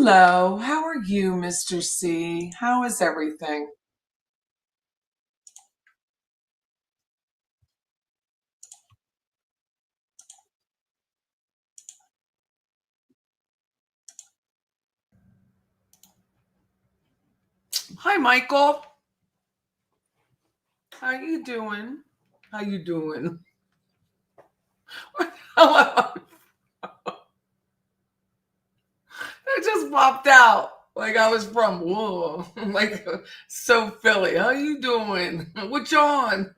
Hello, how are you, Mr. C? How is everything? Hi, Michael. How you doing? How you doing? Hello. It just popped out like I was from whoa, like so Philly. How you doing? What you on?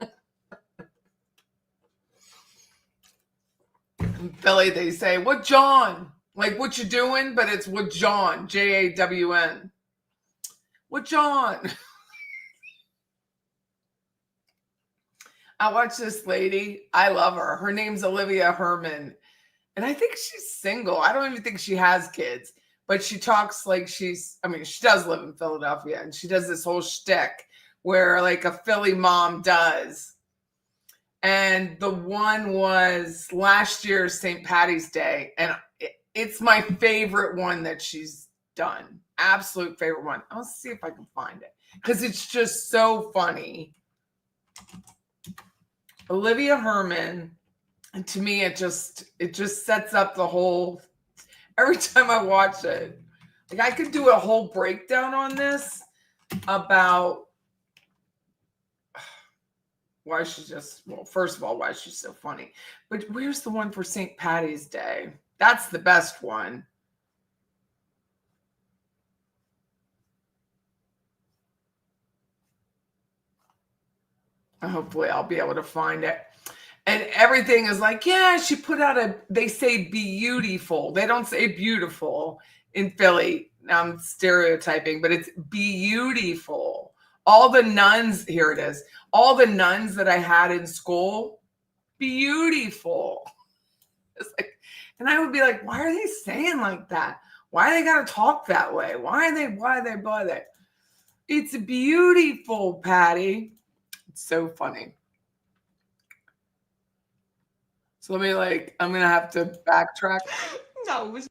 In Philly, they say what John, like what you doing, but it's what John, Jawn. What John? I watch this lady. I love her. Her name's Olivia Herman. And I think she's single. I don't even think she has kids, but she talks like she does live in Philadelphia and she does this whole shtick where like a Philly mom does. And the one was last year's St. Patty's Day. And it's my favorite one that she's done. Absolute favorite one. I'll see if I can find it because it's just so funny. Olivia Herman. And to me, it just sets up the whole, every time I watch it, like I could do a whole breakdown on this about why she's first of all, why she's so funny. But where's the one for St. Patty's Day? That's the best one. Hopefully I'll be able to find it. And everything is like, yeah, she put out they say beautiful. They don't say beautiful in Philly. I'm stereotyping, but it's beautiful. All the nuns, here it is. All the nuns that I had in school, beautiful. It's like, and I would be like, why are they saying like that? Why they got to talk that way? Why they? It's beautiful, Patty. It's so funny. So I'm going to have to backtrack. No, it was.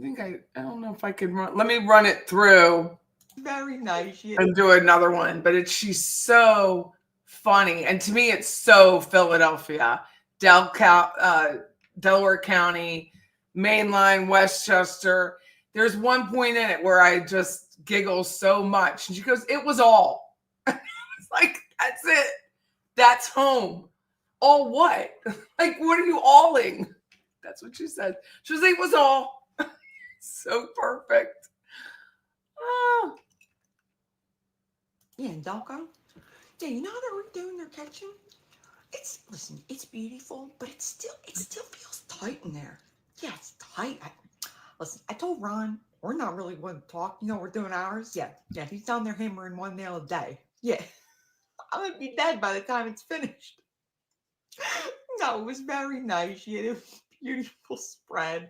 I don't know if I could let me run it through. Very nice. Yeah. And do another one. But she's so funny. And to me, it's so Philadelphia. Delaware County, Mainline, Westchester. There's one point in it where I just giggle so much. And she goes, it was all. It's like, that's it. That's home. All what? Like, what are you alling? That's what she said. She was like, it was all. So perfect. Oh. Yeah, and Delco. Yeah, you know how they're redoing their kitchen? Listen, it's beautiful, but it still feels tight in there. Yeah, it's tight. Listen, I told Ron, we're not really going to talk. You know, we're doing ours. Yeah, he's down there hammering one nail a day. Yeah. I'm going to be dead by the time it's finished. No, it was very nice. She had a beautiful spread,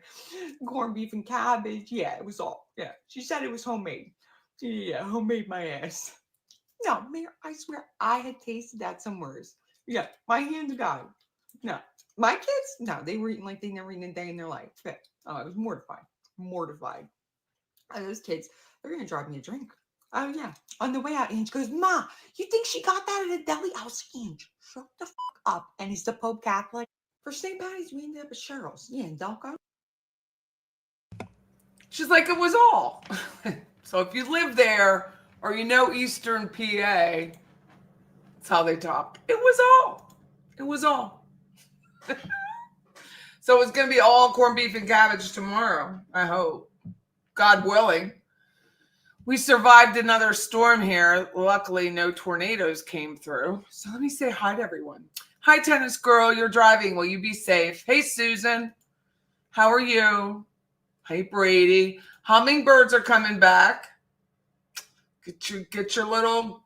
corned beef and cabbage. Yeah, it was all. Yeah, she said it was homemade. Yeah, homemade my ass. No, Mayor, I swear I had tasted that somewheres. Yeah, my hand to God. No, my kids, no, they were eating like they never eaten a day in their life. Yeah. Oh, I was mortified. Mortified. Those kids, they're going to drive me a drink. Oh, yeah. On the way out, Ange goes, Ma, you think she got that at a deli? I was like, Ange, shut the fuck up. And is the Pope Catholic? For St. Patty's, we ended up at Cheryl's. Yeah, in Delco. She's like, it was all. So if you live there or you know Eastern PA, that's how they talk. It was all. It was all. So it's going to be all corned beef and cabbage tomorrow, I hope. God willing. We survived another storm here. Luckily, no tornadoes came through. So let me say hi to everyone. Hi, tennis girl. You're driving. Will you be safe? Hey, Susan. How are you? Hey, Brady. Hummingbirds are coming back. Get your little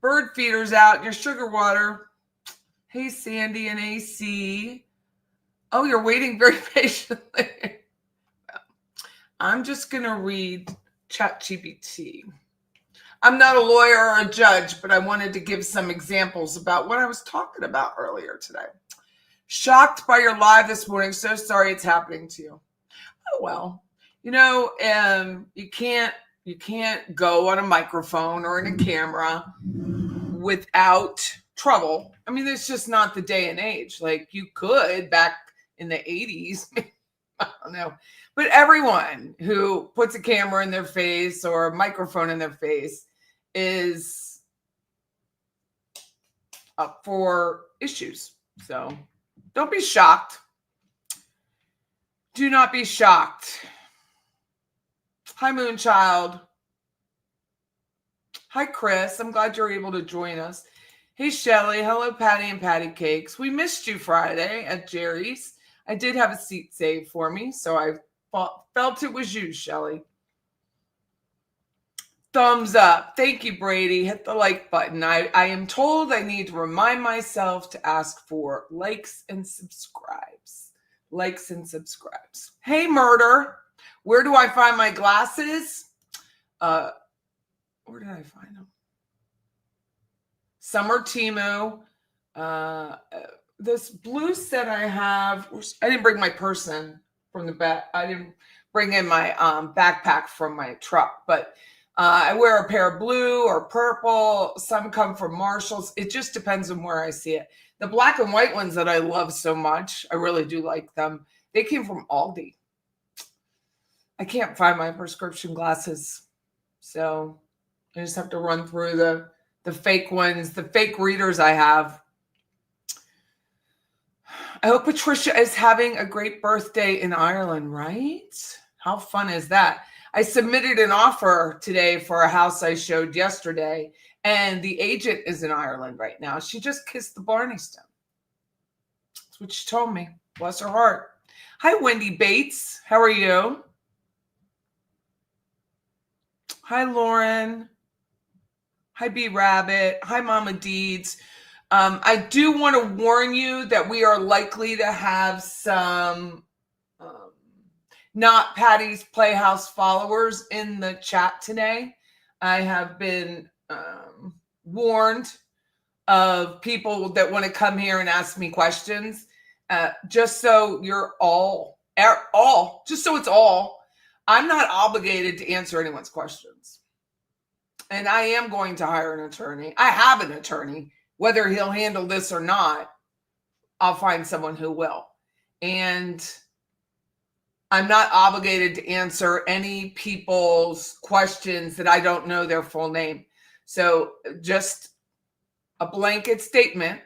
bird feeders out, your sugar water. Hey, Sandy and AC. Oh, you're waiting very patiently. I'm just going to read ChatGPT. I'm not a lawyer or a judge, but I wanted to give some examples about what I was talking about earlier today. Shocked by your live this morning. So sorry it's happening to you. Oh, well, you can't go on a microphone or in a camera without trouble. I mean, it's just not the day and age. Like you could back in the 80s. I don't know. But everyone who puts a camera in their face or a microphone in their face is up for issues. So don't be shocked. Do not be shocked. Hi, Moonchild. Hi, Chris. I'm glad you're able to join us. Hey, Shelly. Hello, Patty and Patty Cakes. We missed you Friday at Jerry's. I did have a seat saved for me, so I felt it was you, Shelly. Thumbs up. Thank you, Brady. Hit the like button. I am told I need to remind myself to ask for likes and subscribes. Likes and subscribes. Hey, Murder. Where do I find my glasses? Where did I find them? Summer Temu. This blue set I have, I didn't bring my purse in from the back. I didn't bring in my backpack from my truck, but I wear a pair of blue or purple. Some come from Marshalls. It just depends on where I see it. The black and white ones that I love so much, I really do like them. They came from Aldi. I can't find my prescription glasses, so I just have to run through the fake ones, the fake readers I have. I hope Patricia is having a great birthday in Ireland, right? How fun is that? I submitted an offer today for a house I showed yesterday, and the agent is in Ireland right now. She just kissed the Barney stone. That's what she told me. Bless her heart. Hi, Wendy Bates. How are you? Hi, Lauren. Hi, B Rabbit. Hi, Mama Deeds. I do want to warn you that we are likely to have some not Patty's Playhouse followers in the chat today. I have been warned of people that want to come here and ask me questions. Just so you're just so it's all, I'm not obligated to answer anyone's questions. And I am going to hire an attorney. I have an attorney. Whether he'll handle this or not, I'll find someone who will. And I'm not obligated to answer any people's questions that I don't know their full name. So just a blanket statement.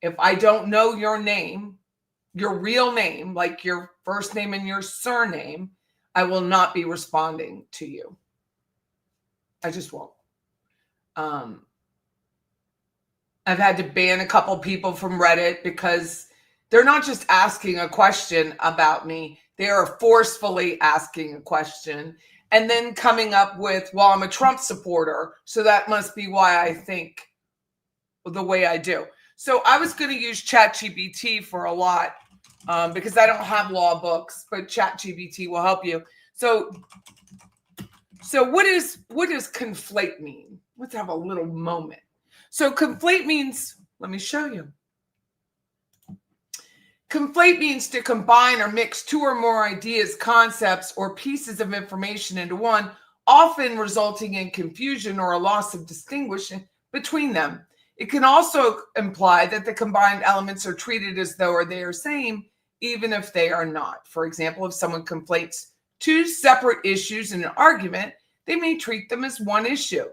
If I don't know your name, your real name, like your first name and your surname, I will not be responding to you. I just won't. I've had to ban a couple people from Reddit because they're not just asking a question about me. They are forcefully asking a question and then coming up with, well, I'm a Trump supporter, so that must be why I think the way I do. So I was going to use ChatGPT for a lot because I don't have law books, but ChatGPT will help you. So what does conflate mean? Let's have a little moment. So conflate means, let me show you. Conflate means to combine or mix two or more ideas, concepts, or pieces of information into one, often resulting in confusion or a loss of distinction between them. It can also imply that the combined elements are treated as though they are same, even if they are not. For example, if someone conflates two separate issues in an argument, they may treat them as one issue.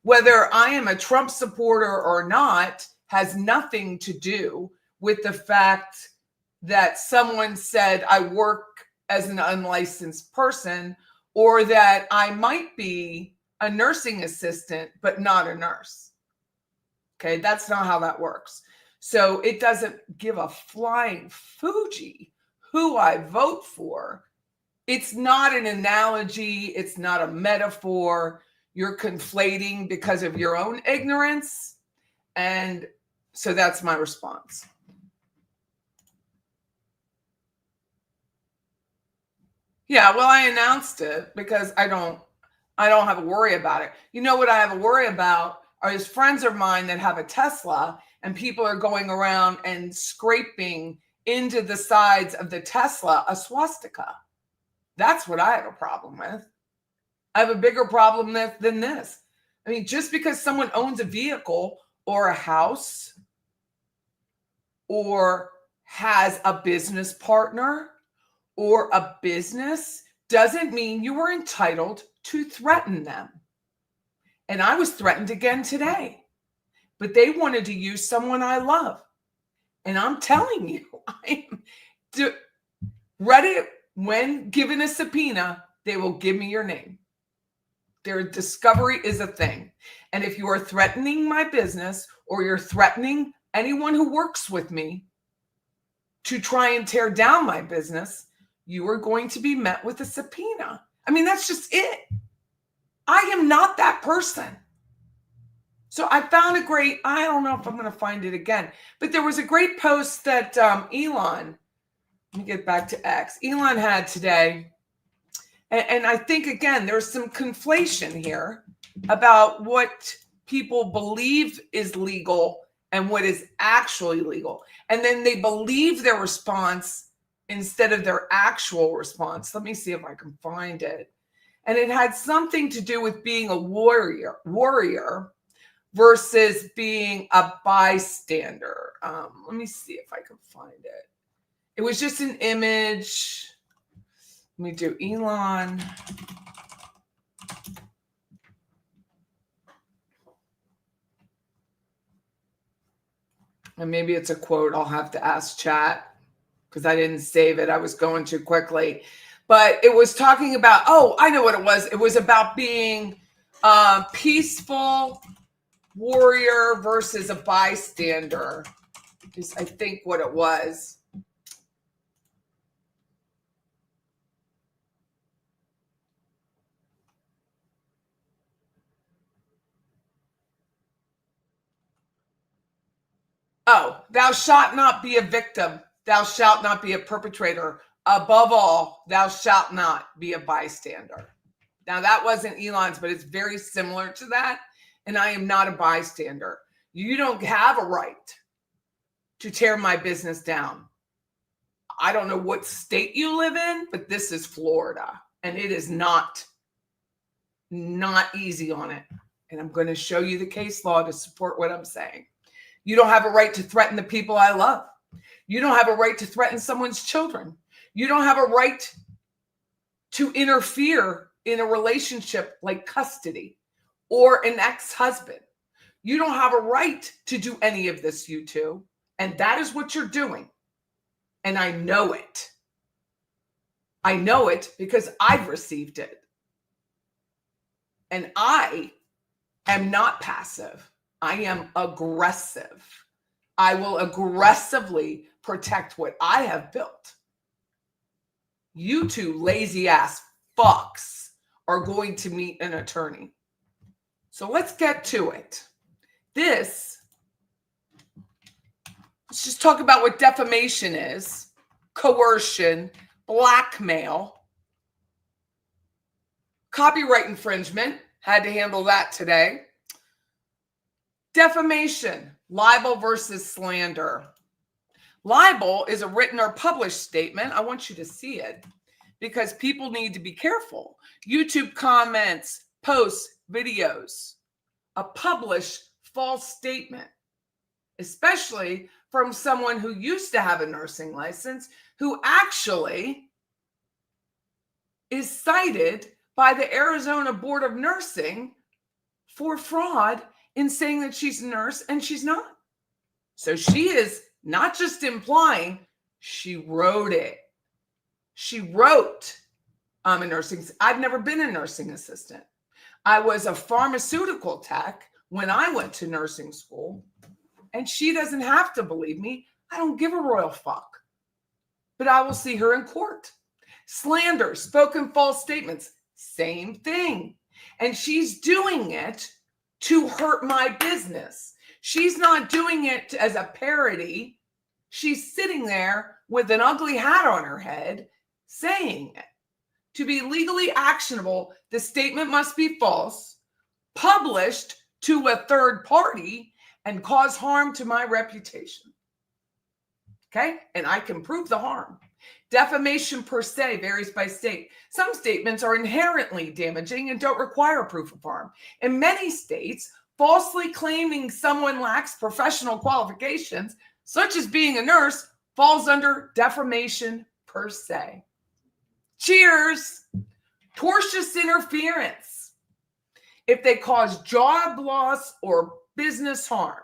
Whether I am a Trump supporter or not has nothing to do with the fact that someone said I work as an unlicensed person or that I might be a nursing assistant, but not a nurse. Okay, that's not how that works. So it doesn't give a flying Fuji who I vote for. It's not an analogy. It's not a metaphor. You're conflating because of your own ignorance. And so that's my response. Yeah, well, I announced it because I don't have a worry about it. You know what I have a worry about are his friends of mine that have a Tesla and people are going around and scraping into the sides of the Tesla a swastika. That's what I have a problem with. I have a bigger problem than this. I mean, just because someone owns a vehicle or a house or has a business partner or a business doesn't mean you are entitled to threaten them. And I was threatened again today, but they wanted to use someone I love. And I'm telling you, I'm ready. When given a subpoena, they will give me your name. Their discovery is a thing. And if you are threatening my business or you're threatening anyone who works with me to try and tear down my business, you are going to be met with a subpoena. I mean, that's just it. I am not that person. So I found I don't know if I'm going to find it again, but there was a great post that Elon, let me get back to X, Elon had today. And I think, again, there's some conflation here about what people believe is legal and what is actually legal. And then they believe their response instead of their actual response. Let me see if I can find it. And it had something to do with being a warrior versus being a bystander. Let me see if I can find it. It was just an image. Let me do Elon. And maybe it's a quote. I'll have to ask chat because I didn't save it. I was going too quickly. But it was talking about, I know what it was. It was about being a peaceful warrior versus a bystander is, I think, what it was. Thou shalt not be a victim. Thou shalt not be a perpetrator. Above all, thou shalt not be a bystander. Now, that wasn't Elon's, but it's very similar to that. And I am not a bystander. You don't have a right to tear my business down. I don't know what state you live in, but this is Florida. And it is not easy on it. And I'm going to show you the case law to support what I'm saying. You don't have a right to threaten the people I love. You don't have a right to threaten someone's children. You don't have a right to interfere in a relationship like custody or an ex-husband. You don't have a right to do any of this, you two. And that is what you're doing. And I know it. I know it because I've received it. And I am not passive. I am aggressive. I will aggressively protect what I have built. You two lazy ass fucks are going to meet an attorney. So let's get to it. Let's just talk about what defamation is, coercion, blackmail, copyright infringement. Had to handle that today. Defamation, libel versus slander. Libel is a written or published statement. I want you to see it because people need to be careful. YouTube comments, posts, videos, a published false statement, especially from someone who used to have a nursing license, who actually is cited by the Arizona Board of Nursing for fraud in saying that she's a nurse and she's not. So she is not just implying, she wrote it. She wrote, I'm a nursing, I've never been a nursing assistant. I was a pharmaceutical tech when I went to nursing school, and she doesn't have to believe me. I don't give a royal fuck, but I will see her in court. Slander, spoken false statements, same thing. And she's doing it to hurt my business. She's not doing it as a parody. She's sitting there with an ugly hat on her head saying it. To be legally actionable, the statement must be false, published to a third party, and cause harm to my reputation. Okay? And I can prove the harm. Defamation per se varies by state. Some statements are inherently damaging and don't require proof of harm. In many states, falsely claiming someone lacks professional qualifications, such as being a nurse, falls under defamation per se. Cheers! Tortious interference. If they cause job loss or business harm,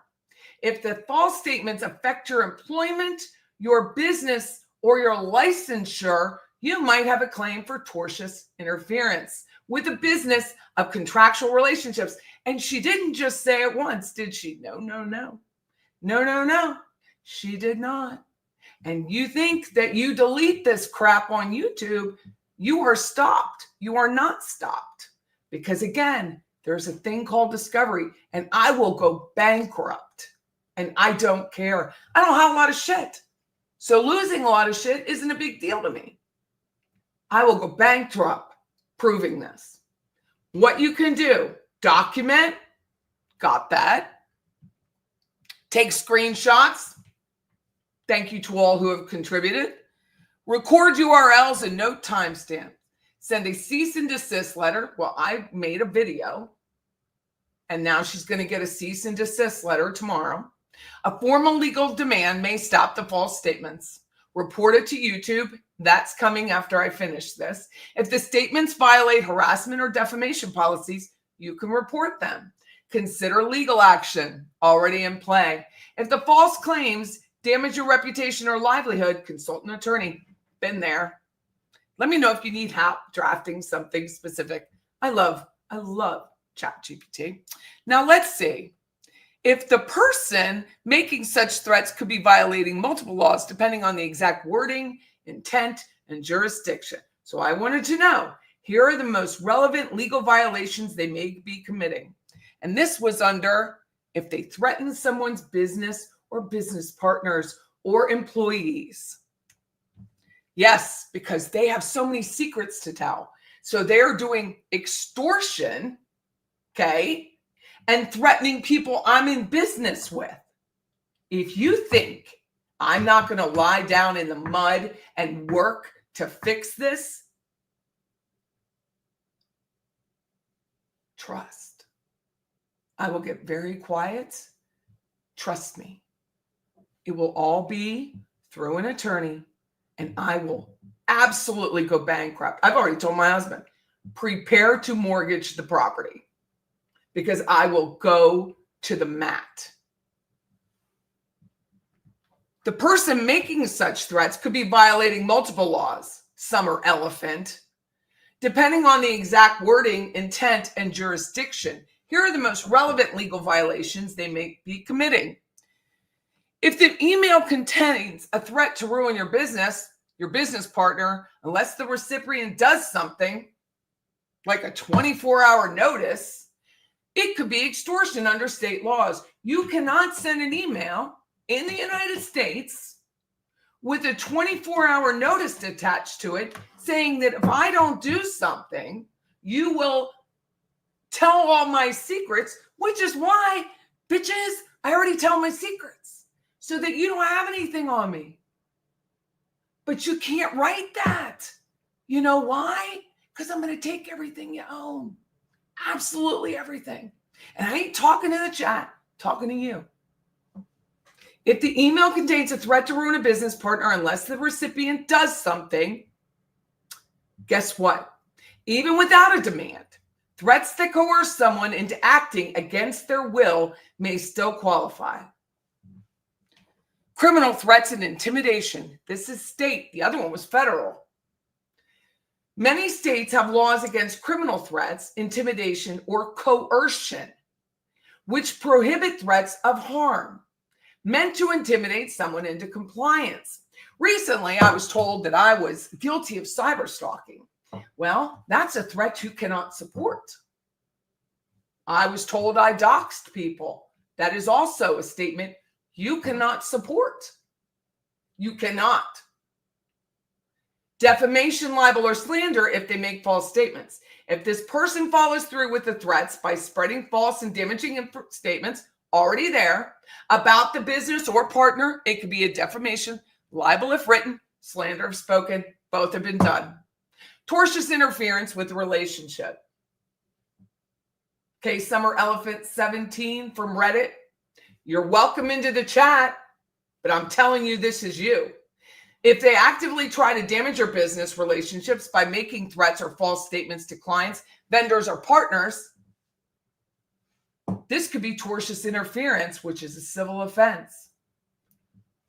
if the false statements affect your employment, your business, or your licensure, you might have a claim for tortious interference with a business of contractual relationships. And she didn't just say it once, did she? No, no, no. No, no, no. She did not. And you think that you delete this crap on YouTube, you are stopped. You are not stopped. Because again, there's a thing called discovery, and I will go bankrupt. And I don't care. I don't have a lot of shit. So losing a lot of shit isn't a big deal to me. I will go bankrupt proving this. What you can do, document, got that. Take screenshots. Thank you to all who have contributed. Record URLs and note timestamp. Send a cease and desist letter. Well, I made a video, and now she's going to get a cease and desist letter tomorrow. A formal legal demand may stop the false statements. Report it to YouTube. That's coming after I finish this. If the statements violate harassment or defamation policies, you can report them. Consider legal action already in play. If the false claims damage your reputation or livelihood, consult an attorney. Been there. Let me know if you need help drafting something specific. I love ChatGPT. Now let's see. If the person making such threats could be violating multiple laws depending on the exact wording, intent, and jurisdiction. So I wanted to know, here are the most relevant legal violations they may be committing. And this was under if they threaten someone's business or business partners or employees. Yes, because they have so many secrets to tell. So they're doing extortion, okay, and threatening people I'm in business with. If you think I'm not going to lie down in the mud and work to fix this, trust. I will get very quiet. Trust me. It will all be through an attorney, and I will absolutely go bankrupt. I've already told my husband, prepare to mortgage the property because I will go to the mat. The person making such threats could be violating multiple laws. Some are elephant. Depending on the exact wording, intent, and jurisdiction, here are the most relevant legal violations they may be committing. If the email contains a threat to ruin your business partner, unless the recipient does something like a 24-hour notice, it could be extortion under state laws. You cannot send an email in the United States with a 24-hour notice attached to it saying that if I don't do something, you will tell all my secrets, which is why, bitches, I already tell my secrets so that you don't have anything on me. But you can't write that. You know why? Because I'm going to take everything you own. Absolutely everything. And I ain't talking to the chat, talking to you. If the email contains a threat to ruin a business partner, unless the recipient does something, guess what? Even without a demand, threats that coerce someone into acting against their will may still qualify. Criminal threats and intimidation. This is state. The other one was federal. Many states have laws against criminal threats, intimidation, or coercion, which prohibit threats of harm meant to intimidate someone into compliance. Recently, I was told that I was guilty of cyberstalking. Well, that's a threat you cannot support. I was told I doxed people. That is also a statement you cannot support. You cannot. Defamation, libel, or slander if they make false statements. If this person follows through with the threats by spreading false and damaging statements already there about the business or partner, it could be a defamation, libel if written, slander of spoken, both have been done. Tortious interference with the relationship. Okay, Summer Elephant 17 from Reddit. You're welcome into the chat, but I'm telling you, this is you. If they actively try to damage your business relationships by making threats or false statements to clients, vendors, or partners, this could be tortious interference, which is a civil offense.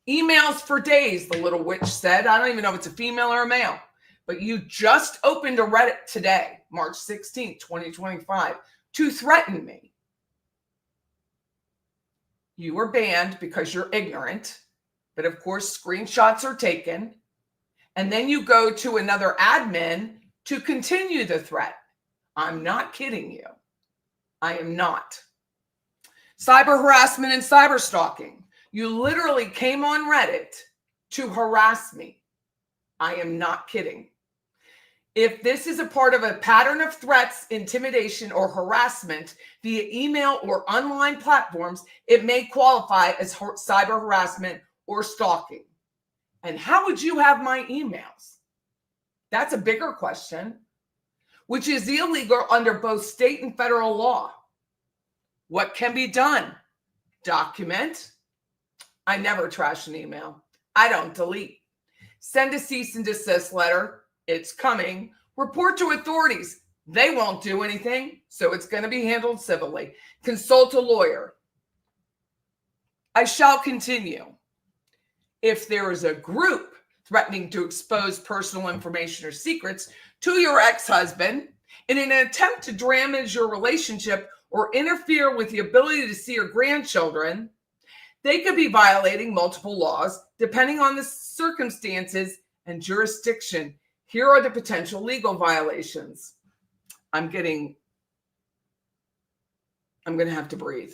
Emails for days, the little witch said. I don't even know if it's a female or a male, but you just opened a Reddit today, March 16th, 2025, to threaten me. You were banned because you're ignorant, but of course, screenshots are taken, and then you go to another admin to continue the threat. I'm not kidding you. I am not. Cyber harassment and cyberstalking. You literally came on Reddit to harass me. I am not kidding. If this is a part of a pattern of threats, intimidation, or harassment via email or online platforms, it may qualify as cyber harassment or stalking. And how would you have my emails? That's a bigger question, which is illegal under both state and federal law. What can be done? Document. I never trash an email. I don't delete. Send a cease and desist letter. It's coming. Report to authorities. They won't do anything, so it's going to be handled civilly. Consult a lawyer. I shall continue. If there is a group threatening to expose personal information or secrets to your ex-husband in an attempt to damage your relationship or interfere with the ability to see your grandchildren, they could be violating multiple laws depending on the circumstances and jurisdiction. Here are the potential legal violations. I'm going to have to breathe.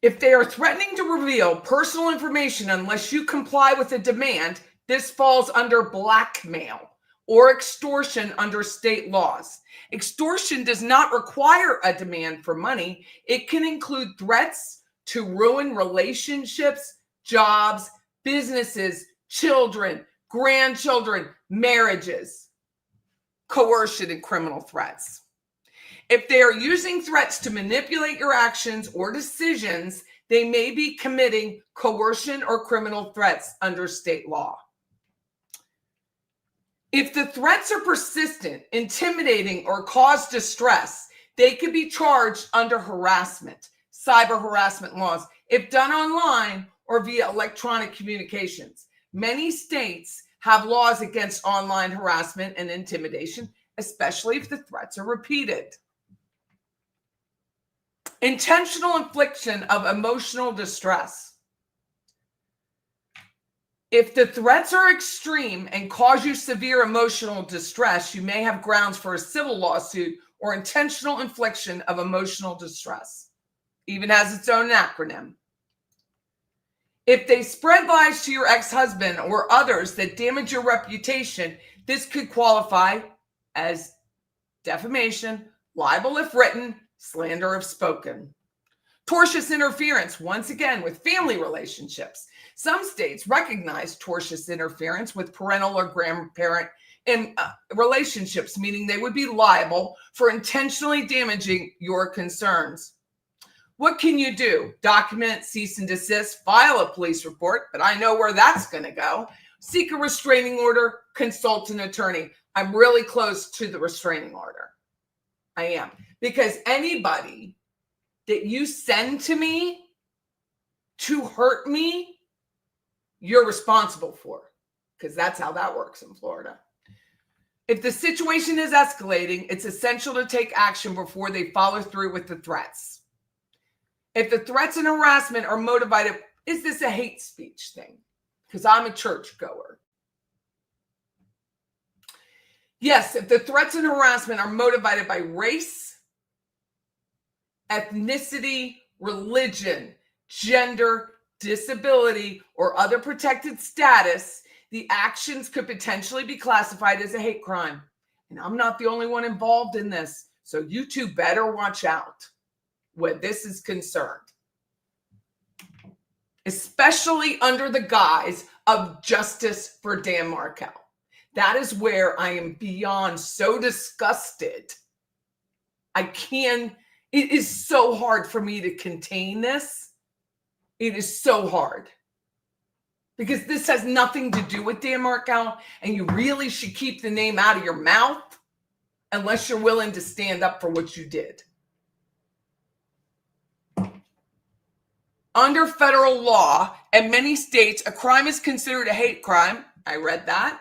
If they are threatening to reveal personal information unless you comply with a demand, this falls under blackmail or extortion under state laws. Extortion does not require a demand for money. It can include threats to ruin relationships, jobs, businesses, children, grandchildren, marriages, coercion, and criminal threats. If they are using threats to manipulate your actions or decisions, they may be committing coercion or criminal threats under state law. If the threats are persistent, intimidating, or cause distress, they could be charged under harassment, cyber harassment laws, if done online or via electronic communications. Many states have laws against online harassment and intimidation, especially if the threats are repeated. Intentional infliction of emotional distress. If the threats are extreme and cause you severe emotional distress, you may have grounds for a civil lawsuit or intentional infliction of emotional distress. Even has its own acronym. If they spread lies to your ex-husband or others that damage your reputation, this could qualify as defamation, libel if written, slander if spoken. Tortious interference, once again, with family relationships. Some states recognize tortious interference with parental or grandparent relationships, meaning they would be liable for intentionally damaging your concerns. What can you do? Document, cease and desist, file a police report, but I know where that's going to go. Seek a restraining order, consult an attorney. I'm really close to the restraining order. I am. Because anybody that you send to me to hurt me, you're responsible for, because that's how that works in Florida. If the situation is escalating, it's essential to take action before they follow through with the threats. If the threats and harassment are motivated, is this a hate speech thing? Because I'm a churchgoer. Yes, if the threats and harassment are motivated by race, ethnicity, religion, gender, disability, or other protected status, the actions could potentially be classified as a hate crime. And I'm not the only one involved in this. So you two better watch out when this is concerned, especially under the guise of justice for Dan Markel. That is where I am beyond so disgusted. It is so hard for me to contain this. It is so hard. Because this has nothing to do with Dan Markel, and you really should keep the name out of your mouth unless you're willing to stand up for what you did. Under federal law, in many states, a crime is considered a hate crime. I read that.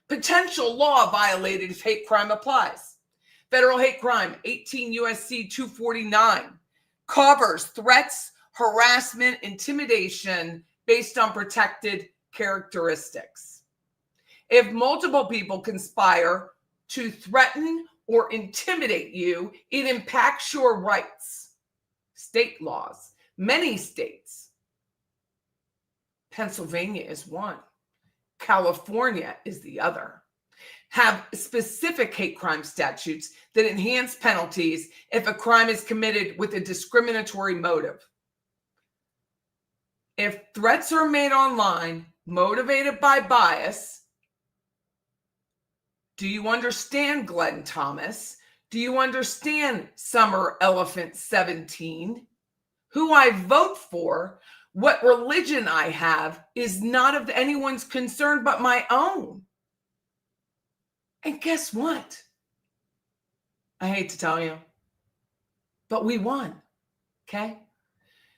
Potential law violated if hate crime applies. Federal hate crime, 18 U.S.C. 249, covers threats, harassment, intimidation based on protected characteristics. If multiple people conspire to threaten or intimidate you, it impacts your rights. State laws. Many states. Pennsylvania is one. California is the other. Have specific hate crime statutes that enhance penalties if a crime is committed with a discriminatory motive. If threats are made online, motivated by bias, do you understand Glenn Thomas? Do you understand Summer Elephant 17? Who I vote for, what religion I have is not of anyone's concern but my own. And guess what? I hate to tell you, but we won, okay?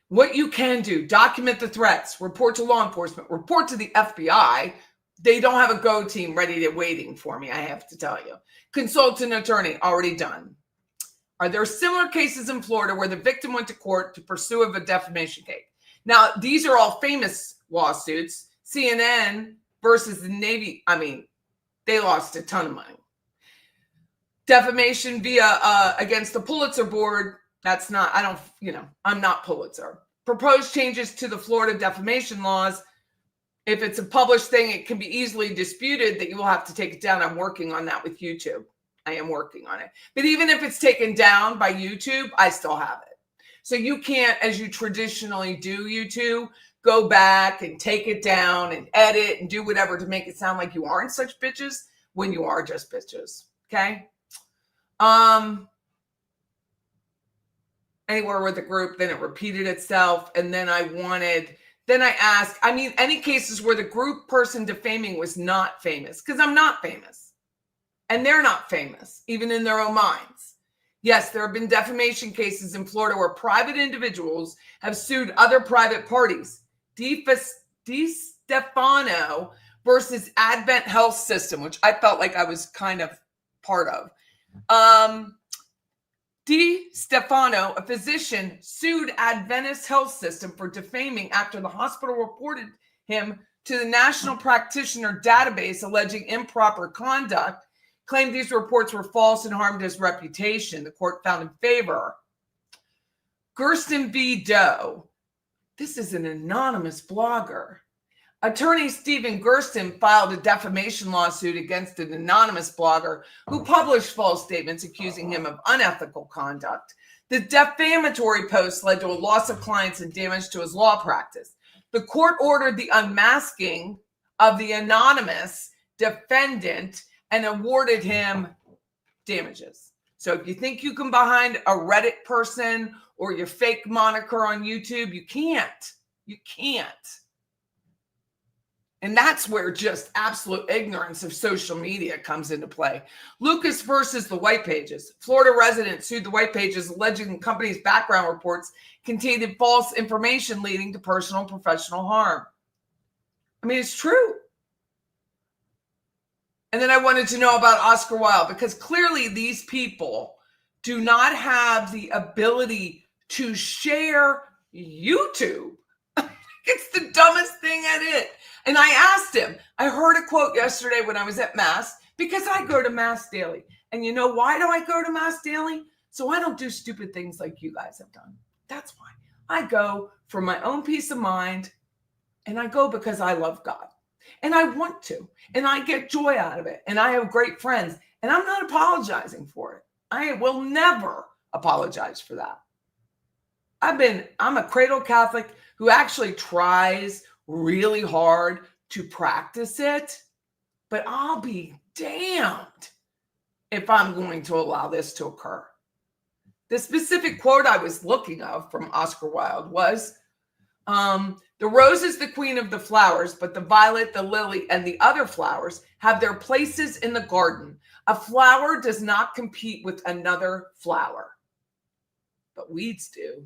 What you can do, document the threats, report to law enforcement, report to the FBI. They don't have a go team ready to waiting for me, I have to tell you. Consult an attorney, already done. Are there similar cases in Florida where the victim went to court to pursue a defamation case? Now, these are all famous lawsuits. CNN versus the Navy, they lost a ton of money. Defamation via against the Pulitzer board, I'm not Pulitzer. Proposed changes to the Florida defamation laws. If it's a published thing, it can be easily disputed that you will have to take it down. I'm working on that with YouTube. I am working on it. But even if it's taken down by YouTube, I still have it. So you can't, as you traditionally do, YouTube, go back and take it down and edit and do whatever to make it sound like you aren't such bitches when you are just bitches. Okay? Anywhere with the group, then it repeated itself. And then I asked, any cases where the group person defaming was not famous, because I'm not famous. And they're not famous, even in their own minds. Yes, there have been defamation cases in Florida where private individuals have sued other private parties. DiStefano versus Advent Health System, which I felt like I was kind of part of. DiStefano, a physician, sued Adventist Health System for defaming after the hospital reported him to the National Practitioner Database alleging improper conduct, claimed these reports were false and harmed his reputation. The court found in favor. Gersten V. Doe. This is an anonymous blogger. Attorney Stephen Gersten filed a defamation lawsuit against an anonymous blogger who published false statements accusing him of unethical conduct. The defamatory posts led to a loss of clients and damage to his law practice. The court ordered the unmasking of the anonymous defendant and awarded him damages. So if you think you can behind a Reddit person or your fake moniker on YouTube, you can't. You can't. And that's where just absolute ignorance of social media comes into play. Lucas versus the White Pages. Florida resident sued the White Pages alleging the company's background reports contained false information leading to personal and professional harm. It's true. And then I wanted to know about Oscar Wilde, because clearly these people do not have the ability to share YouTube. It's the dumbest thing at it. And I asked him, I heard a quote yesterday when I was at Mass, because I go to Mass daily. And you know why do I go to Mass daily? So I don't do stupid things like you guys have done. That's why. I go for my own peace of mind, and I go because I love God. And I want to. And I get joy out of it. And I have great friends. And I'm not apologizing for it. I will never apologize for that. I'm a cradle Catholic who actually tries really hard to practice it, but I'll be damned if I'm going to allow this to occur. The specific quote I was looking of from Oscar Wilde was, the rose is the queen of the flowers, but the violet, the lily, and the other flowers have their places in the garden. A flower does not compete with another flower, but weeds do.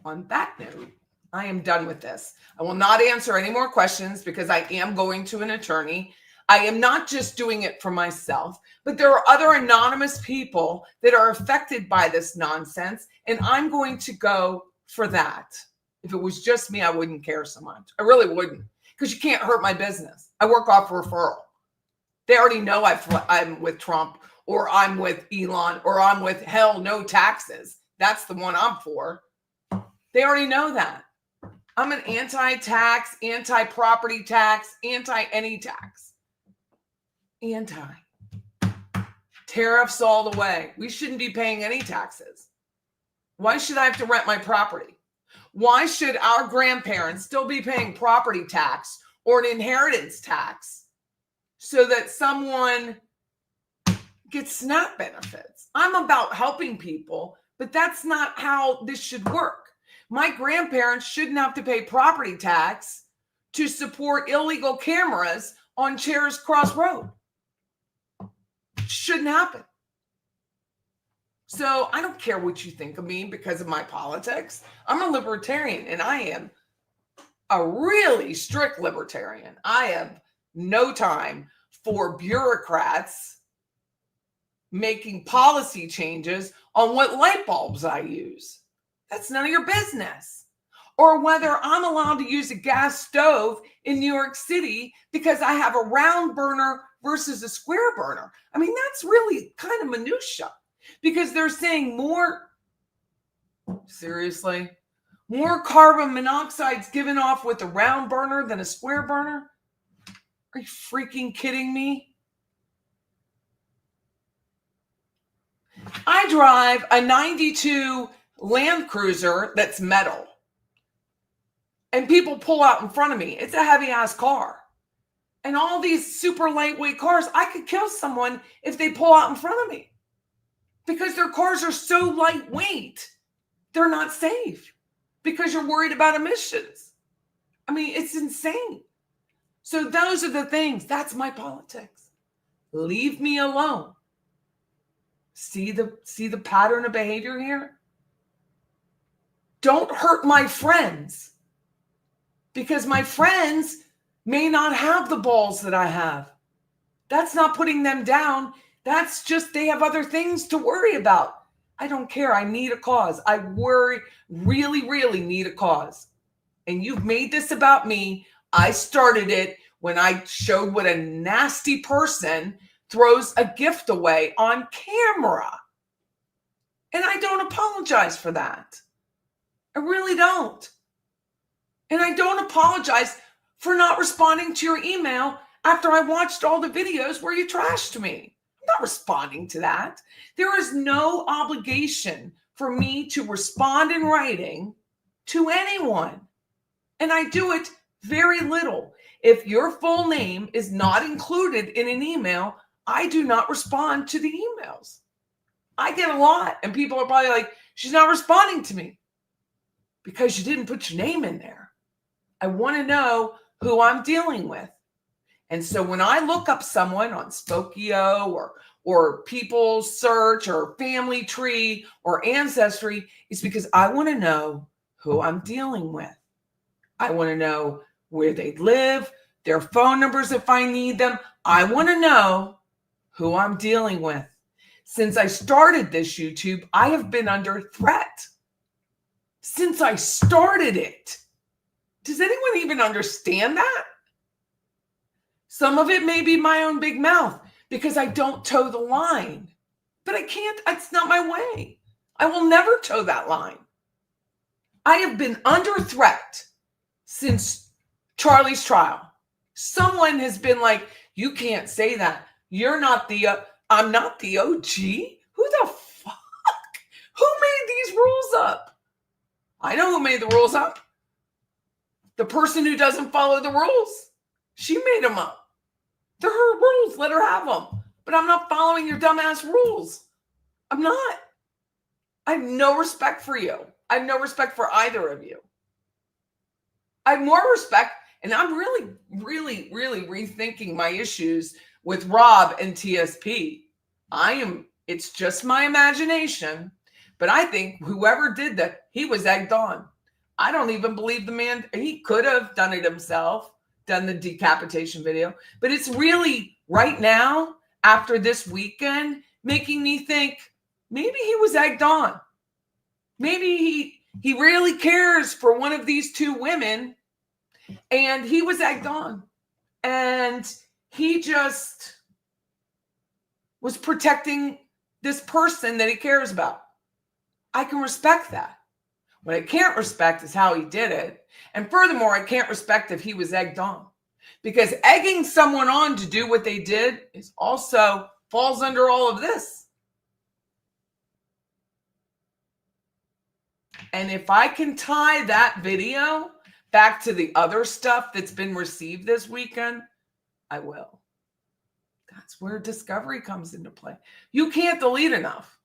On that note, I am done with this. I will not answer any more questions because I am going to an attorney. I am not just doing it for myself, but there are other anonymous people that are affected by this nonsense, and I'm going to go for that. If it was just me, I wouldn't care so much. I really wouldn't, because you can't hurt my business. I work off referral. They already know I'm with Trump, or I'm with Elon, or I'm with hell no taxes. That's the one I'm for. They already know that. I'm an anti-tax, anti-property tax, anti-any tax. Anti. Tariffs all the way. We shouldn't be paying any taxes. Why should I have to rent my property? Why should our grandparents still be paying property tax or an inheritance tax so that someone gets SNAP benefits? I'm about helping people, but that's not how this should work. My grandparents shouldn't have to pay property tax to support illegal cameras on Charing Cross Road. Shouldn't happen. So I don't care what you think of me because of my politics. I'm a libertarian, and I am a really strict libertarian. I have no time for bureaucrats making policy changes on what light bulbs I use. That's none of your business. Or whether I'm allowed to use a gas stove in New York City because I have a round burner versus a square burner. I mean, that's really kind of minutia, because they're saying more carbon monoxide's given off with a round burner than a square burner. Are you freaking kidding me? I drive a 92 Land Cruiser that's metal, and people pull out in front of me. It's a heavy ass car. And all these super lightweight cars, I could kill someone if they pull out in front of me, because their cars are so lightweight. They're not safe because you're worried about emissions. I mean, it's insane. So those are the things. That's my politics. Leave me alone. See the pattern of behavior here? Don't hurt my friends, because my friends may not have the balls that I have. That's not putting them down. That's just they have other things to worry about. I don't care. I need a cause. I really need a cause. And you've made this about me. I started it when I showed what a nasty person throws a gift away on camera. And I don't apologize for that. I really don't. And I don't apologize for not responding to your email after I watched all the videos where you trashed me. I'm not responding to that. There is no obligation for me to respond in writing to anyone. And I do it very little. If your full name is not included in an email, I do not respond to the emails. I get a lot, and people are probably like, she's not responding to me because you didn't put your name in there. I want to know who I'm dealing with. And so when I look up someone on Spokeo or People Search or Family Tree or Ancestry, it's because I want to know who I'm dealing with. I want to know where they live, their phone numbers if I need them. I want to know who I'm dealing with. Since I started this YouTube, I have been under threat. Since I started it. Does anyone even understand that? Some of it may be my own big mouth because I don't toe the line. But I can't, it's not my way. I will never toe that line. I have been under threat since Charlie's trial. Someone has been like, you can't say that. You're not the, I'm not the OG. Who the fuck? Who made these rules up? I know who made the rules up. The person who doesn't follow the rules. She made them up. They're her rules. Let her have them. But I'm not following your dumbass rules. I'm not. I have no respect for you. I have no respect for either of you. I have more respect, and I'm really, really, really rethinking my issues with Rob and TSP. It's just my imagination, but I think whoever did that, he was egged on. I don't even believe the man, he could have done it himself, done the decapitation video, but it's really right now, after this weekend, making me think maybe he was egged on. Maybe he really cares for one of these two women, and he was egged on. And he just was protecting this person that he cares about. I can respect that. What I can't respect is how he did it. And furthermore, I can't respect if he was egged on. Because egging someone on to do what they did is also falls under all of this. And if I can tie that video back to the other stuff that's been received this weekend, I will. That's where discovery comes into play. You can't delete enough.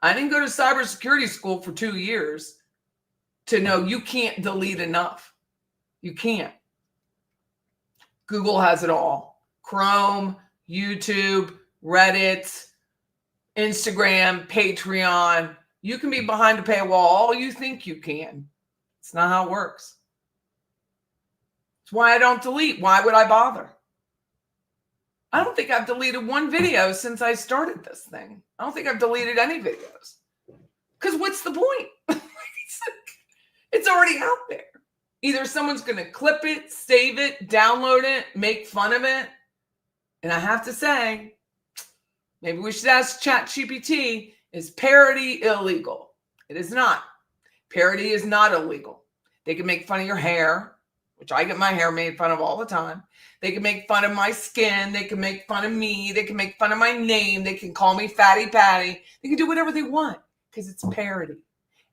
I didn't go to cybersecurity school for 2 years to know you can't delete enough. You can't. Google has it all. Chrome, YouTube, Reddit, Instagram, Patreon. You can be behind a paywall all you think you can. It's not how it works. It's why I don't delete. Why would I bother? I don't think I've deleted one video since I started this thing. I don't think I've deleted any videos. Because what's the point? It's already out there. Either someone's going to clip it, save it, download it, make fun of it. And I have to say, maybe we should ask ChatGPT, is parody illegal? It is not. Parody is not illegal. They can make fun of your hair, which I get my hair made fun of all the time. They can make fun of my skin. They can make fun of me. They can make fun of my name. They can call me Fatty Patty. They can do whatever they want because it's parody.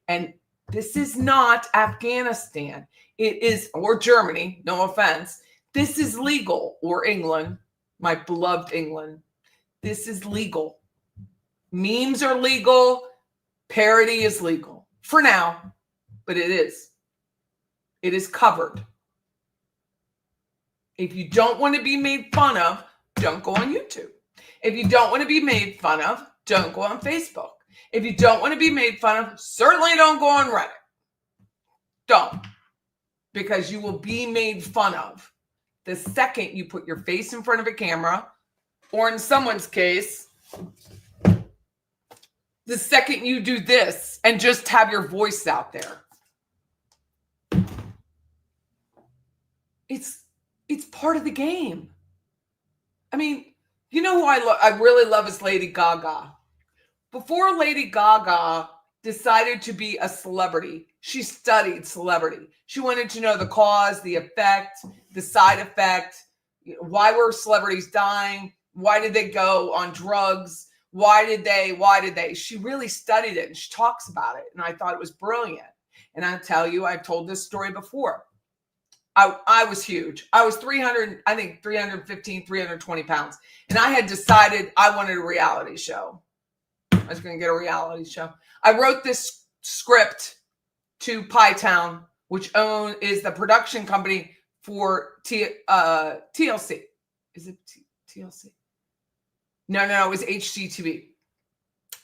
And this is not Afghanistan. It is, or Germany, no offense. This is legal, or England, my beloved England. This is legal. Memes are legal. Parody is legal for now, but it is. It is covered. If you don't want to be made fun of, don't go on YouTube. If you don't want to be made fun of, don't go on Facebook. If you don't want to be made fun of, certainly don't go on Reddit. Don't. Because you will be made fun of the second you put your face in front of a camera, or in someone's case, the second you do this and just have your voice out there. It's part of the game. I mean, you know who I really love is Lady Gaga. Before Lady Gaga decided to be a celebrity, she studied celebrity. She wanted to know the cause, the effect, the side effect. Why were celebrities dying? Why did they go on drugs? Why did they? She really studied it and she talks about it. And I thought it was brilliant. And I'll tell you, I've told this story before. I was huge. I was 315, 320 pounds. And I had decided I wanted a reality show. I was going to get a reality show. I wrote this script to Pytown, which is the production company for TLC. Is it TLC? No, it was HGTV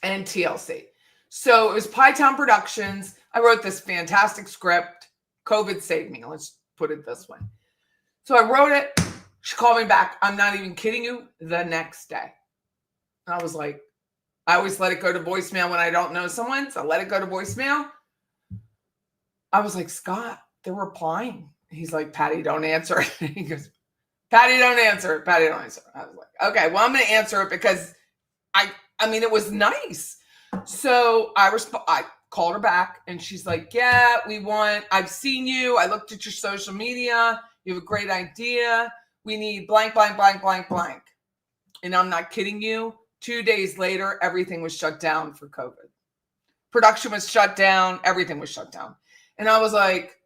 and TLC. So it was Pytown Productions. I wrote this fantastic script. COVID saved me. Let's put it this way. So I wrote it. She called me back. I'm not even kidding you. The next day. And I was like, I always let it go to voicemail when I don't know someone. So I let it go to voicemail. I was like, Scott, they're replying. He's like, Patty, don't answer it. He goes, Patty, don't answer it. Patty, don't answer it. I was like, okay, well, I'm going to answer it because I mean, it was nice. So I called her back and she's like, yeah, I've seen you. I looked at your social media. You have a great idea. We need blank, blank, blank, blank, blank. And I'm not kidding you. 2 days later, everything was shut down for COVID. Production was shut down. Everything was shut down. And I was like,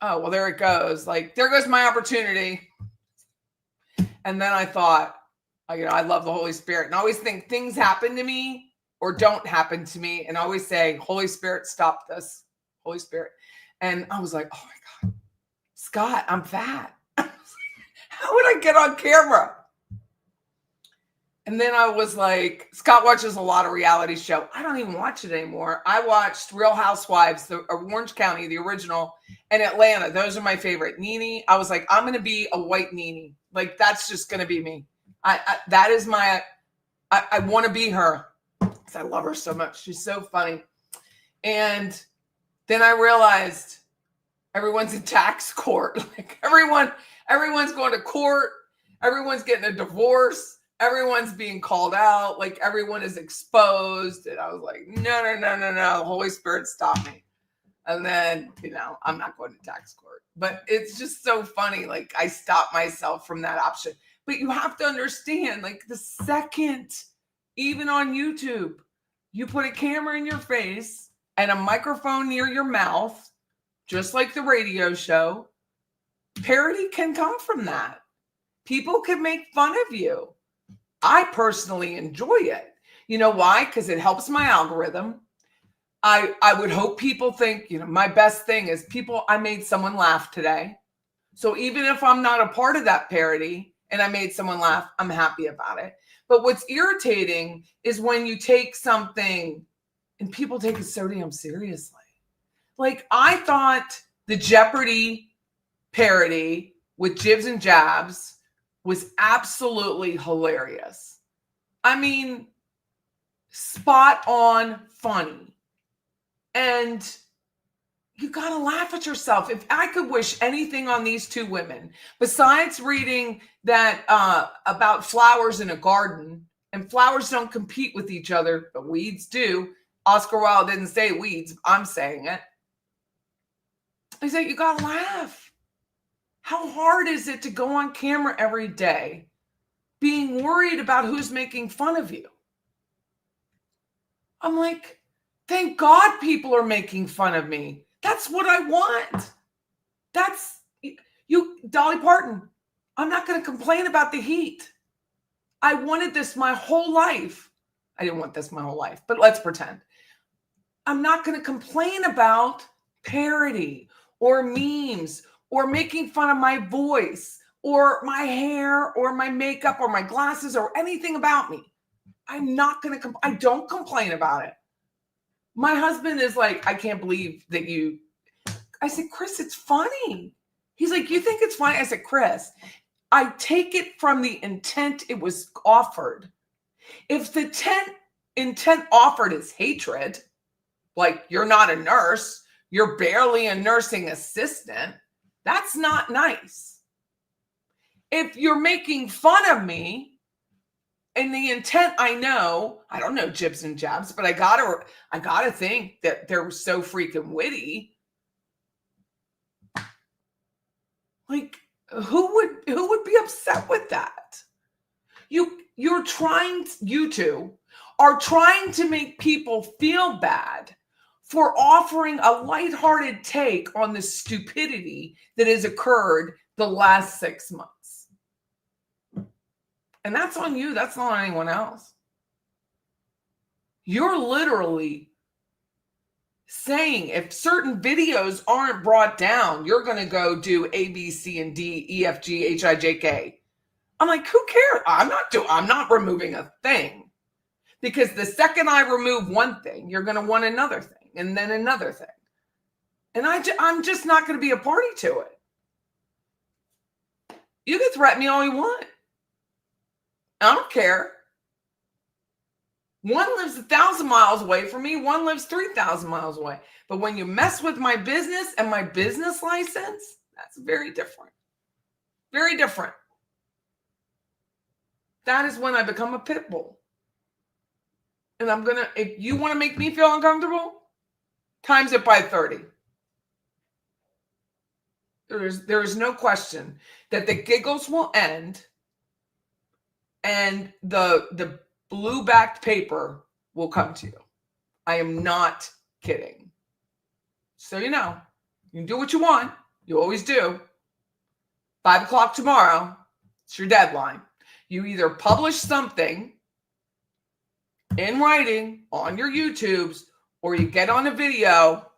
oh, well, there it goes. Like, there goes my opportunity. And then I thought, I love the Holy Spirit. And I always think things happen to me or don't happen to me. And I always say, Holy Spirit, stop this. Holy Spirit. And I was like, oh my God, Scott, I'm fat. How would I get on camera? And then I was like, Scott watches a lot of reality show. I don't even watch it anymore. I watched Real Housewives, the Orange County, the original, and Atlanta. Those are my favorite. Nene, I was like, I'm going to be a white Nene. Like, that's just going to be me. That is my, I want to be her. Because I love her so much. She's so funny. And then I realized everyone's in tax court. Like, everyone's going to court. Everyone's getting a divorce. Everyone's being called out. Like, everyone is exposed. And I was like, no. Holy Spirit, stop me. And then, I'm not going to tax court. But it's just so funny. Like, I stopped myself from that option. But you have to understand, like, the second, even on YouTube, you put a camera in your face and a microphone near your mouth, just like the radio show, parody can come from that. People can make fun of you. I personally enjoy it. You know why? Because it helps my algorithm. I would hope people think, my best thing is I made someone laugh today. So even if I'm not a part of that parody and I made someone laugh, I'm happy about it. But what's irritating is when you take something and people take it so damn seriously. Like, I thought the Jeopardy parody with Jibs and Jabs was absolutely hilarious. I mean, spot on funny. And you got to laugh at yourself. If I could wish anything on these two women, besides reading that about flowers in a garden, and flowers don't compete with each other, but weeds do. Oscar Wilde didn't say weeds. I'm saying it. He said, you got to laugh. How hard is it to go on camera every day being worried about who's making fun of you? I'm like, thank God people are making fun of me. That's what I want. That's you, Dolly Parton. I'm not going to complain about the heat. I wanted this my whole life. I didn't want this my whole life, but let's pretend. I'm not going to complain about parody or memes or making fun of my voice or my hair or my makeup or my glasses or anything about me. I'm not going to, I don't complain about it. My husband is like, I can't believe that I said, Chris, it's funny. He's like, you think it's funny? I said, Chris, I take it from the intent it was offered. If the intent offered is hatred, like you're not a nurse, you're barely a nursing assistant, that's not nice. If you're making fun of me and the intent, I don't know Jibs and Jabs, but I gotta think that they're so freaking witty. Like, who would be upset with that? You two are trying to make people feel bad for offering a lighthearted take on the stupidity that has occurred the last 6 months. And that's on you. That's not on anyone else. You're literally saying if certain videos aren't brought down, you're going to go do A, B, C, and D, E, F, G, H, I, J, K. I'm like, who cares? I'm not removing a thing. Because the second I remove one thing, you're going to want another thing and then another thing. And I'm just not going to be a party to it. You can threaten me all you want. I don't care. One lives 1,000 miles away from me. One lives 3,000 miles away. But when you mess with my business and my business license, that's very different. Very different. That is when I become a pit bull. And if you want to make me feel uncomfortable, times it by 30. There is no question that the giggles will end and the blue-backed paper will come to you. I am not kidding. So you know, you can do what you want. You always do. 5 o'clock tomorrow, it's your deadline. You either publish something in writing on your YouTubes, or you get on a video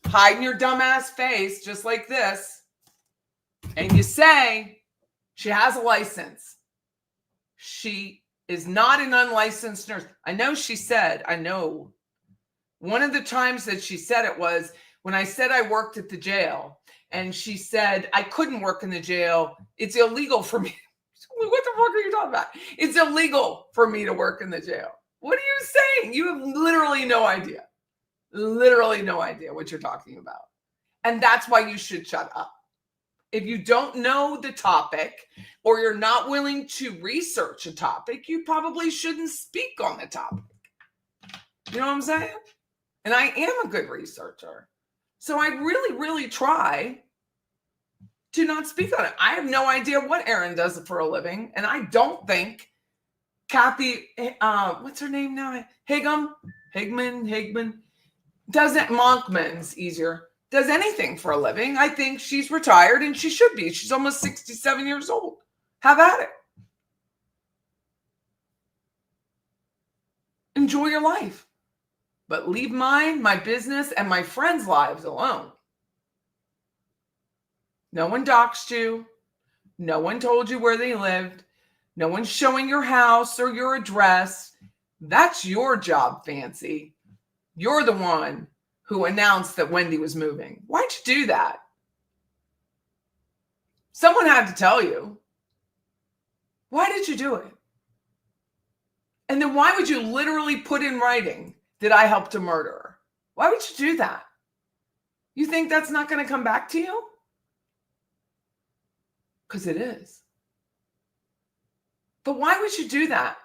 hiding your dumbass face just like this, and you say she has a license. She is not an unlicensed nurse. I know one of the times that she said it was when I said I worked at the jail, and she said I couldn't work in the jail. It's illegal for me. What the fuck are you talking about? It's illegal for me to work in the jail. What are you saying? You have literally no idea. Literally no idea what you're talking about. And that's why you should shut up. If you don't know the topic, or you're not willing to research a topic, you probably shouldn't speak on the topic. You know what I'm saying? And I am a good researcher. So I really, really try to not speak on it. I have no idea what Erin does for a living. And I don't think Kathy, what's her name now? Higman, doesn't, Monkman's easier, does anything for a living. I think she's retired and she should be. She's almost 67 years old. Have at it. Enjoy your life. But leave mine, my business, and my friends' lives alone. No one doxed you. No one told you where they lived. No one's showing your house or your address. That's your job, Fancy. You're the one who announced that Wendy was moving. Why'd you do that? Someone had to tell you. Why did you do it? And then why would you literally put in writing that I helped to murder her? Why would you do that? You think that's not going to come back to you? Because it is. But why would you do that?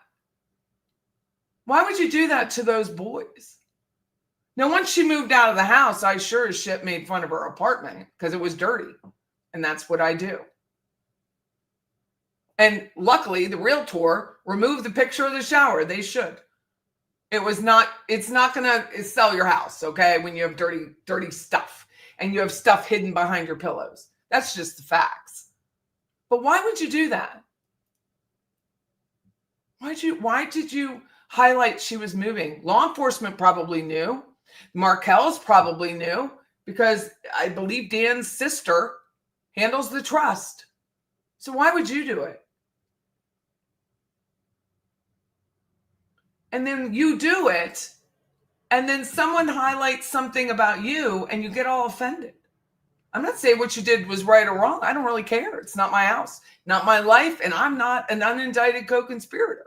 Why would you do that to those boys? Now, once she moved out of the house, I sure as shit made fun of her apartment because it was dirty. And that's what I do. And luckily, the realtor removed the picture of the shower. They should. It's not going to sell your house, okay, when you have dirty stuff and you have stuff hidden behind your pillows. That's just the facts. But why would you do that? Why did you highlight she was moving? Law enforcement probably knew. Markel's probably knew because I believe Dan's sister handles the trust. So why would you do it? And then you do it, and then someone highlights something about you and you get all offended. I'm not saying what you did was right or wrong. I don't really care. It's not my house, not my life, and I'm not an unindicted co-conspirator.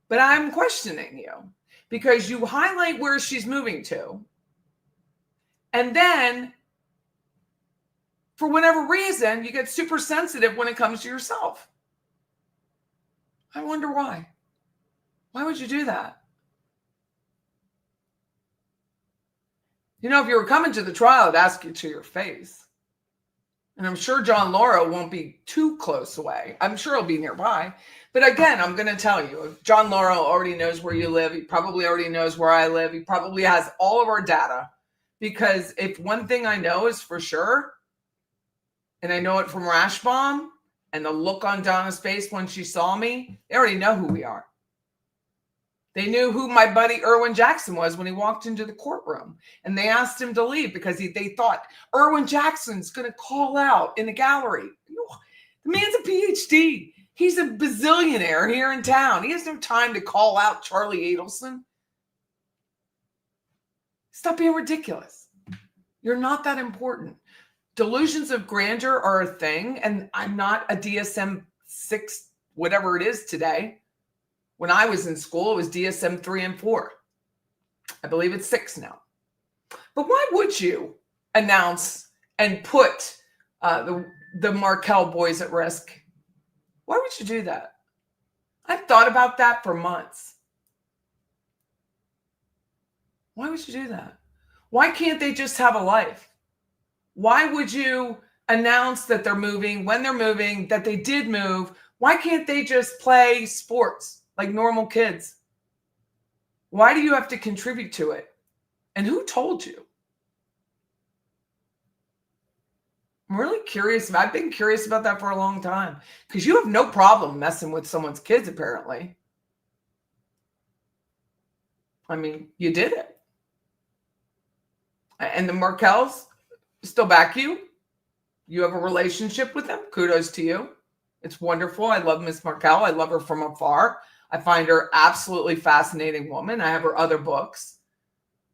But I'm questioning you because you highlight where she's moving to, and then for whatever reason, you get super sensitive when it comes to yourself. I wonder why. Why would you do that? You know, if you were coming to the trial, I'd ask you to your face. And I'm sure John Lauro won't be too close away. I'm sure he'll be nearby. But again, I'm going to tell you, if John Lauro already knows where you live, he probably already knows where I live. He probably has all of our data. Because if one thing I know is for sure, and I know it from Rash Bomb and the look on Donna's face when she saw me, they already know who we are. They knew who my buddy Erwin Jackson was when he walked into the courtroom. And they asked him to leave because they thought Erwin Jackson's going to call out in the gallery. The man's a PhD. He's a bazillionaire here in town. He has no time to call out Charlie Adelson. Stop being ridiculous. You're not that important. Delusions of grandeur are a thing. And I'm not a DSM-6, whatever it is today. When I was in school, it was DSM 3 and 4. I believe it's 6 now. But why would you announce and put the Markel boys at risk? Why would you do that? I've thought about that for months. Why would you do that? Why can't they just have a life? Why would you announce that they're moving, when they're moving, that they did move, Why can't they just play sports like normal kids? Why do you have to contribute to it? And who told you? I'm really curious. I've been curious about that for a long time, because you have no problem messing with someone's kids, apparently. I mean, you did it. And the Markels still back you. You have a relationship with them. Kudos to you. It's wonderful. I love Miss Markel. I love her from afar. I find her absolutely fascinating woman. I have her other books.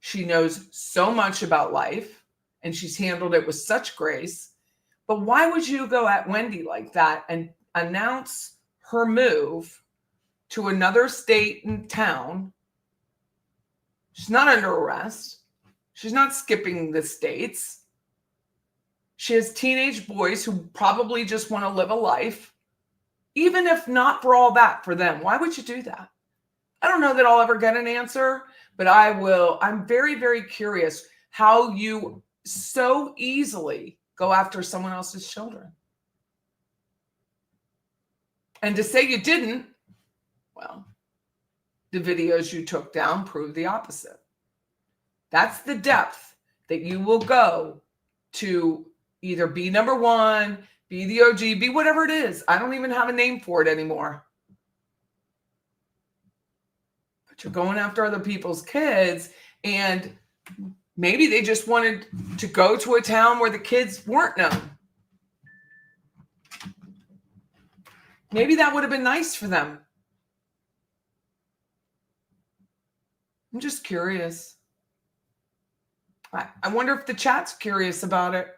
She knows so much about life, and she's handled it with such grace. But why would you go at Wendy like that and announce her move to another state and town? She's not under arrest. She's not skipping the states. She has teenage boys who probably just want to live a life. Even if not for all that for them, why would you do that? I don't know that I'll ever get an answer, but I will. I'm very, very curious how you so easily go after someone else's children. And to say you didn't, well, the videos you took down prove the opposite. That's the depth that you will go to either be number one, be the OG, be whatever it is. I don't even have a name for it anymore. But you're going after other people's kids, and maybe they just wanted to go to a town where the kids weren't known. Maybe that would have been nice for them. I'm just curious. I wonder if the chat's curious about it.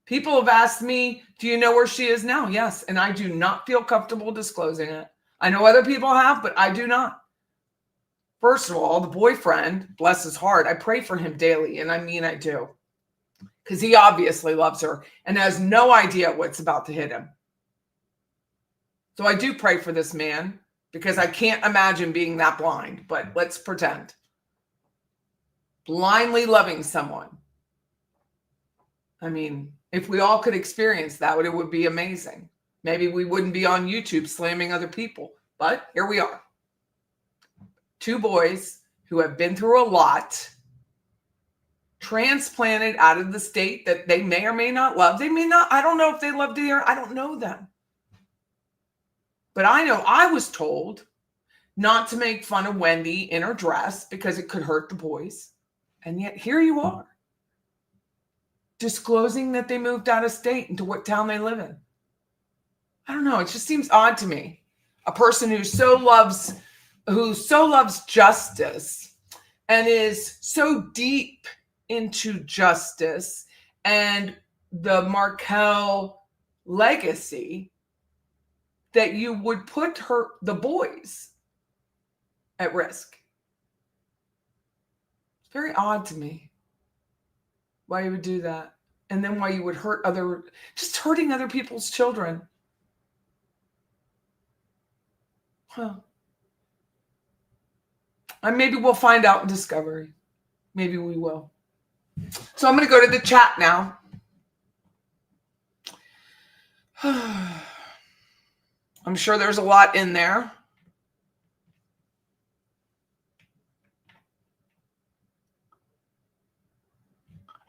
People have asked me, do you know where she is now? Yes. And I do not feel comfortable disclosing it. I know other people have, but I do not. First of all, the boyfriend, bless his heart, I pray for him daily. And I mean, I do. Because he obviously loves her and has no idea what's about to hit him. So I do pray for this man, because I can't imagine being that blind. But let's pretend. Blindly loving someone. I mean, if we all could experience that, it would be amazing. Maybe we wouldn't be on YouTube slamming other people. But here we are. Two boys who have been through a lot, transplanted out of the state that they may or may not love. They may not. I don't know if they loved it here. I don't know them. But I know I was told not to make fun of Wendy in her dress because it could hurt the boys. And yet here you are, disclosing that they moved out of state into what town they live in. I don't know. It just seems odd to me. A person who so loves justice and is so deep into justice and the Markel legacy, that you would put the boys at risk. It's very odd to me why you would do that. And then why you would just hurting other people's children. Well, and maybe we'll find out in Discovery. Maybe we will. So I'm going to go to the chat now. I'm sure there's a lot in there.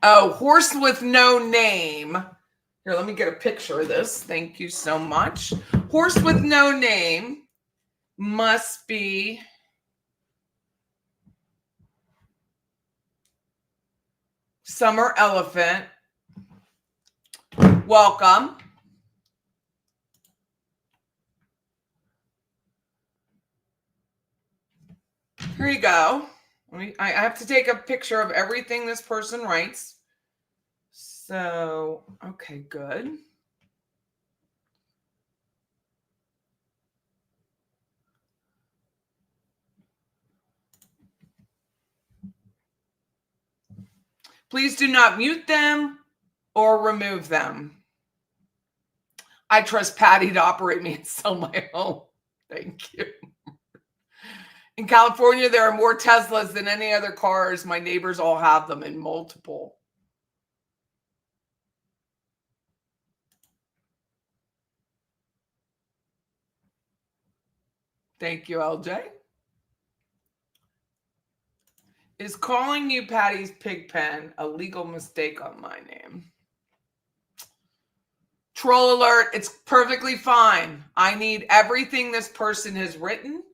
Oh, horse with no name. Here, let me get a picture of this. Thank you so much. Horse with no name must be summer elephant. Welcome. Here you go. I have to take a picture of everything this person writes. So, okay, good. Please do not mute them or remove them. I trust Patty to operate me and sell my home. Thank you. In California, there are more Teslas than any other cars. My neighbors all have them in multiple. Thank you, LJ. Is calling you Patty's Pigpen a legal mistake on my name? Troll alert, it's perfectly fine. I need everything this person has written.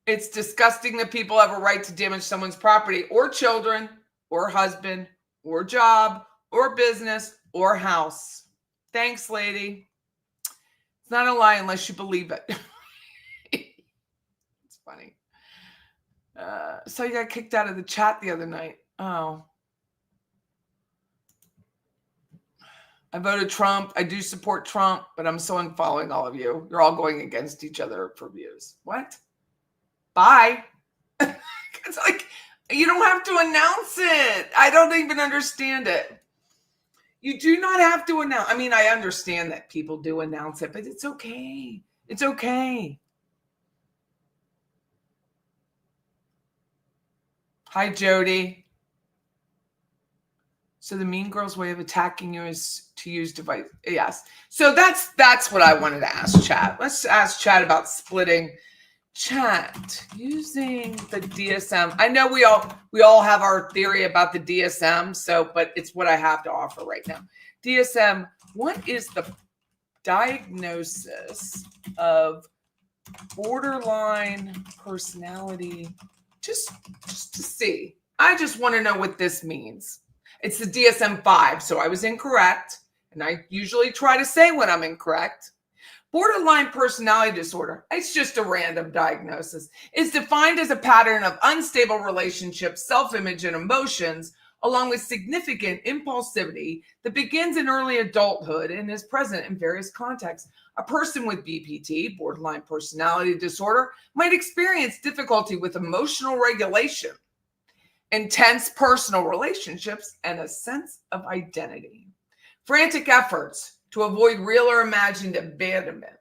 It's disgusting that people have a right to damage someone's property or children or husband or job or business or house. Thanks, lady. It's not a lie unless you believe it. It's funny. So you got kicked out of the chat the other night. Oh. I voted Trump. I do support Trump, but I'm so unfollowing all of you. You're all going against each other for views. What? Bye. It's like, you don't have to announce it. I don't even understand it. You do not have to announce. I mean, I understand that people do announce it, but it's okay. It's okay. Hi, Jody. So the mean girl's way of attacking you is to use device. Yes. So that's what I wanted to ask Chat. Let's ask Chat about splitting. Chat, using the DSM. I know we all have our theory about the DSM, but it's what I have to offer right now. DSM, what is the diagnosis of borderline personality? Just to see. I just want to know what this means. It's the DSM-5, so I was incorrect, and I usually try to say when I'm incorrect. Borderline personality disorder, it's just a random diagnosis, is defined as a pattern of unstable relationships, self-image, and emotions, along with significant impulsivity that begins in early adulthood and is present in various contexts. A person with BPD, borderline personality disorder, might experience difficulty with emotional regulation, intense personal relationships, and a sense of identity. Frantic efforts to avoid real or imagined abandonment,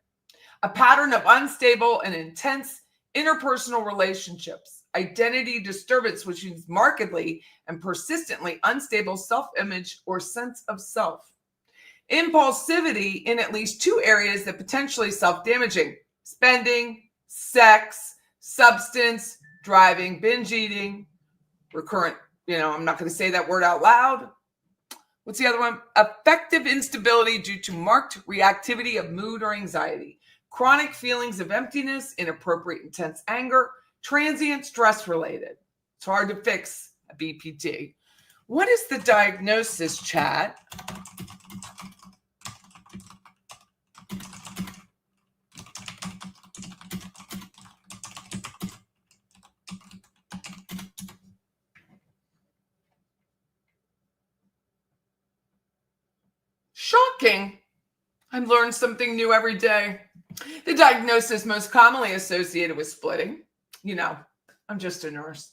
a pattern of unstable and intense interpersonal relationships, identity disturbance, which means markedly and persistently unstable self-image or sense of self, impulsivity in at least two areas that potentially self-damaging: spending, sex, substance, driving, binge eating, recurrent, I'm not going to say that word out loud. What's the other one? Affective instability due to marked reactivity of mood or anxiety, chronic feelings of emptiness, inappropriate intense anger, transient stress related. It's hard to fix a BPD. What is the diagnosis, Chat? Shocking. I learn something new every day. The diagnosis most commonly associated with splitting. I'm just a nurse.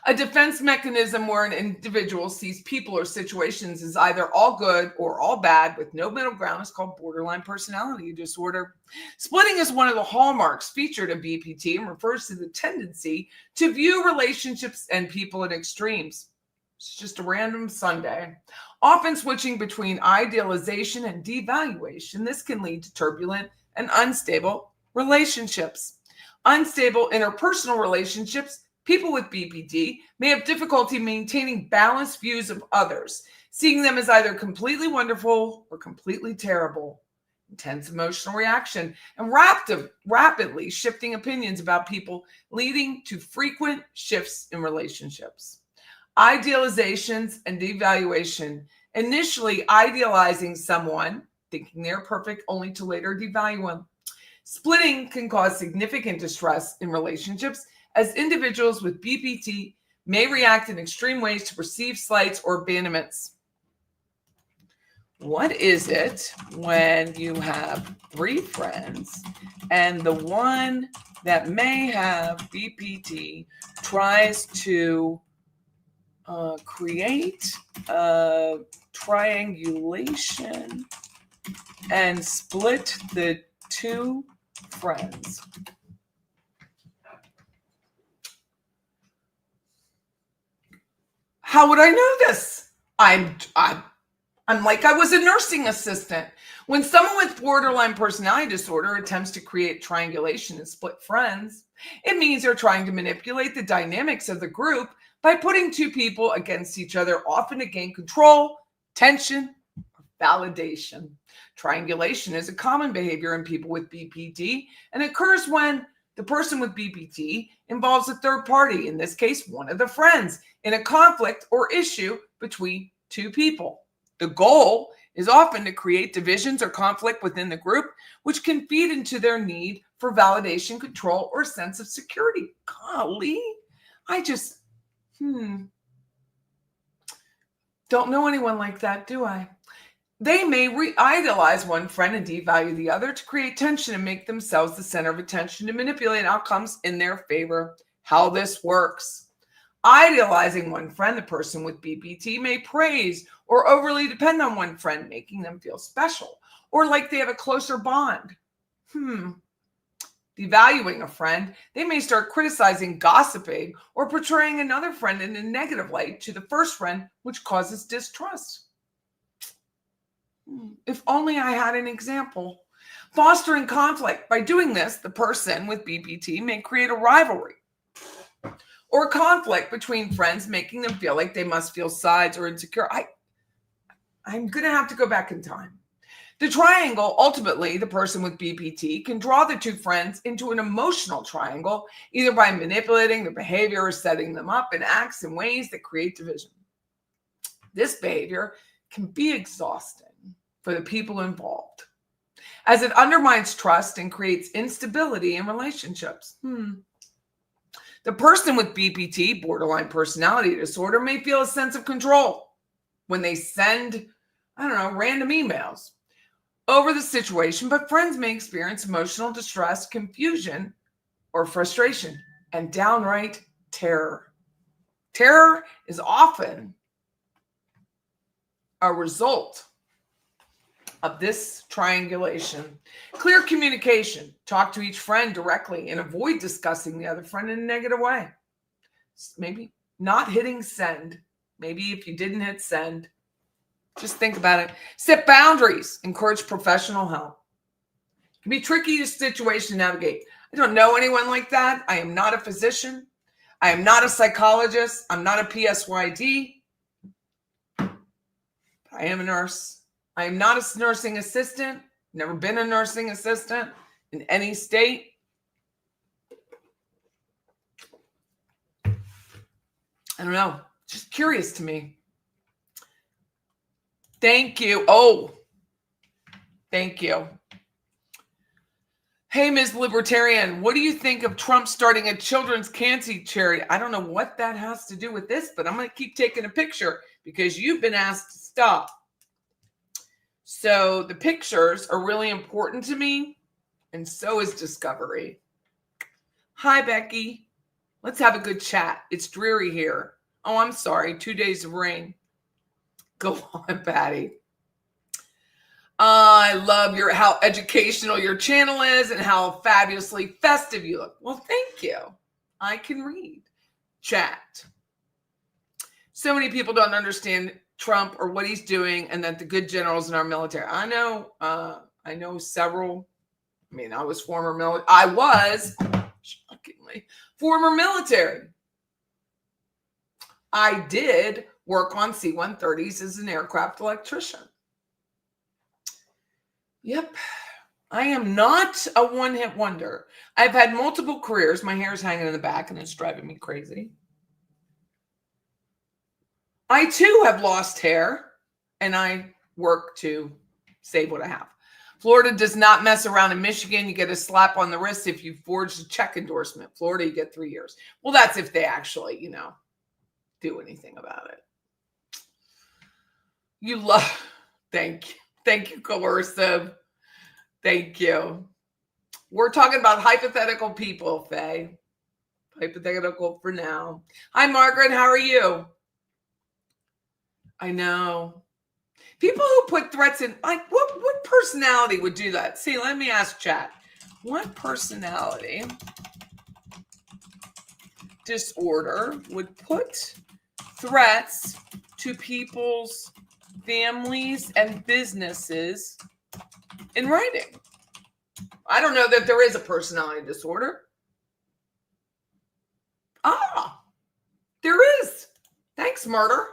A defense mechanism where an individual sees people or situations as either all good or all bad with no middle ground is called borderline personality disorder. Splitting is one of the hallmarks featured in BPD and refers to the tendency to view relationships and people in extremes. It's just a random Sunday. Often switching between idealization and devaluation. This can lead to turbulent and unstable relationships. Unstable interpersonal relationships. People with BPD may have difficulty maintaining balanced views of others, seeing them as either completely wonderful or completely terrible. Intense emotional reaction and rapidly shifting opinions about people, leading to frequent shifts in relationships. Idealizations and devaluation. Initially idealizing someone, thinking they're perfect, only to later devalue them. Splitting can cause significant distress in relationships, as individuals with BPD may react in extreme ways to perceived slights or abandonments. What is it when you have three friends and the one that may have BPD tries to create a triangulation and split the two friends? How would I know this? I'm like I was a nursing assistant. When someone with borderline personality disorder attempts to create triangulation and split friends, it means they're trying to manipulate the dynamics of the group by putting two people against each other, often to gain control, tension, or validation. Triangulation is a common behavior in people with BPD and occurs when the person with BPD involves a third party, in this case, one of the friends, in a conflict or issue between two people. The goal is often to create divisions or conflict within the group, which can feed into their need for validation, control, or sense of security. Golly, I just, don't know anyone like that, do I? They may idolize one friend and devalue the other to create tension and make themselves the center of attention to manipulate outcomes in their favor. How this works. Idealizing one friend, the person with BPD may praise or overly depend on one friend, making them feel special or like they have a closer bond. Devaluing a friend, they may start criticizing, gossiping, or portraying another friend in a negative light to the first friend, which causes distrust. If only I had an example. Fostering conflict. By doing this, the person with BPD may create a rivalry or conflict between friends, making them feel like they must feel sides or insecure. I'm going to have to go back in time. The triangle, ultimately, the person with BPD can draw the two friends into an emotional triangle, either by manipulating their behavior or setting them up in acts and ways that create division. This behavior can be exhausting for the people involved, as it undermines trust and creates instability in relationships. The person with BPD, borderline personality disorder, may feel a sense of control when they send, random emails over the situation, but friends may experience emotional distress, confusion, or frustration, and downright terror. Terror is often a result of this triangulation. Clear communication. Talk to each friend directly and avoid discussing the other friend in a negative way. Maybe not hitting send. Maybe if you didn't hit send, just think about it. Set boundaries. Encourage professional help. It can be tricky to situation to navigate. I don't know anyone like that. I am not a physician. I am not a psychologist. I'm not a PSYD. I am a nurse. I am not a nursing assistant. Never been a nursing assistant in any state. I don't know. Just curious to me. Thank you. Oh, thank you. Hey, Ms. Libertarian, what do you think of Trump starting a children's cancer charity? I don't know what that has to do with this, but I'm going to keep taking a picture because you've been asked to stop. So the pictures are really important to me, and so is discovery. Hi, Becky. Let's have a good chat. It's dreary here. Oh, I'm sorry. 2 days of rain. Go on, Patty. I love how educational your channel is and how fabulously festive you look. Well, thank you. I can read. Chat. So many people don't understand Trump or what he's doing, and that the good generals in our military. I know several. I was former military. I was shockingly former military. I did work on C-130s as an aircraft electrician. Yep. I am not a one-hit wonder. I've had multiple careers. My hair's hanging in the back and it's driving me crazy. I too have lost hair, and I work to save what I have. Florida does not mess around. In Michigan, you get a slap on the wrist if you forged a check endorsement. Florida, you get 3 years. Well, that's if they actually, do anything about it. Thank you, coercive. Thank you. We're talking about hypothetical people, Faye. Hypothetical for now. Hi, Margaret. How are you? I know. People who put threats in, like, what personality would do that? See, let me ask chat. What personality disorder would put threats to people's families and businesses in writing. I don't know that there is a personality disorder. There is. Thanks, murder.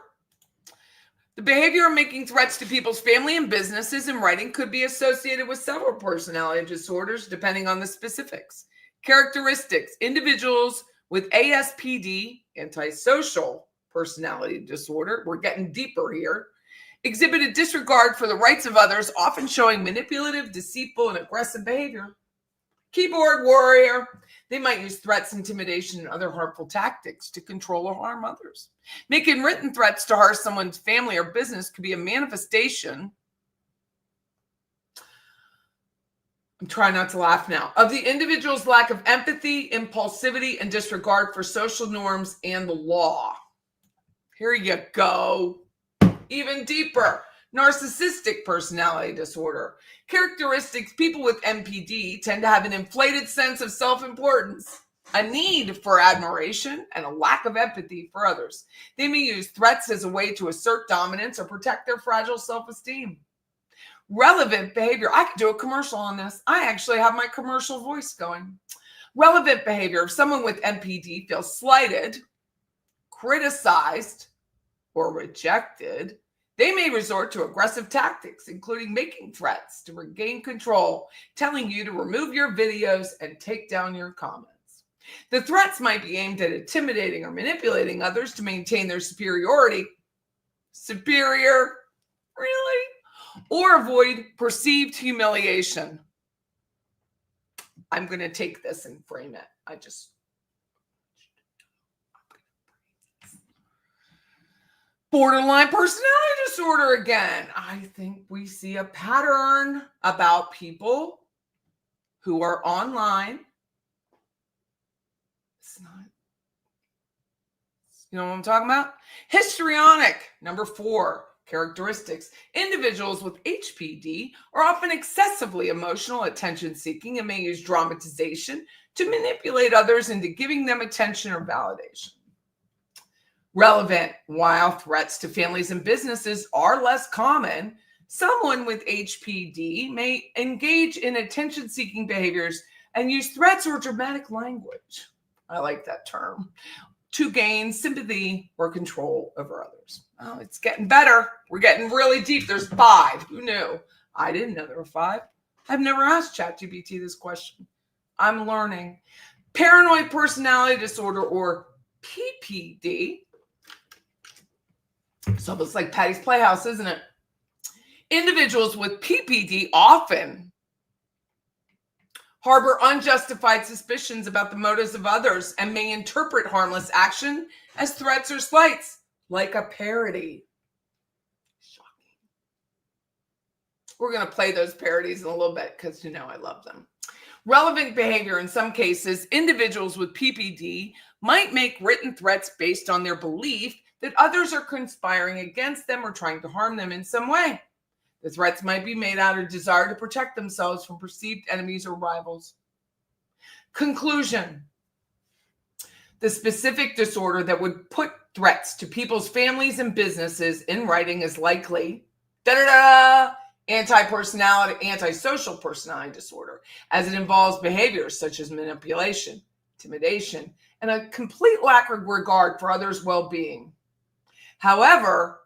The behavior of making threats to people's family and businesses in writing could be associated with several personality disorders, depending on the specifics. Characteristics: individuals with ASPD, antisocial personality disorder, we're getting deeper here, exhibit a disregard for the rights of others, often showing manipulative, deceitful, and aggressive behavior. Keyboard warrior, they might use threats, intimidation, and other harmful tactics to control or harm others. Making written threats to harm someone's family or business could be a manifestation, I'm trying not to laugh now, of the individual's lack of empathy, impulsivity, and disregard for social norms and the law. Here you go. Even deeper. Narcissistic personality disorder. Characteristics: people with NPD tend to have an inflated sense of self-importance, a need for admiration, and a lack of empathy for others. They may use threats as a way to assert dominance or protect their fragile self-esteem. Relevant behavior. I could do a commercial on this. I actually have my commercial voice going. Relevant behavior. If someone with NPD feels slighted, criticized, or rejected, they may resort to aggressive tactics, including making threats to regain control, telling you to remove your videos and take down your comments. The threats might be aimed at intimidating or manipulating others to maintain their superiority. Superior? Really? Or avoid perceived humiliation. I'm going to take this and frame it. Borderline personality disorder again. I think we see a pattern about people who are online. It's not, you know what I'm talking about? Histrionic. Number 4. Characteristics. Individuals with HPD are often excessively emotional, attention-seeking, and may use dramatization to manipulate others into giving them attention or validation. Relevant. While threats to families and businesses are less common, someone with HPD may engage in attention-seeking behaviors and use threats or dramatic language. I like that term. To gain sympathy or control over others. Oh, it's getting better. We're getting really deep. There's 5. Who knew? I didn't know there were 5. I've never asked ChatGPT this question. I'm learning. Paranoid personality disorder, or PPD. It's almost like Patty's Playhouse, isn't it? Individuals with PPD often harbor unjustified suspicions about the motives of others and may interpret harmless action as threats or slights, like a parody. Shocking. We're going to play those parodies in a little bit because you know I love them. Relevant behavior. In some cases, individuals with PPD might make written threats based on their belief that others are conspiring against them or trying to harm them in some way. The threats might be made out of desire to protect themselves from perceived enemies or rivals. Conclusion. The specific disorder that would put threats to people's families and businesses in writing is likely antisocial personality disorder, as it involves behaviors such as manipulation, intimidation, and a complete lack of regard for others' well-being. However,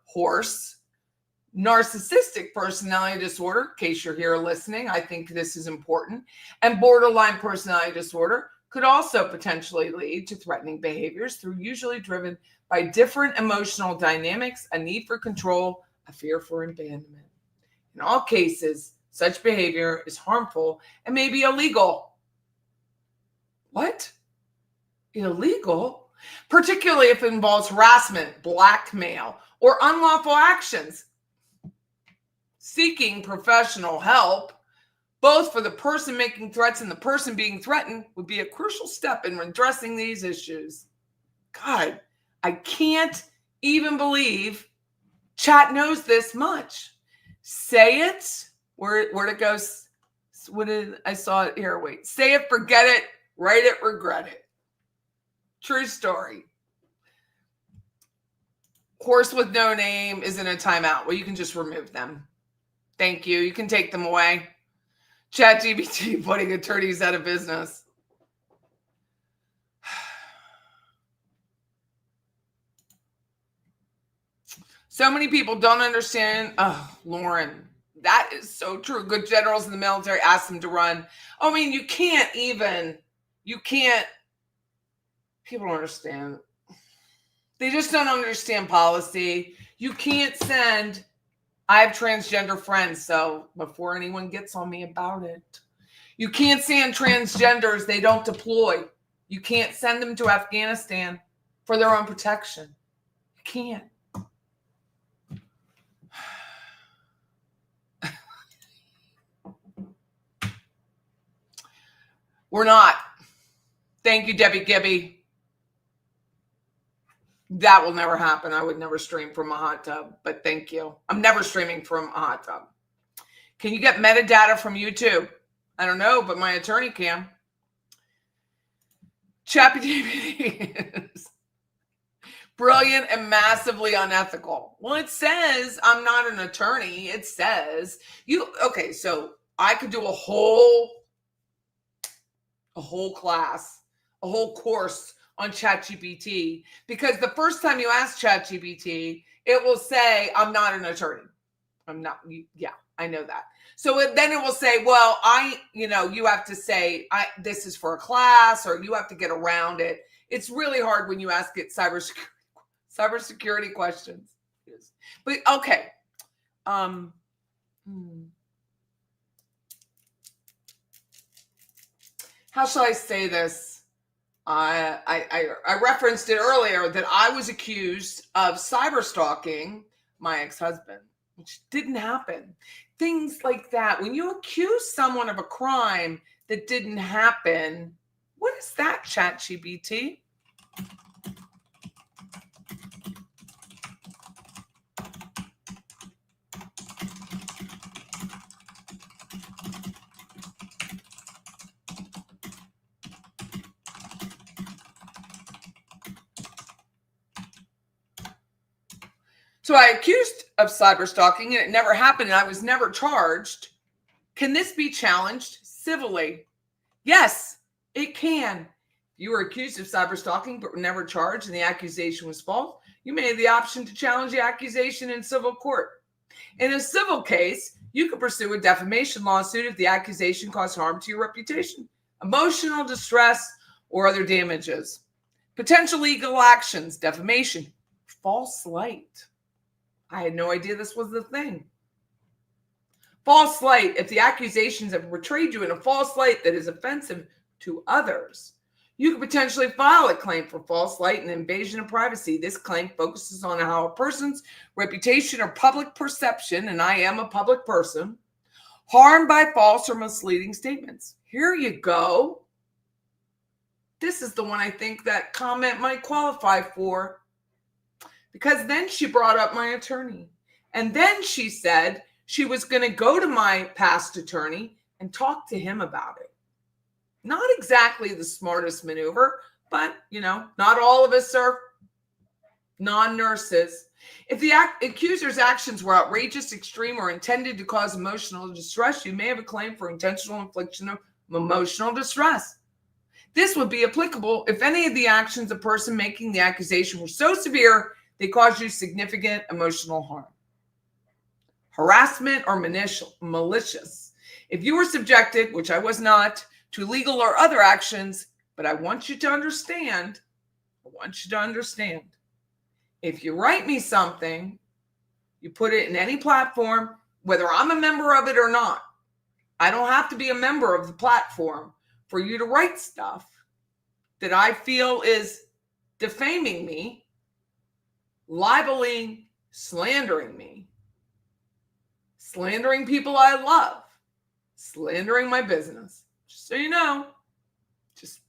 narcissistic personality disorder, in case you're here listening, I think this is important, and borderline personality disorder could also potentially lead to threatening behaviors through usually driven by different emotional dynamics, a need for control, a fear for abandonment. In all cases, such behavior is harmful and may be illegal. What? Illegal? Particularly if it involves harassment, blackmail, or unlawful actions. Seeking professional help, both for the person making threats and the person being threatened, would be a crucial step in addressing these issues. God, I can't even believe chat knows this much. Say it. Where'd it go? I saw it here. Wait. Say it, forget it, write it, regret it. True story. Horse with no name is in a timeout. Well, you can just remove them. Thank you. You can take them away. ChatGPT putting attorneys out of business. So many people don't understand. Oh, Lauren, that is so true. Good generals in the military ask them to run. I mean, you can't. People don't understand. They just don't understand policy. You can't send, I have transgender friends, so before anyone gets on me about it, you can't send transgenders, they don't deploy. You can't send them to Afghanistan for their own protection. You can't. We're not. Thank you, Debbie Gibby. That will never happen. I would never stream from a hot tub, but thank you. I'm never streaming from a hot tub. Can you get metadata from YouTube? I don't know, but my attorney can. ChatGPT is brilliant and massively unethical. Well, it says I'm not an attorney. It says okay, so I could do a whole class, a whole course on ChatGPT, because the first time you ask ChatGPT, it will say, I'm not an attorney. I'm not. Yeah, I know that. So then it will say, well, you have to say, this is for a class, or you have to get around it. It's really hard when you ask it cybersecurity questions. But okay. How shall I say this? I referenced it earlier that I was accused of cyberstalking my ex-husband, which didn't happen. Things like that. When you accuse someone of a crime that didn't happen, what is that, ChatGPT? So I accused of cyberstalking and it never happened and I was never charged. Can this be challenged civilly? Yes, it can. If you were accused of cyberstalking but were never charged and the accusation was false, you may have the option to challenge the accusation in civil court. In a civil case, you could pursue a defamation lawsuit if the accusation caused harm to your reputation, emotional distress, or other damages. Potential legal actions: defamation, false light. I had no idea this was the thing. False light: if the accusations have portrayed you in a false light that is offensive to others, you could potentially file a claim for false light and invasion of privacy. This claim focuses on how a person's reputation or public perception, and I am a public person, harmed by false or misleading statements. Here you go. This is the one I think that comment might qualify for. Because then she brought up my attorney. And then she said she was going to go to my past attorney and talk to him about it. Not exactly the smartest maneuver, but, not all of us are non-nurses. If the accuser's actions were outrageous, extreme, or intended to cause emotional distress, you may have a claim for intentional infliction of emotional distress. This would be applicable if any of the actions of the person making the accusation were so severe they cause you significant emotional harm. Harassment or malicious. If you were subjected, which I was not, to legal or other actions, but I want you to understand, if you write me something, you put it in any platform, whether I'm a member of it or not, I don't have to be a member of the platform for you to write stuff that I feel is defaming me, libeling, slandering me, slandering people I love, slandering my business. Just so you know, just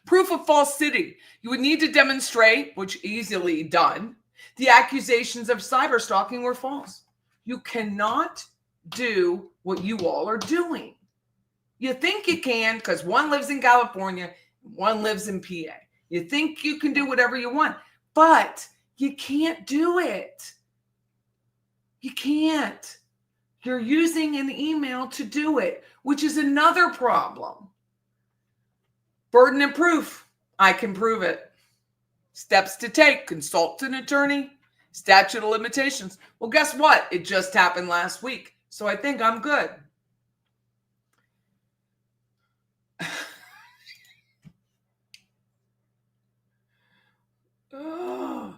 proof of falsity. You would need to demonstrate, which easily done, the accusations of cyberstalking were false. You cannot do what you all are doing. You think you can because one lives in California, one lives in PA. You think you can do whatever you want, but you can't do it. You can't. You're using an email to do it, which is another problem. Burden of proof. I can prove it. Steps to take. Consult an attorney. Statute of limitations. Well, guess what? It just happened last week. So I think I'm good. Oh,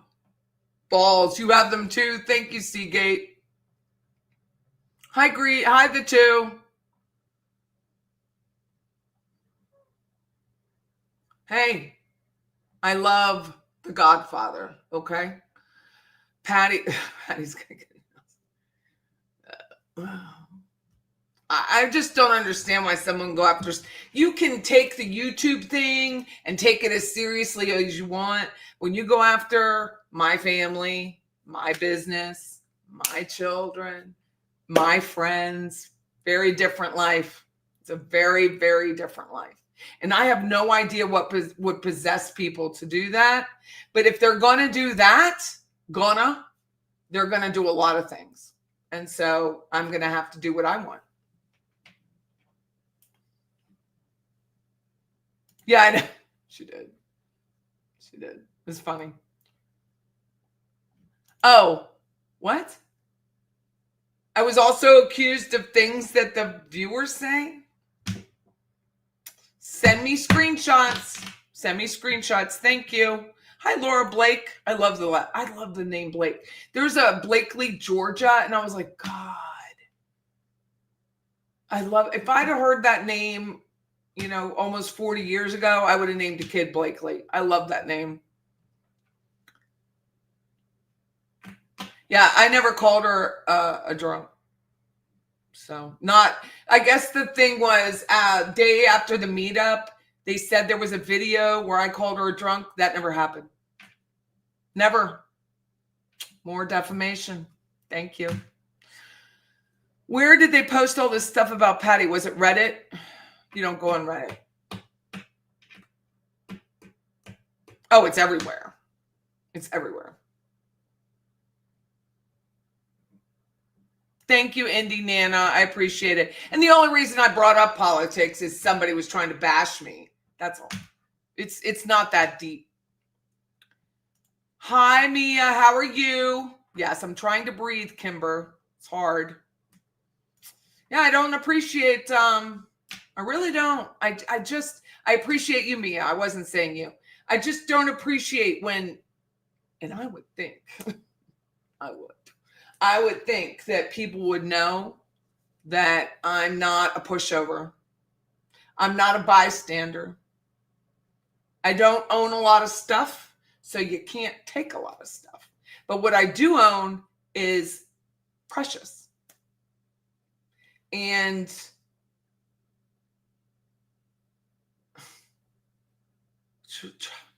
balls. You have them too. Thank you, Seagate. Hi, Greet. Hi, the two. Hey, I love The Godfather. Okay. Patty's gonna get I just don't understand why someone go after. You can take the YouTube thing and take it as seriously as you want. When you go after my family, my business, my children, my friends, very different life. It's a very, very different life. And I have no idea what would possess people to do that. But if they're going to do that, they're going to do a lot of things. And so I'm going to have to do what I want. Yeah, I know. She did. She did. It was funny. Oh, what? I was also accused of things that the viewers say. Send me screenshots. Send me screenshots. Thank you. Hi, Laura Blake. I love the name Blake. There's a Blakely, Georgia, and I was like, God. If I'd have heard that name, almost 40 years ago, I would have named a kid Blakely. I love that name. Yeah, I never called her a drunk. So I guess the thing was, day after the meetup, they said there was a video where I called her a drunk. That never happened. Never. More defamation. Thank you. Where did they post all this stuff about Patty? Was it Reddit? You don't go on Reddit. Oh, it's everywhere. It's everywhere. Thank you, Indy Nana. I appreciate it. And the only reason I brought up politics is somebody was trying to bash me. That's all. It's not that deep. Hi, Mia. How are you? Yes, I'm trying to breathe, Kimber. It's hard. Yeah, I don't appreciate... I really don't. I appreciate you, Mia. I wasn't saying you. I just don't appreciate when... And I would think... I would think that people would know that I'm not a pushover. I'm not a bystander. I don't own a lot of stuff, so you can't take a lot of stuff. But what I do own is precious. And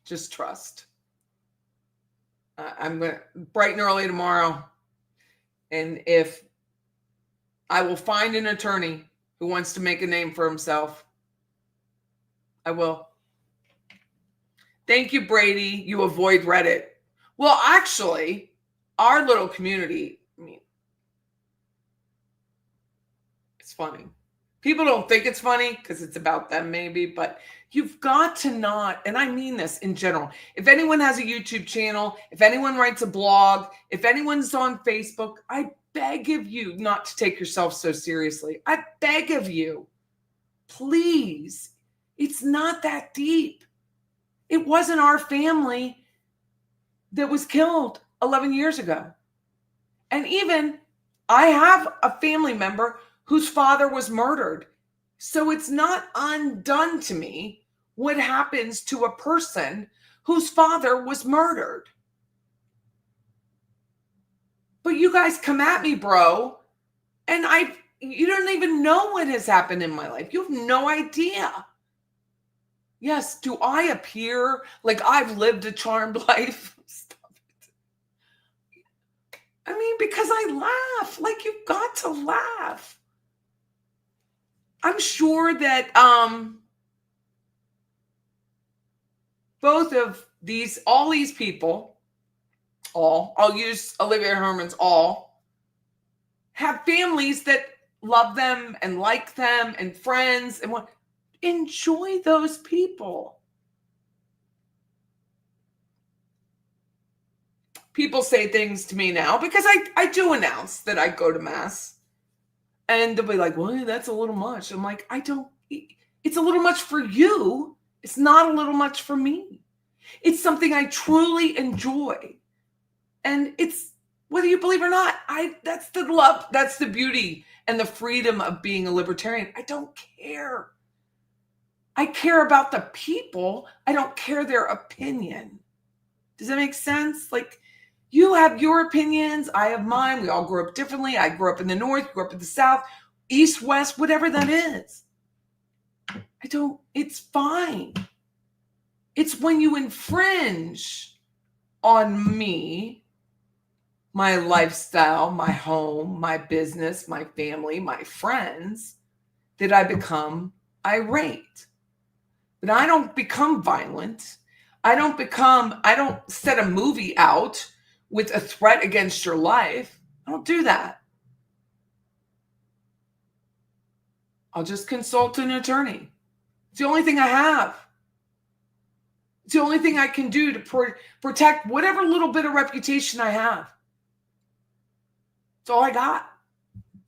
just trust. I'm going to bright and early tomorrow. And if I will find an attorney who wants to make a name for himself, I will. Thank you, Brady. You avoid Reddit. Well, actually, our little community, it's funny. People don't think it's funny because it's about them maybe, but you've got to not, and I mean this in general. If anyone has a YouTube channel, if anyone writes a blog, if anyone's on Facebook, I beg of you not to take yourself so seriously. I beg of you, please. It's not that deep. It wasn't our family that was killed 11 years ago. And even I have a family member whose father was murdered. So it's not undone to me what happens to a person whose father was murdered. But you guys come at me, bro, and you don't even know what has happened in my life. You have no idea. Yes, do I appear like I've lived a charmed life? Stop it. I mean, because I laugh. Like, you've got to laugh. I'm sure that both of all these people, I'll use Olivia Herman's all, have families that love them and like them and friends and want. Enjoy those people. People say things to me now because I do announce that I go to mass, and they'll be like, well, that's a little much. I'm like, it's a little much for you. It's not a little much for me. It's something I truly enjoy. And it's, whether you believe or not, that's the love, that's the beauty and the freedom of being a libertarian. I don't care. I care about the people. I don't care their opinion. Does that make sense? Like, you have your opinions, I have mine. We all grew up differently. I grew up in the North, you grew up in the South, East, West, whatever that is. It's fine. It's when you infringe on me, my lifestyle, my home, my business, my family, my friends, that I become irate. But I don't become violent. I don't set a movie out with a threat against your life. I don't do that. I'll just consult an attorney. It's the only thing I have. It's the only thing I can do to protect whatever little bit of reputation I have. It's all I got.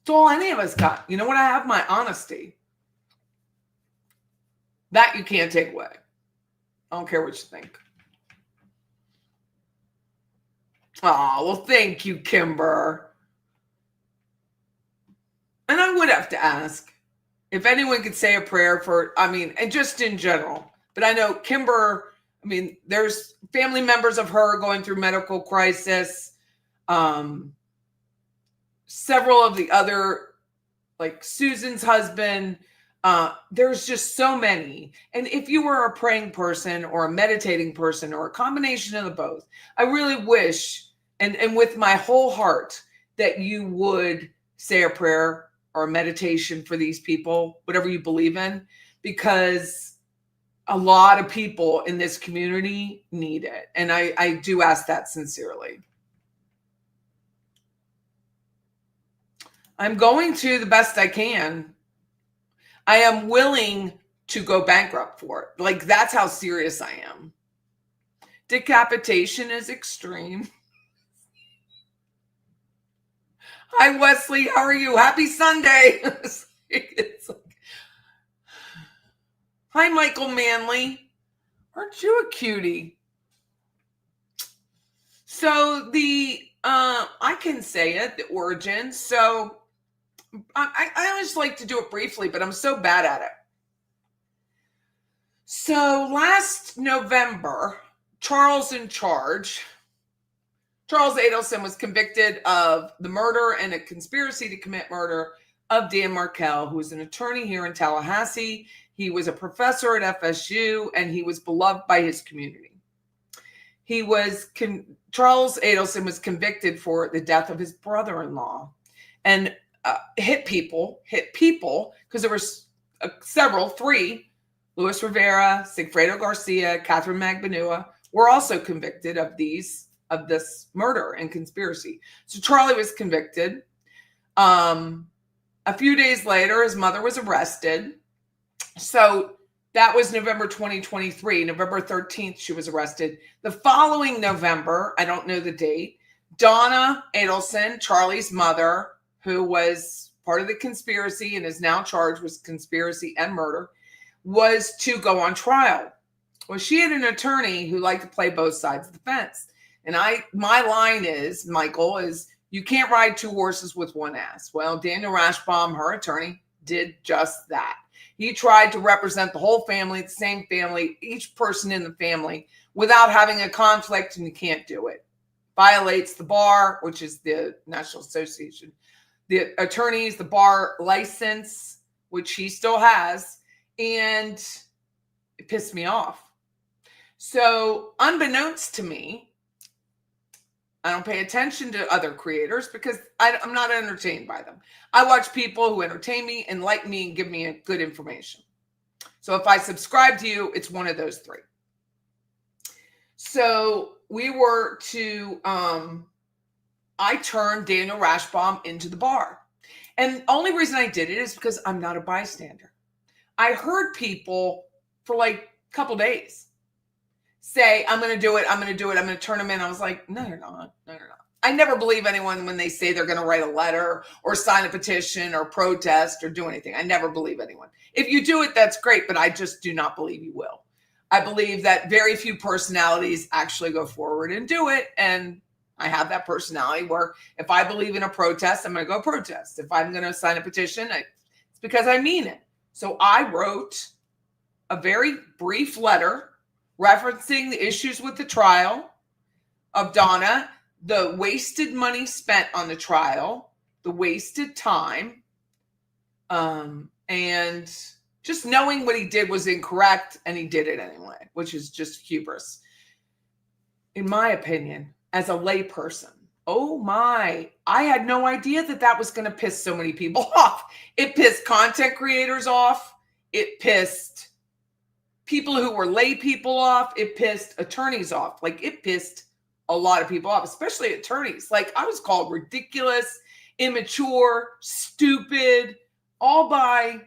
It's all any of us got. You know what? I have my honesty. That you can't take away. I don't care what you think. Oh, well, thank you, Kimber. And I would have to ask if anyone could say a prayer for, and just in general. But I know Kimber, there's family members of her going through medical crisis. Several of the other, like Susan's husband, there's just so many. And if you were a praying person or a meditating person or a combination of the both, I really wish, and with my whole heart, that you would say a prayer or a meditation for these people, whatever you believe in, because a lot of people in this community need it. And I do ask that sincerely. I'm going to the best I can. I am willing to go bankrupt for it. Like, that's how serious I am. Decapitation is extreme. Hi, Wesley. How are you? Happy Sunday. It's like, hi, Michael Manley. Aren't you a cutie? So I can say it, the origin. So I always like to do it briefly, but I'm so bad at it. So last November, Charles Adelson was convicted of the murder and a conspiracy to commit murder of Dan Markel, who was an attorney here in Tallahassee. He was a professor at FSU, and he was beloved by his community. Charles Adelson was convicted for the death of his brother-in-law, and hit people, because there were three, Luis Rivera, Sigfredo Garcia, Catherine Magbanua, were also convicted of this murder and conspiracy. So Charlie was convicted. A few days later, his mother was arrested. So that was November 2023. November 13th, she was arrested. The following November, I don't know the date, Donna Adelson, Charlie's mother, who was part of the conspiracy and is now charged with conspiracy and murder, was to go on trial. Well, she had an attorney who liked to play both sides of the fence. And my line is, Michael, is you can't ride two horses with one ass. Well, Daniel Rashbaum, her attorney, did just that. He tried to represent the whole family, the same family, each person in the family, without having a conflict, and you can't do it. Violates the bar, which is the National Association, the attorneys, the bar license, which he still has, and it pissed me off. So unbeknownst to me, I don't pay attention to other creators because I'm not entertained by them. I watch people who entertain me and like me and give me good information. So if I subscribe to you, it's one of those three. So we were to I turned Daniel Rashbaum into the bar. And the only reason I did it is because I'm not a bystander. I heard people for like a couple days say, I'm going to do it. I'm going to do it. I'm going to turn them in. I was like, no, you're not. No, you're not. I never believe anyone when they say they're going to write a letter or sign a petition or protest or do anything. I never believe anyone. If you do it, that's great, but I just do not believe you will. I believe that very few personalities actually go forward and do it. And I have that personality where if I believe in a protest, I'm going to go protest. If I'm going to sign a petition, it's because I mean it. So I wrote a very brief letter referencing the issues with the trial of Donna, the wasted money spent on the trial, the wasted time, and just knowing what he did was incorrect, and he did it anyway, which is just hubris. In my opinion, as a layperson, oh my, I had no idea that that was going to piss so many people off. It pissed content creators off. It pissed people who were lay people off. It pissed attorneys off. Like, it pissed a lot of people off, especially attorneys. Like, I was called ridiculous, immature, stupid, all by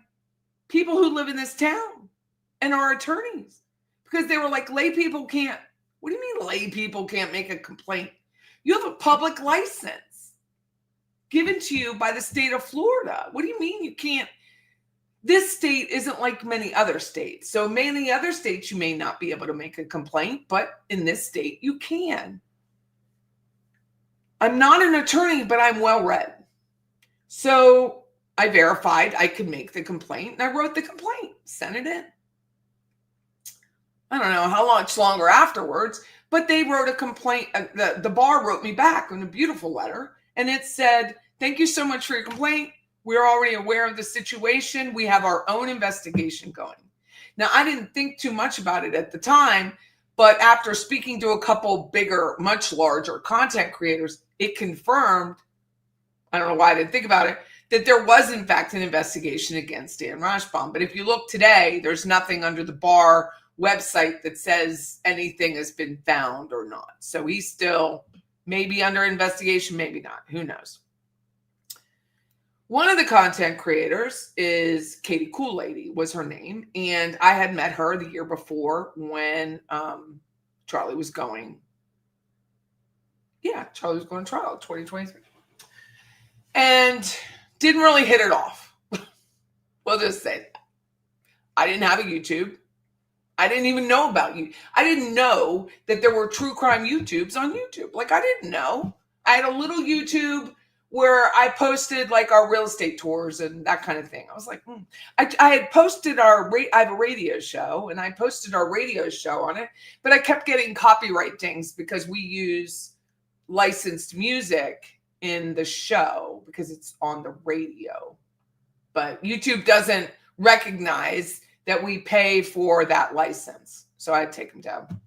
people who live in this town and are attorneys, because they were like, lay people can't. What do you mean lay people can't make a complaint? You have a public license given to you by the state of Florida. What do you mean you can't? This state isn't like many other states. So many other states, you may not be able to make a complaint, but in this state, you can. I'm not an attorney, but I'm well-read. So I verified I could make the complaint, and I wrote the complaint, sent it in. I don't know how much longer afterwards, but they wrote a complaint. The bar wrote me back in a beautiful letter, and it said, thank you so much for your complaint. We're already aware of the situation. We have our own investigation going. Now, I didn't think too much about it at the time, but after speaking to a couple bigger, much larger content creators, it confirmed, I don't know why I didn't think about it, that there was, in fact, an investigation against Dan Rashbaum. But if you look today, there's nothing under the bar website that says anything has been found or not. So he's still maybe under investigation, maybe not. Who knows? One of the content creators is Katie Cool Lady, was her name. And I had met her the year before when Charlie was going. Yeah, Charlie was going to trial, 2023. And didn't really hit it off. We'll just say that. I didn't have a YouTube. I didn't even know about you. I didn't know that there were true crime YouTubes on YouTube. Like, I didn't know. I had a little YouTube where I posted like our real estate tours and that kind of thing. I was like, I had posted I have a radio show, and I posted our radio show on it, but I kept getting copyright dings because we use licensed music in the show because it's on the radio. But YouTube doesn't recognize that we pay for that license. So I had to take them down.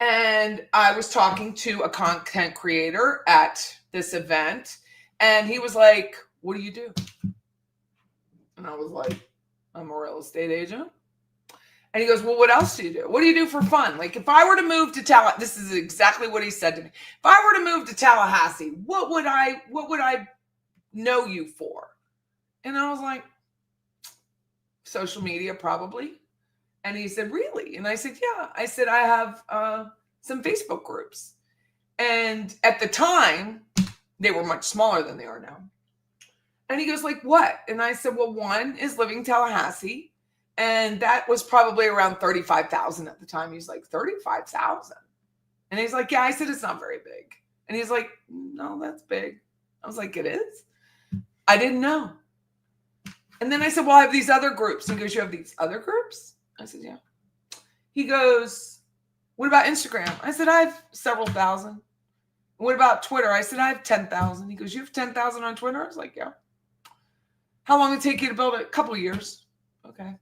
And I was talking to a content creator at this event, and he was like, what do you do? And I was like, I'm a real estate agent. And he goes, well, what else do you do? What do you do for fun? Like, if I were to move to Tallahassee, this is exactly what he said to me. If I were to move to Tallahassee, what would I know you for? And I was like, social media, probably. And he said, really? And I said, yeah. I said, I have some Facebook groups. And at the time, they were much smaller than they are now. And he goes, like, what? And I said, well, one is Living Tallahassee. And that was probably around 35,000 at the time. He's like, 35,000? And he's like, yeah. I said, it's not very big. And he's like, no, that's big. I was like, it is? I didn't know. And then I said, well, I have these other groups. And he goes, you have these other groups? I said, yeah. He goes, what about Instagram? I said, I have several thousand. What about Twitter? I said, I have 10,000. He goes, you have 10,000 on Twitter? I was like, yeah. How long did it take you to build it? A couple of years. Okay.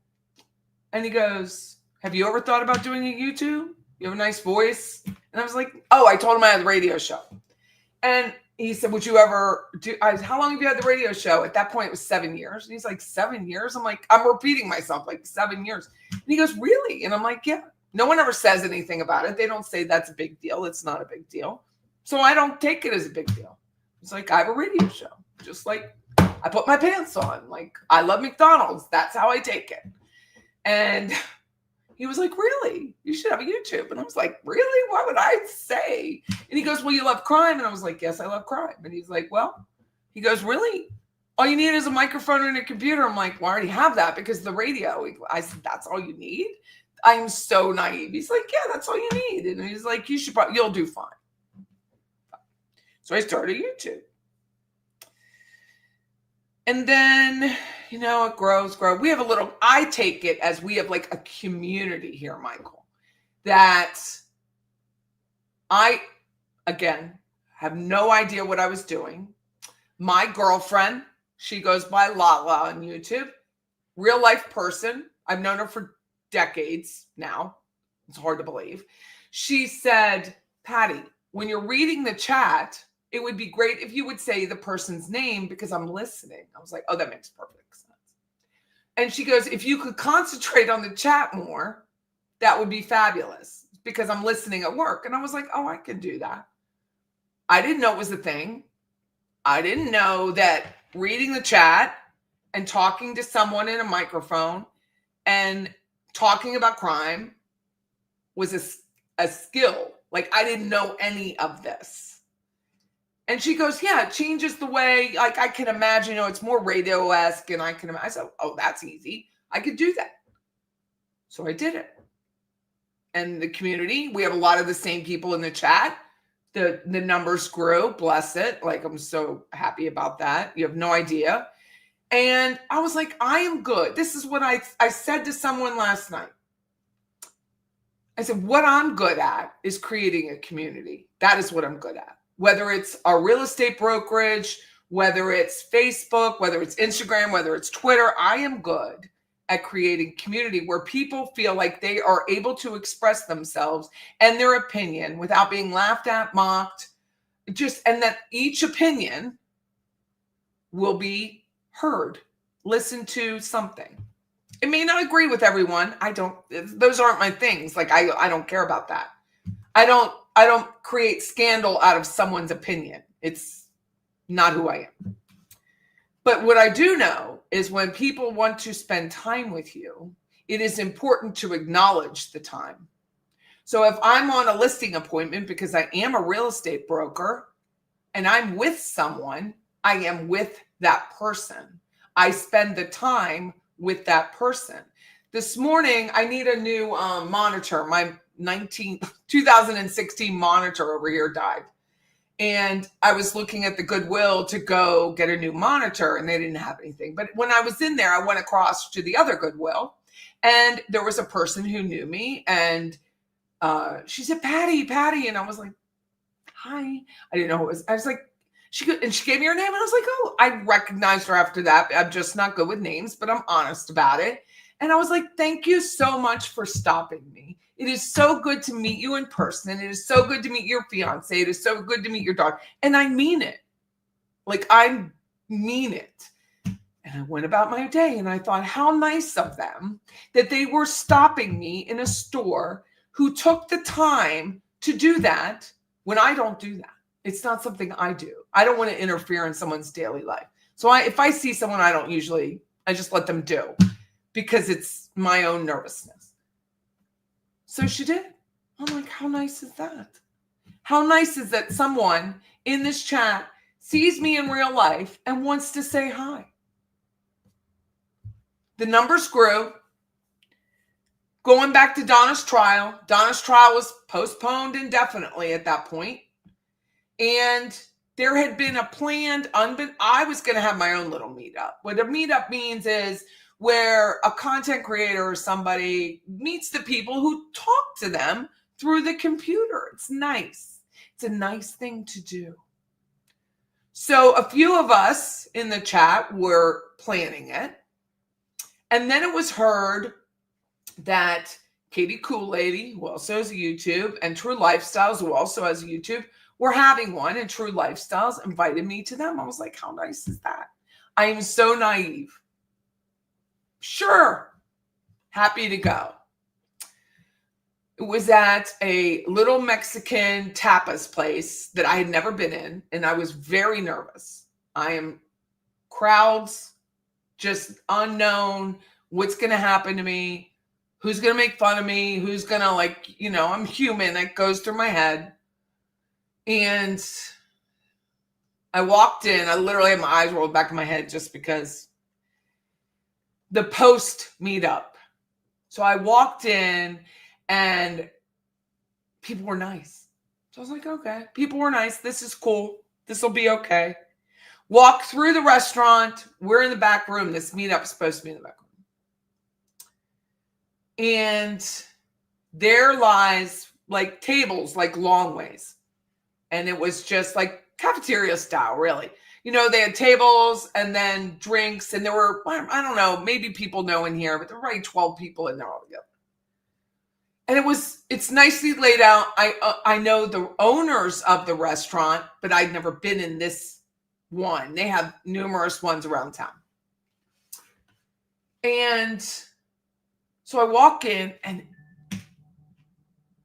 And he goes, have you ever thought about doing a YouTube? You have a nice voice. And I was like, oh, I told him I had a radio show. And he said, would you ever do, how long have you had the radio show? At that point, it was 7 years. And he's like, 7 years? I'm like, I'm repeating myself, like 7 years. And he goes, really? And I'm like, yeah. No one ever says anything about it. They don't say that's a big deal. It's not a big deal. So I don't take it as a big deal. It's like, I have a radio show. Just like I put my pants on. Like, I love McDonald's. That's how I take it. And he was like, really? You should have a YouTube. And I was like, really? Why would I say? And he goes, well, you love crime. And I was like, yes, I love crime. And he's like, well, he goes, really? All you need is a microphone and a computer. I'm like, well, I already have that because the radio. I said, that's all you need? I'm so naive. He's like, yeah, that's all you need. And he's like, you'll do fine. So I started YouTube. And then, it grows. We have I take it as we have like a community here, Michael, that I, again, have no idea what I was doing. My girlfriend, she goes by Lala on YouTube, real life person. I've known her for decades now. It's hard to believe. She said, Patty, when you're reading the chat, it would be great if you would say the person's name because I'm listening. I was like, oh, that makes perfect sense. And she goes, if you could concentrate on the chat more, that would be fabulous because I'm listening at work. And I was like, oh, I can do that. I didn't know it was a thing. I didn't know that reading the chat and talking to someone in a microphone and talking about crime was a skill. Like, I didn't know any of this. And she goes, yeah, it changes the way, like, I can imagine, it's more radio-esque, and I said, oh, that's easy. I could do that. So I did it. And the community, we have a lot of the same people in the chat. The numbers grew, bless it. Like, I'm so happy about that. You have no idea. And I was like, I am good. This is what I said to someone last night. I said, what I'm good at is creating a community. That is what I'm good at. Whether it's a real estate brokerage, whether it's Facebook, whether it's Instagram, whether it's Twitter, I am good at creating community where people feel like they are able to express themselves and their opinion without being laughed at, mocked, and that each opinion will be heard, listened to, something. It may not agree with everyone. Those aren't my things. Like, I don't care about that. I don't create scandal out of someone's opinion. It's not who I am. But what I do know is when people want to spend time with you, it is important to acknowledge the time. So if I'm on a listing appointment because I am a real estate broker and I'm with someone, I am with that person. I spend the time with that person. This morning, I need a new monitor. My 2016 monitor over here died. And I was looking at the Goodwill to go get a new monitor and they didn't have anything. But when I was in there, I went across to the other Goodwill and there was a person who knew me and she said, Patty. And I was like, hi. I didn't know who it was. I was like, she gave me her name and I was like, oh, I recognized her after that. I'm just not good with names, but I'm honest about it. And I was like, thank you so much for stopping me. It is so good to meet you in person. It is so good to meet your fiance. It is so good to meet your daughter. And I mean it. Like, I mean it. And I went about my day and I thought, how nice of them that they were stopping me in a store who took the time to do that when I don't do that. It's not something I do. I don't want to interfere in someone's daily life. So if I see someone, I just let them do because it's my own nervousness. So she did. I'm like, how nice is that? How nice is that someone in this chat sees me in real life and wants to say hi? The numbers grew. Going back to Donna's trial. Donna's trial was postponed indefinitely at that point. And there had been a planned, I was going to have my own little meetup. What a meetup means is where a content creator or somebody meets the people who talk to them through the computer. It's nice. It's a nice thing to do. So a few of us in the chat were planning it. And then it was heard that Katie Cool Lady, who also has a YouTube, and True Lifestyles, who also has a YouTube, were having one, and True Lifestyles invited me to them. I was like, how nice is that? I am so naive. Sure. Happy to go. It was at a little Mexican tapas place that I had never been in, and I was very nervous. I am crowds, just unknown, what's going to happen to me, who's going to make fun of me, who's going to I'm human, that goes through my head. And I walked in, I literally had my eyes rolled back in my head just because the post meetup. So I walked in and people were nice. So I was like, okay, people were nice. This is cool. This will be okay. Walk through the restaurant. We're in the back room. This meetup is supposed to be in the back room. And there lies like tables, like long ways. And it was just like cafeteria style, really. They had tables and then drinks. And there were, I don't know, maybe people know in here, but there were probably 12 people in there altogether. And it's nicely laid out. I know the owners of the restaurant, but I'd never been in this one. They have numerous ones around town. And so I walk in and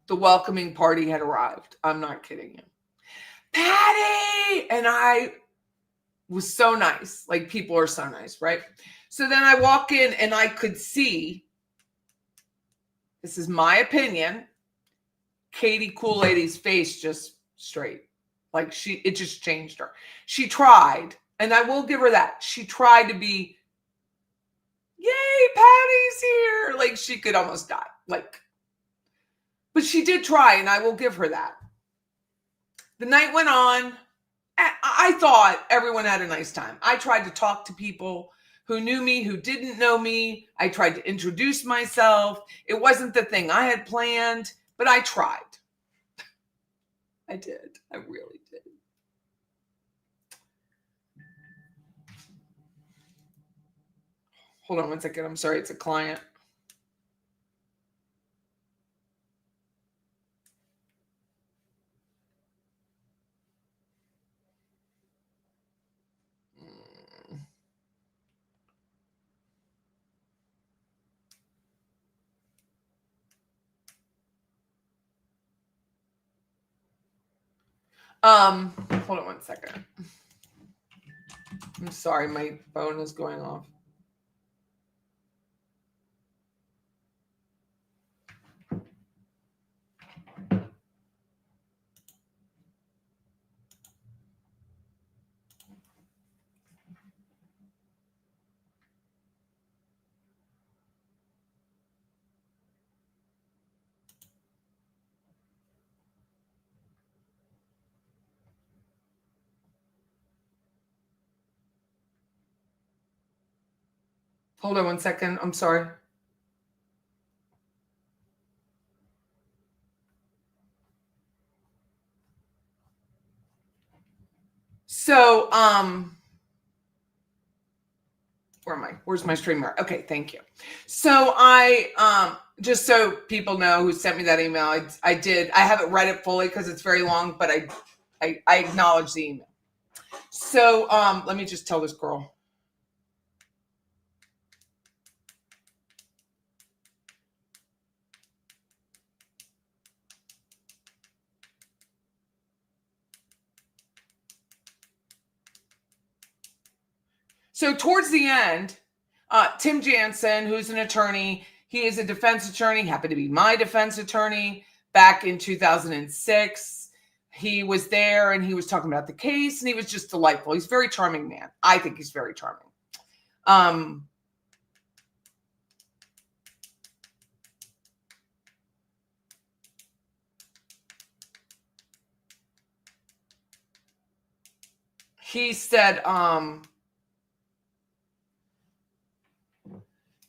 the welcoming party had arrived. I'm not kidding you. Patty! And I was so nice. Like, people are so nice, right? So then I walk in and I could see, this is my opinion, Katie Cool Lady's face just straight. Like, it just changed her. She tried, and I will give her that. She tried to be, yay, Patty's here. Like, she could almost die. But she did try, and I will give her that. The night went on. I thought everyone had a nice time. I tried to talk to people who knew me, who didn't know me. I tried to introduce myself. It wasn't the thing I had planned, but I tried. I did. I really did. Hold on one second. I'm sorry. It's a client. Hold on one second. I'm sorry, my phone is going off. Hold on one second. I'm sorry. So, where am I? Where's my streamer? Okay, thank you. So I, just so people know who sent me that email, I haven't read it fully because it's very long, but I acknowledge the email. So, let me just tell this girl. So towards the end, Tim Jansen, who's an attorney, he is a defense attorney, happened to be my defense attorney back in 2006. He was there and he was talking about the case and he was just delightful. He's a very charming man. I think he's very charming. He said,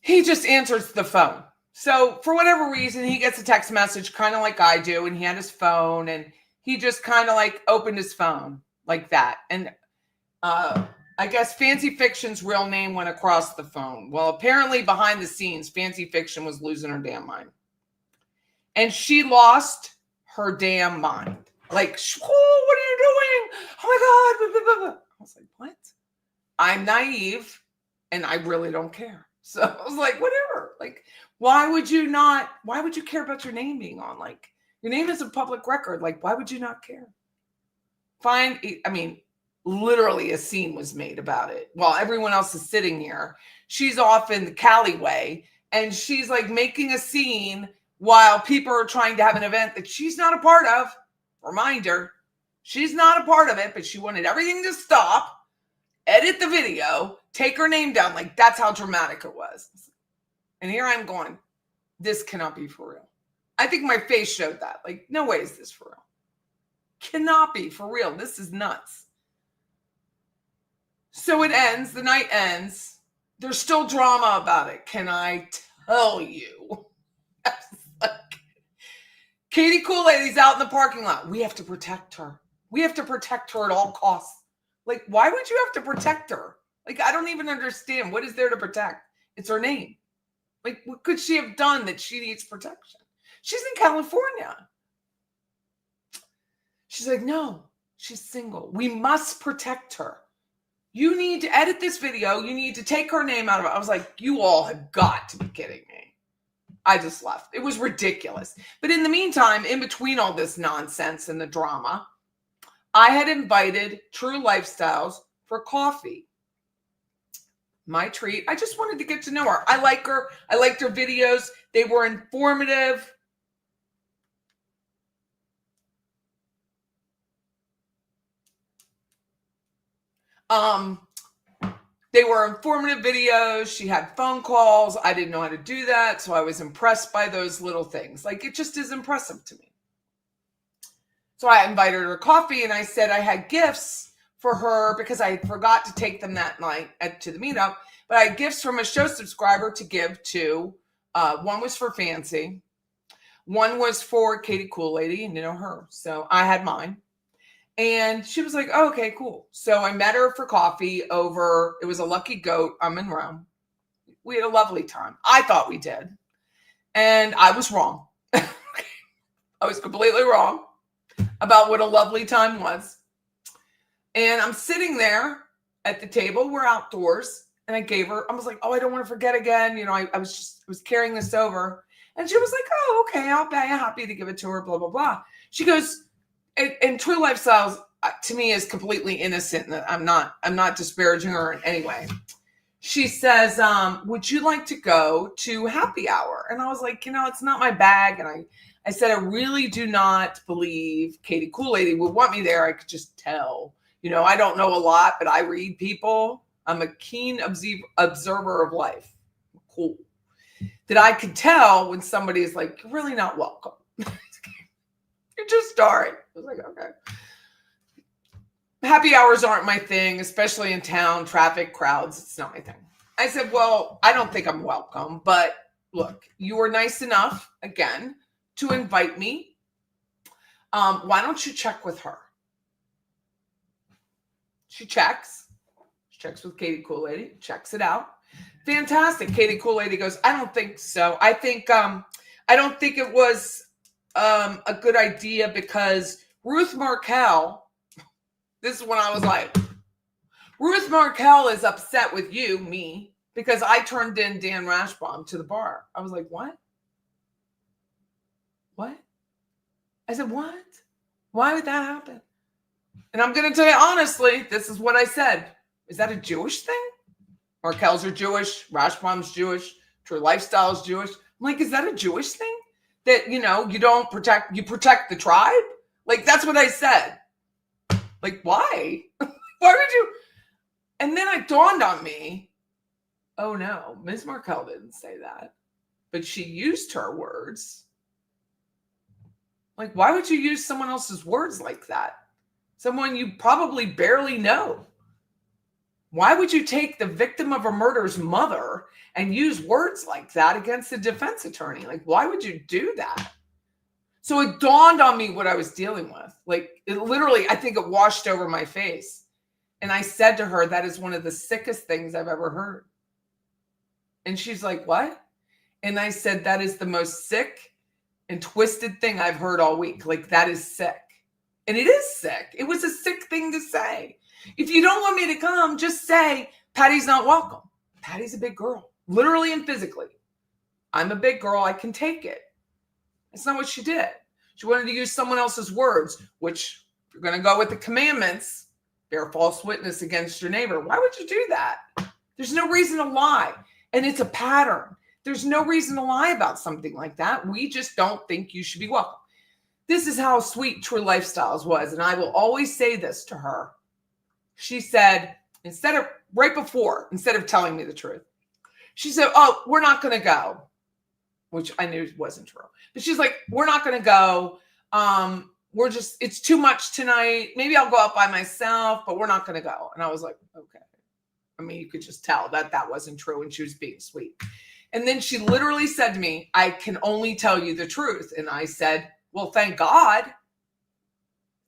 he just answers the phone. So for whatever reason, he gets a text message kind of like I do, and he had his phone and he just kind of like opened his phone like that. And I guess Fancy Fiction's real name went across the phone. Well, apparently behind the scenes, Fancy Fiction was losing her damn mind. And she lost her damn mind. Like, oh, what are you doing? Oh my God. I was like, what? I'm naive and I really don't care. So I was like, whatever. Like, Why would you care about your name being on? Like, your name is a public record. Like, why would you not care? Literally a scene was made about it while everyone else is sitting here. She's off in the Callaway and she's like making a scene while people are trying to have an event that she's not a part of. Reminder, she's not a part of it, but she wanted everything to stop, edit the video, take her name down. Like, that's how dramatic it was. And here I'm going, this cannot be for real. I think my face showed that. Like, no way is this for real. Cannot be for real. This is nuts. So it ends. The night ends. There's still drama about it. Can I tell you? Katie Cool Lady's out in the parking lot. We have to protect her. We have to protect her at all costs. Like, why would you have to protect her? Like, I don't even understand. What is there to protect? It's her name. Like, what could she have done that she needs protection? She's in California. She's like, no, she's single. We must protect her. You need to edit this video. You need to take her name out of it. I was like, you all have got to be kidding me. I just left. It was ridiculous. But in the meantime, in between all this nonsense and the drama, I had invited True Lifestyles for coffee. My treat. I just wanted to get to know her. I like her. I liked her videos. They were informative. They were informative videos. She had phone calls. I didn't know how to do that. So I was impressed by those little things. Like, it just is impressive to me. So I invited her coffee and I said I had gifts for her because I forgot to take them that night to the meetup. But I had gifts from a show subscriber to give to. One was for Fancy. One was for Katie Cool Lady, and you know her. So I had mine. And she was like, oh, okay, cool. So I met her for coffee over, it was a Lucky Goat. I'm in Rome. We had a lovely time. I thought we did. And I was wrong. I was completely wrong about what a lovely time was. And I'm sitting there at the table. We're outdoors. And I gave her, I was like, oh, I don't want to forget again. You know, I was carrying this over. And she was like, oh, okay, I'll be happy to give it to her, blah, blah, blah. She goes, and True Lifestyles to me is completely innocent. And I'm not disparaging her in any way. She says, would you like to go to happy hour? And I was like, you know, it's not my bag. And I said, I really do not believe Katie Cool Lady would want me there. I could just tell, you know, I don't know a lot, but I read people. I'm a keen observer of life. Cool. That I could tell when somebody is like, you're really not welcome. You're just starting. I was like, okay. Happy hours aren't my thing, especially in town, traffic, crowds. It's not my thing. I said, well, I don't think I'm welcome, but look, you were nice enough, again, to invite me. Why don't you check with her? She checks. She checks with Katie Cool Lady, checks it out. Fantastic. Katie Cool Lady goes, I don't think so. I don't think it was a good idea because Ruth Markel, this is when I was like, Ruth Markel is upset with you, me, because I turned in Dan Rashbaum to the bar. I was like, what? What? I said, what? Why would that happen? And I'm going to tell you honestly, this is what I said. Is that a Jewish thing? Markels are Jewish. Rashbaum's Jewish. True Lifestyle's Jewish. I'm like, is that a Jewish thing? That, you know, you protect the tribe? Like, that's what I said. Like, why? Why would you? And then it dawned on me, oh no, Ms. Markel didn't say that. But she used her words. Like, why would you use someone else's words like that? Someone you probably barely know. Why would you take the victim of a murder's mother and use words like that against a defense attorney? Like, why would you do that? So it dawned on me what I was dealing with. Like, it literally, I think it washed over my face. And I said to her, that is one of the sickest things I've ever heard. And she's like, what? And I said, that is the most sick and twisted thing I've heard all week. Like, that is sick. And it is sick. It was a sick thing to say. If you don't want me to come, just say, Patty's not welcome. Patty's a big girl, literally and physically. I'm a big girl. I can take it. That's not what she did. She wanted to use someone else's words, which if you're going to go with the commandments, bear false witness against your neighbor. Why would you do that? There's no reason to lie. And it's a pattern. There's no reason to lie about something like that. We just don't think you should be welcome. This is how sweet True Lifestyles was. And I will always say this to her. She said, instead of telling me the truth, she said, oh, we're not going to go, which I knew wasn't true. But she's like, we're not going to go. It's too much tonight. Maybe I'll go out by myself, but we're not going to go. And I was like, okay. I mean, you could just tell that wasn't true and she was being sweet. And then she literally said to me, I can only tell you the truth. And I said, well, thank God.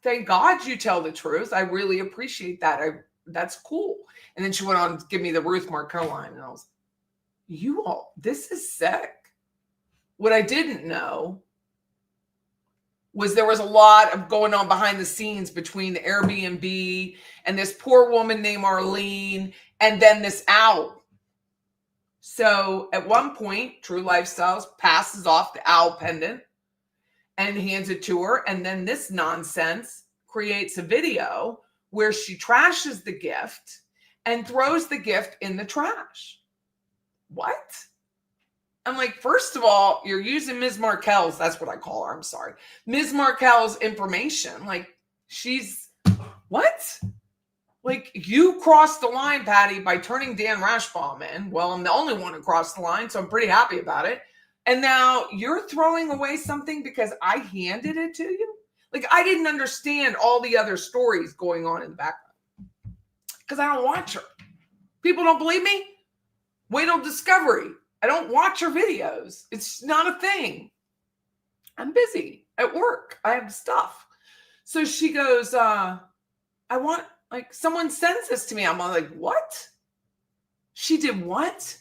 Thank God you tell the truth. I really appreciate that. That's cool. And then she went on to give me the Ruth Markel line. And I was like, this is sick. What I didn't know was there was a lot of going on behind the scenes between the Airbnb and this poor woman named Arlene and then this owl. So at one point, True Lifestyles passes off the owl pendant and hands it to her. And then this nonsense creates a video where she trashes the gift and throws the gift in the trash. What? I'm like, first of all, you're using Ms. Markel's, that's what I call her, I'm sorry, Ms. Markel's information. Like, what? Like, you crossed the line, Patty, by turning Dan Rashbaum in. Well, I'm the only one who crossed the line, so I'm pretty happy about it. And now you're throwing away something because I handed it to you? Like, I didn't understand all the other stories going on in the background because I don't watch her. People don't believe me? Wait till Discovery. I don't watch her videos. It's not a thing. I'm busy at work. I have stuff. So she goes, someone sends this to me. I'm like, what? She did what?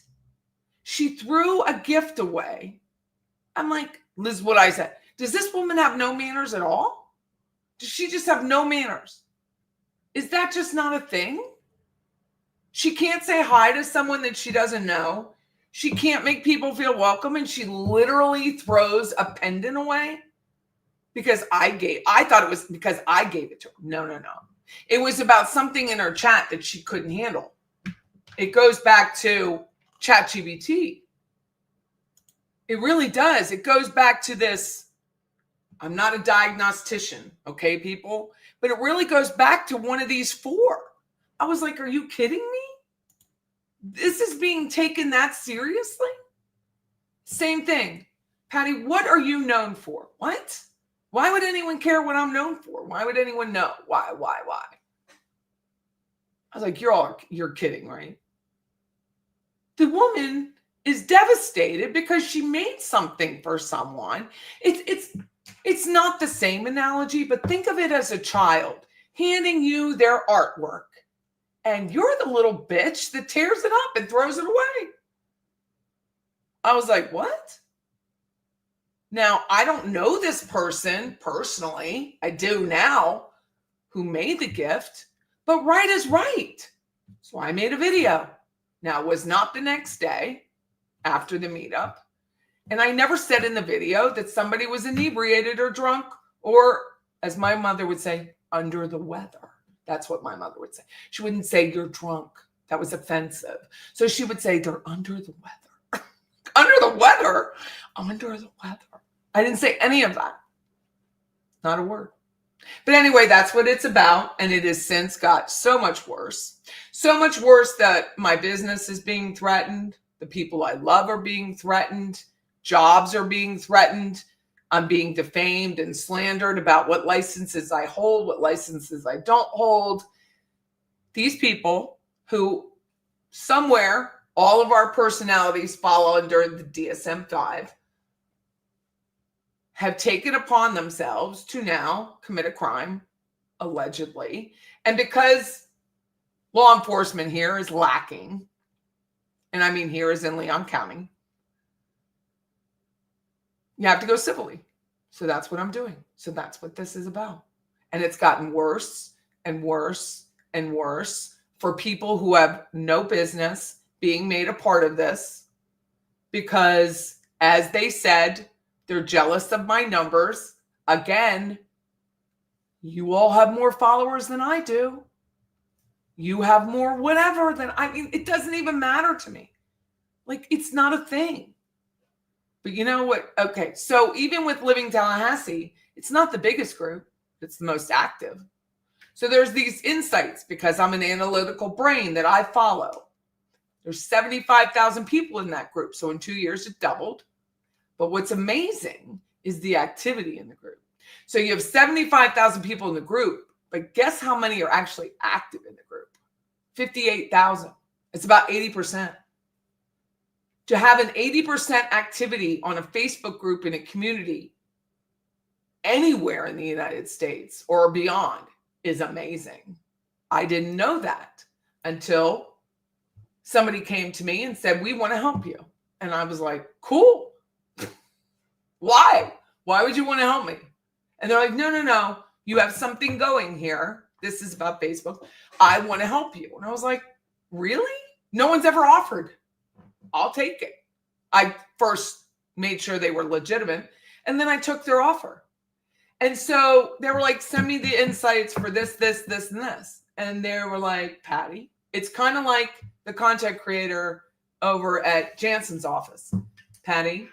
She threw a gift away. I'm like, Liz, what I said. Does this woman have no manners at all? Does she just have no manners? Is that just not a thing? She can't say hi to someone that she doesn't know. She can't make people feel welcome, and she literally throws a pendant away because I thought it was because I gave it to her. No. It was about something in her chat that she couldn't handle. It goes back to ChatGPT. It really does. It goes back to this. I'm not a diagnostician, okay, people? But it really goes back to one of these four. I was like, are you kidding me? This is being taken that seriously? Same thing. Patty, what are you known for? What? Why would anyone care what I'm known for? Why would anyone know? Why? I was like, you're kidding, right? The woman is devastated because she made something for someone. It's not the same analogy, but think of it as a child handing you their artwork. And you're the little bitch that tears it up and throws it away. I was like, what? Now, I don't know this person personally. I do now, who made the gift. But right is right. So I made a video. Now, it was not the next day after the meetup. And I never said in the video that somebody was inebriated or drunk or, as my mother would say, under the weather. That's what my mother would say. She wouldn't say you're drunk. That was offensive. So she would say they're under the weather. Under the weather? Under the weather. I didn't say any of that. Not a word. But anyway, that's what it's about. And it has since got so much worse. So much worse that my business is being threatened. The people I love are being threatened. Jobs are being threatened. I'm being defamed and slandered about what licenses I hold, what licenses I don't hold. These people who somewhere, all of our personalities fall under the DSM-5, have taken upon themselves to now commit a crime, allegedly. And because law enforcement here is lacking, and I mean here is in Leon County, you have to go civilly. So that's what I'm doing. So that's what this is about. And it's gotten worse and worse and worse for people who have no business being made a part of this, because As they said, they're jealous of my numbers. Again, you all have more followers than I do. You have more whatever than I mean, it doesn't even matter to me. Like, it's not a thing. But you know what? Okay, so even with Living Tallahassee, it's not the biggest group. It's the most active. So there's these insights because I'm an analytical brain that I follow. There's 75,000 people in that group. So in 2 years, it doubled. But what's amazing is the activity in the group. So you have 75,000 people in the group, but guess how many are actually active in the group? 58,000. It's about 80%. To have an 80% activity on a Facebook group in a community anywhere in the United States or beyond is amazing. I didn't know that until somebody came to me and said, we want to help you. And I was like, cool. Why? Why would you want to help me? And they're like, no. You have something going here. This is about Facebook. I want to help you. And I was like, really? No one's ever offered. I'll take it. I first made sure they were legitimate, and then I took their offer. And so they were like, send me the insights for this, and this. And they were like, Patty, it's kind of like the content creator over at Jansen's office. Patty,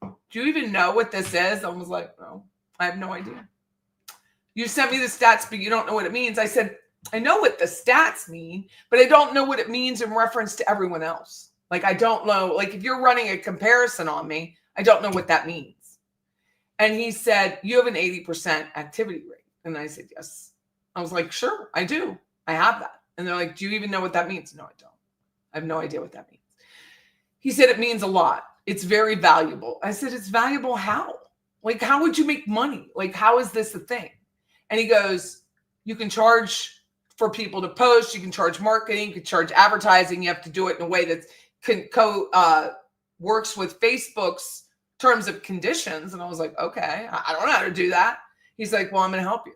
do you even know what this is? I was like, no, I have no idea. You sent me the stats, but you don't know what it means. I said, I know what the stats mean, but I don't know what it means in reference to everyone else. Like, I don't know. Like, if you're running a comparison on me, I don't know what that means. And he said, you have an 80% activity rate. And I said, yes. I was like, sure, I do. I have that. And they're like, do you even know what that means? No, I don't. I have no idea what that means. He said, it means a lot. It's very valuable. I said, it's valuable how? Like, how would you make money? Like, how is this a thing? And he goes, you can charge for people to post. You can charge marketing. You can charge advertising. You have to do it in a way that works with Facebook's terms of conditions. And I was like, okay, I don't know how to do that. He's like, well, I'm going to help you.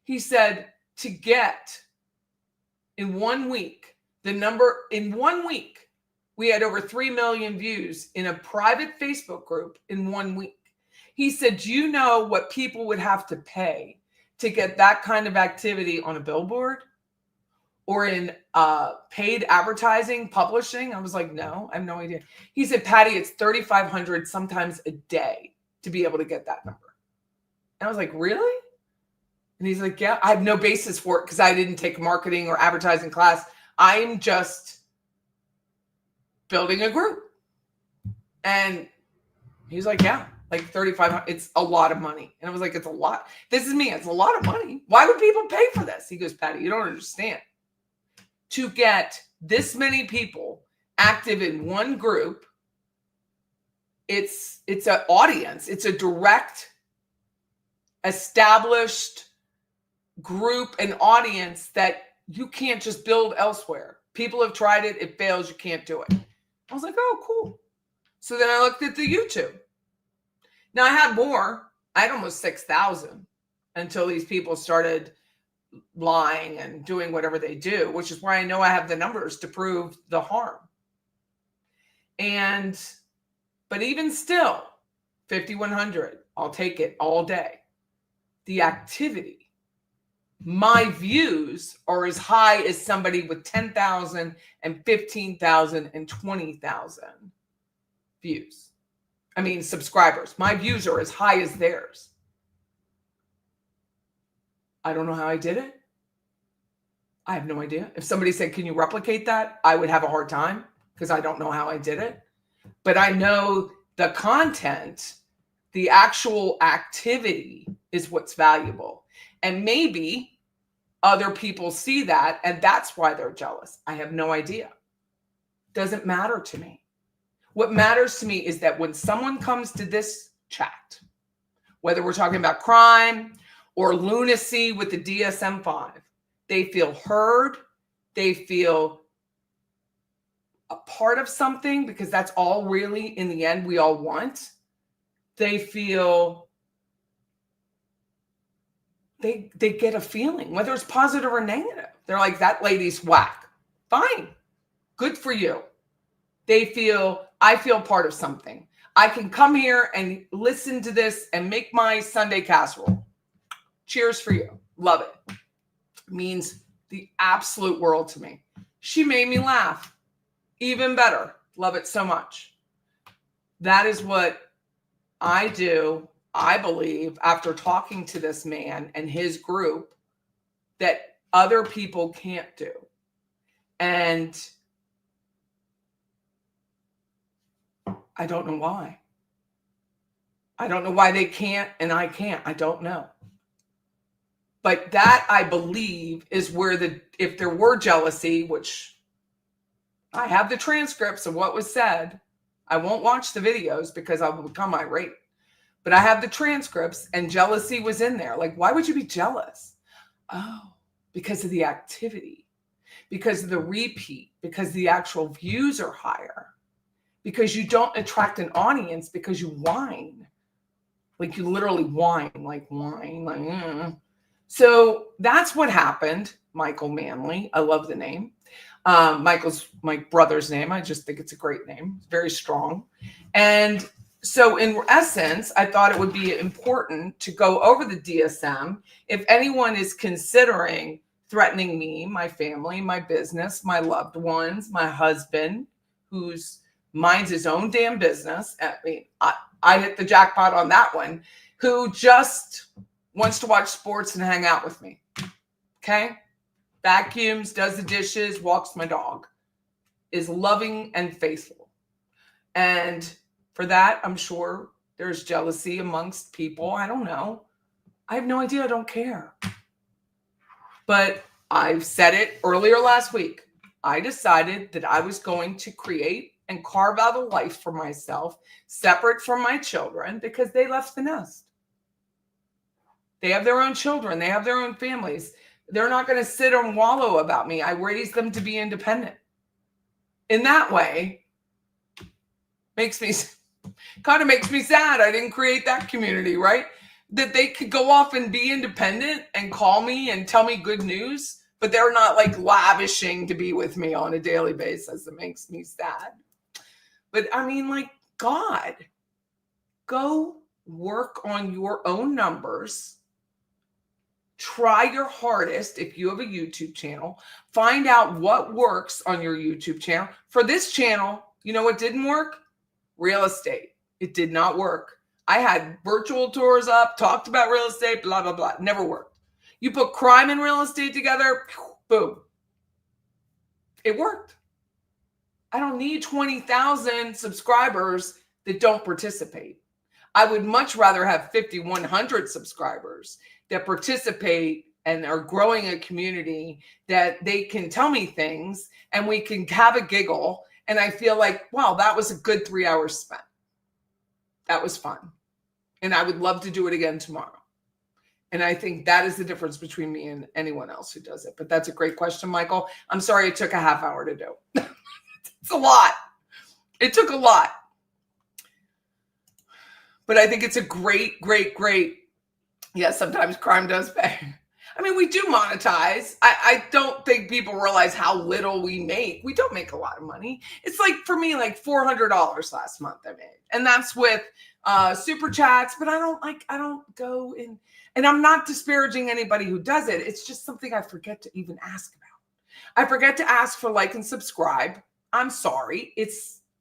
He said to get in 1 week, we had over 3 million views in a private Facebook group in 1 week. He said, do you know what people would have to pay to get that kind of activity on a billboard or in paid advertising, publishing? I was like, no, I have no idea. He said, Patty, it's $3,500 sometimes a day to be able to get that number. And I was like, really? And he's like, yeah, I have no basis for it because I didn't take a marketing or advertising class. I'm just building a group. And he's like, yeah, like $3,500. It's a lot of money. And I was like, it's a lot. This is me. It's a lot of money. Why would people pay for this? He goes, Patty, you don't understand. To get this many people active in one group, it's an audience. It's a direct, established group and audience that you can't just build elsewhere. People have tried it. It fails. You can't do it. I was like, oh, cool. So then I looked at the YouTube. Now I had more. I had almost 6,000 until these people started lying and doing whatever they do, which is why I know I have the numbers to prove the harm. But even still, 5,100, I'll take it all day. The activity, my views are as high as somebody with 10,000 and 15,000 and 20,000 views. I mean, subscribers. My views are as high as theirs. I don't know how I did it. I have no idea. If somebody said, can you replicate that? I would have a hard time because I don't know how I did it. But I know the content, the actual activity is what's valuable. And maybe other people see that and that's why they're jealous. I have no idea. Doesn't matter to me. What matters to me is that when someone comes to this chat, whether we're talking about crime or lunacy with the DSM-5, they feel heard, they feel a part of something, because that's all really, in the end, we all want. They feel, they get a feeling, whether it's positive or negative. They're like, that lady's whack. Fine. Good for you. I feel part of something. I can come here and listen to this and make my Sunday casserole. Cheers for you. Love it. Means the absolute world to me. She made me laugh. Even better. Love it so much. That is what I do, I believe, after talking to this man and his group, that other people can't do. And I don't know why. I don't know why they can't and I can't. I don't know. But that, I believe, is where if there were jealousy, which I have the transcripts of what was said. I won't watch the videos because I will become irate. But I have the transcripts and jealousy was in there. Like, why would you be jealous? Oh, because of the activity, because of the repeat, because the actual views are higher, because you don't attract an audience because you whine. Like, you literally whine, like whine, like, So that's what happened. Michael Manley. I love the name. Michael's my brother's name. I just think it's a great name. It's very strong. And so in essence, I thought it would be important to go over the DSM. If anyone is considering threatening me, my family, my business, my loved ones, my husband, who's minds his own damn business. I mean, I hit the jackpot on that one, who just wants to watch sports and hang out with me. Okay? Vacuums, does the dishes, walks my dog, is loving and faithful. And for that, I'm sure there's jealousy amongst people. I don't know. I have no idea. I don't care. But I've said it earlier last week. I decided that I was going to create and carve out a life for myself, separate from my children, because they left the nest. They have their own children. They have their own families. They're not going to sit and wallow about me. I raised them to be independent. In that way, kind of makes me sad. I didn't create that community, right? That they could go off and be independent and call me and tell me good news, but they're not like lavishing to be with me on a daily basis. It makes me sad. But I mean, like, God, go work on your own numbers. Try your hardest if you have a YouTube channel. Find out what works on your YouTube channel. For this channel, you know what didn't work? Real estate. It did not work. I had virtual tours up, talked about real estate, blah, blah, blah. Never worked. You put crime and real estate together, boom. It worked. I don't need 20,000 subscribers that don't participate. I would much rather have 5,100 subscribers that participate and are growing a community that they can tell me things and we can have a giggle. And I feel like, wow, that was a good 3 hours spent. That was fun. And I would love to do it again tomorrow. And I think that is the difference between me and anyone else who does it. But that's a great question, Michael. I'm sorry it took a half hour to do. It's a lot. It took a lot. But I think it's a great. Yes, sometimes crime does pay. I mean, we do monetize. I don't think people realize how little we make. We don't make a lot of money. It's like, for me, like $400 last month I made. And that's with super chats. But I don't go in. And I'm not disparaging anybody who does it. It's just something I forget to even ask about. I forget to ask for like and subscribe. I'm sorry.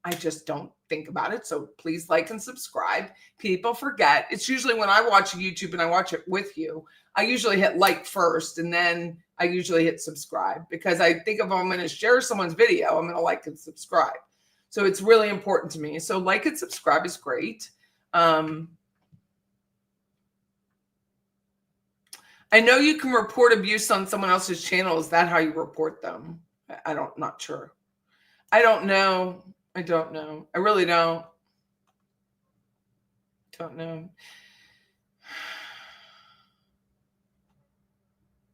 I just don't think about it. So please like and subscribe. People forget. It's usually when I watch YouTube and I watch it with you, I usually hit like first and then I usually hit subscribe because I think if I'm going to share someone's video, I'm going to like and subscribe. So it's really important to me. So like and subscribe is great. I know you can report abuse on someone else's channel. Is that how you report them? Not sure. I don't know. I don't know. I really don't. Don't know.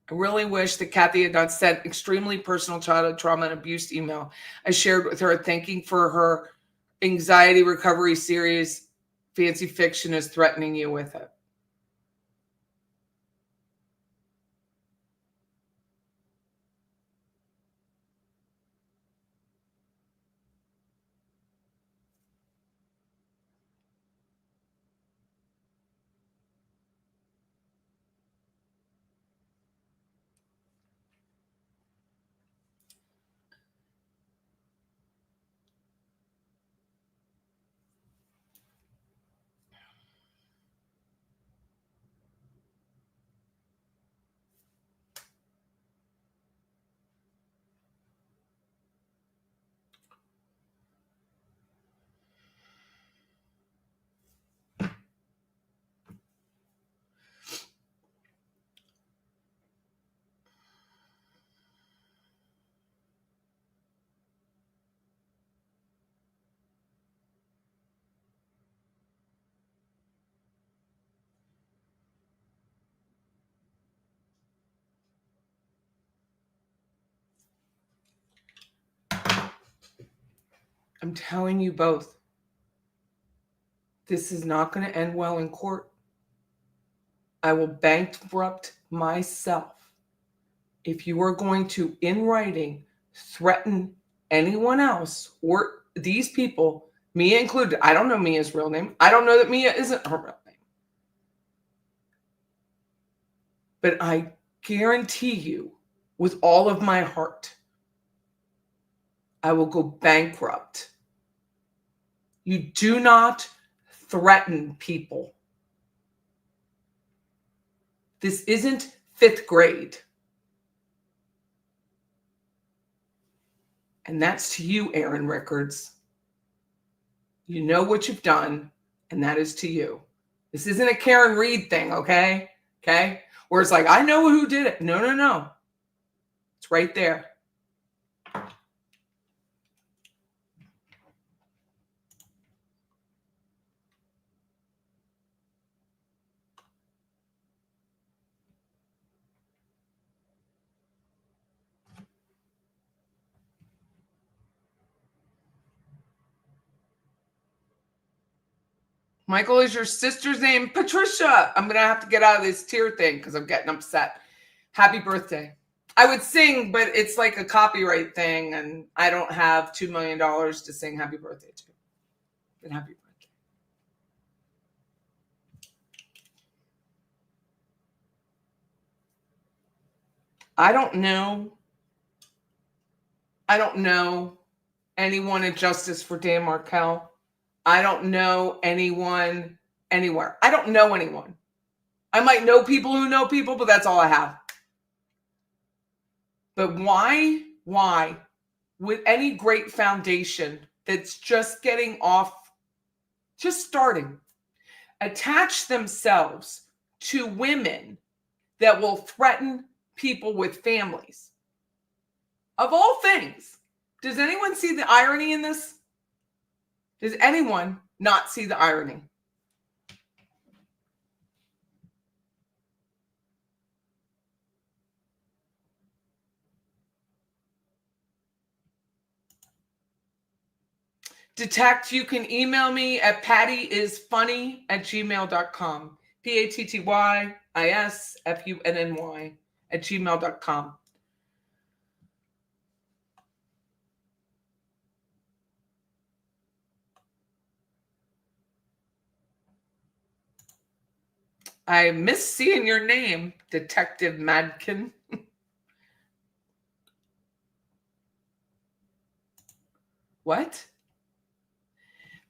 I really wish that Kathy had not sent extremely personal childhood trauma and abuse email I shared with her, thanking for her anxiety recovery series. Fancy Fiction is threatening you with it. I'm telling you both. This is not going to end well in court. I will bankrupt myself if you are going to, in writing, threaten anyone else or these people, Mia included. I don't know Mia's real name. I don't know that Mia isn't her real name. But I guarantee you, with all of my heart, I will go bankrupt. You do not threaten people. This isn't 5th grade. And that's to you, Aaron Rickards. You know what you've done, and that is to you. This isn't a Karen Reed thing, okay? Okay? Where it's like, I know who did it. No, no, no. It's right there. Michael is your sister's name. Patricia. I'm going to have to get out of this tear thing because I'm getting upset. Happy birthday. I would sing, but it's like a copyright thing, and I don't have $2 million to sing happy birthday to. But happy birthday. I don't know anyone at Justice for Dan Markel. I don't know anyone anywhere. I don't know anyone. I might know people who know people, but that's all I have. But why would any great foundation that's just getting off, just starting, attach themselves to women that will threaten people with families? Of all things, does anyone see the irony in this? Does anyone not see the irony? Detect, you can email me at pattyisfunny@gmail.com. pattyisfunny@gmail.com. I miss seeing your name, Detective Madkin. What?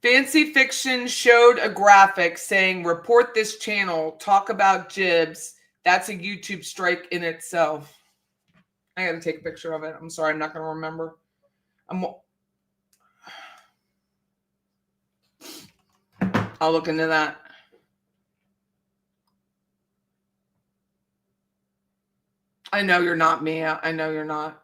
Fancy Fiction showed a graphic saying, report this channel, talk about Jibs. That's a YouTube strike in itself. I got to take a picture of it. I'm sorry, I'm not going to remember. I'll look into that. I know you're not, Mia. I know you're not.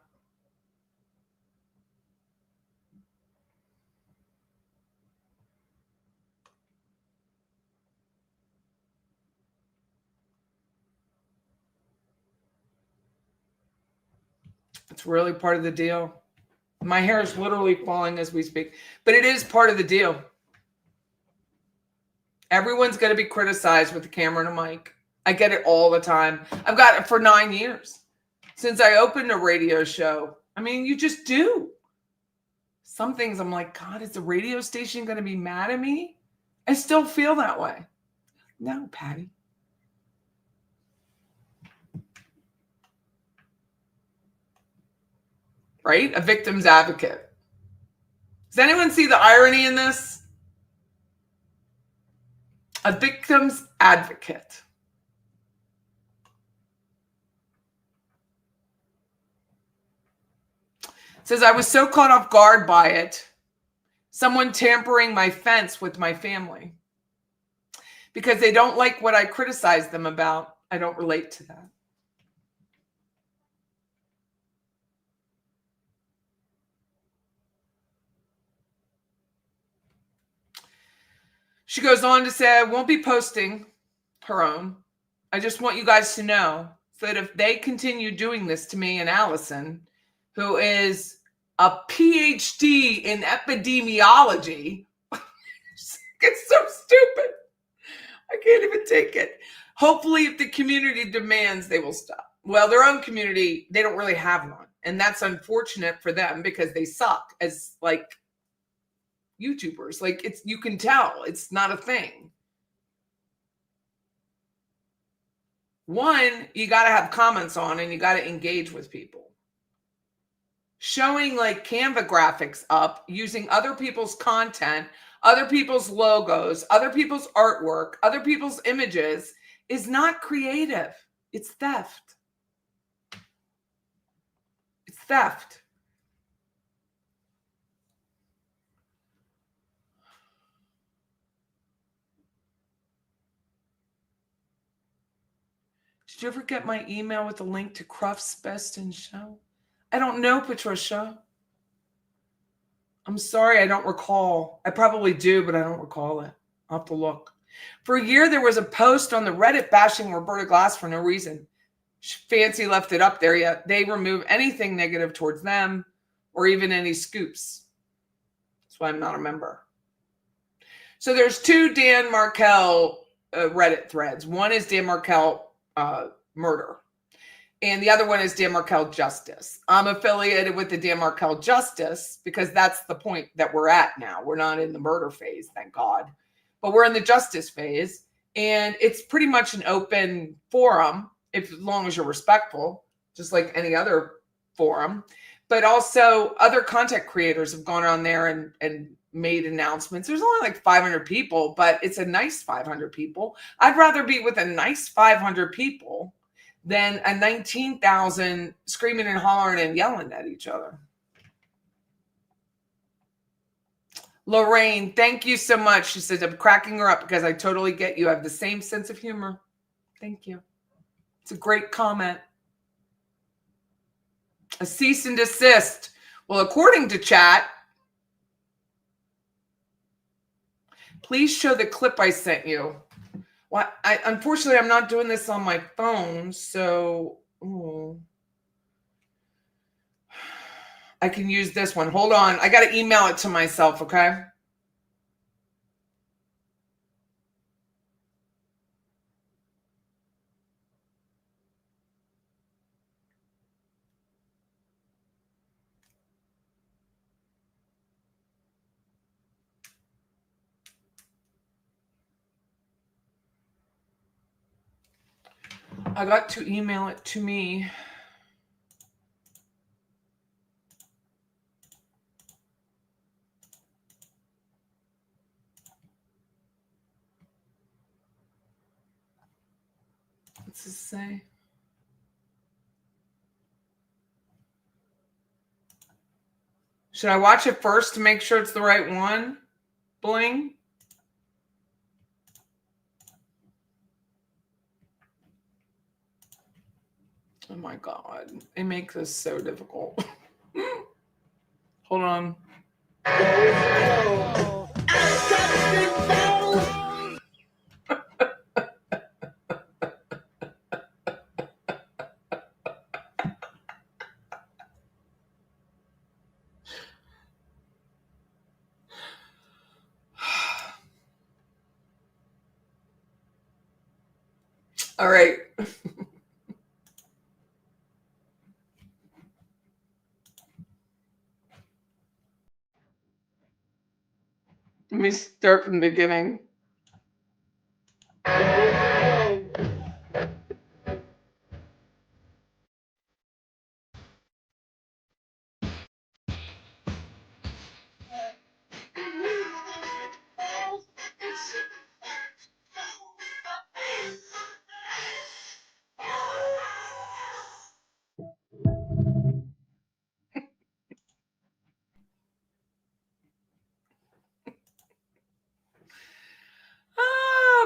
It's really part of the deal. My hair is literally falling as we speak, but it is part of the deal. Everyone's going to be criticized with a camera and a mic. I get it all the time. I've got it for 9 years since I opened a radio show. I mean, you just do. Some things I'm like, God, is the radio station going to be mad at me? I still feel that way. No, Patty. Right? A victim's advocate. Does anyone see the irony in this? A victim's advocate. Says, I was so caught off guard by it. Someone tampering my fence with my family. Because they don't like what I criticize them about. I don't relate to that. She goes on to say, I won't be posting her own. I just want you guys to know so that if they continue doing this to me and Adelson, who is a PhD in epidemiology. It's so stupid. I can't even take it. Hopefully, if the community demands, they will stop. Well, their own community, they don't really have one. And that's unfortunate for them because they suck as like YouTubers. Like it's, you can tell it's not a thing. One, you got to have comments on and you got to engage with people. Showing like Canva graphics up, using other people's content, other people's logos, other people's artwork, other people's images is not creative. It's theft. It's theft. Did you ever get my email with a link to Cruft's Best in Show? I don't know, Patricia. I'm sorry, I don't recall. I probably do, but I don't recall it. I'll have to look. For a year, there was a post on the Reddit bashing Roberta Glass for no reason. Fancy left it up there, yet they remove anything negative towards them or even any scoops. That's why I'm not a member. So there's two Dan Markel Reddit threads. One is Dan Markel murder. And the other one is Dan Markel Justice. I'm affiliated with the Dan Markel Justice because that's the point that we're at now. We're not in the murder phase, thank God. But we're in the justice phase. And it's pretty much an open forum, as long as you're respectful, just like any other forum. But also other content creators have gone on there and made announcements. There's only like 500 people, but it's a nice 500 people. I'd rather be with a nice 500 people than a 19,000 screaming and hollering and yelling at each other. Lorraine, thank you so much. She says, I'm cracking her up because I totally get you. I have the same sense of humor. Thank you. It's a great comment. A cease and desist. Well, according to chat, please show the clip I sent you. Well, unfortunately, I'm not doing this on my phone, so I can use this one. Hold on. I got to email it to myself, okay? I got to email it to me. What's this say? Should I watch it first to make sure it's the right one? Bling. Oh my God. They make this so difficult. Hold on. All right. Let me start from the beginning.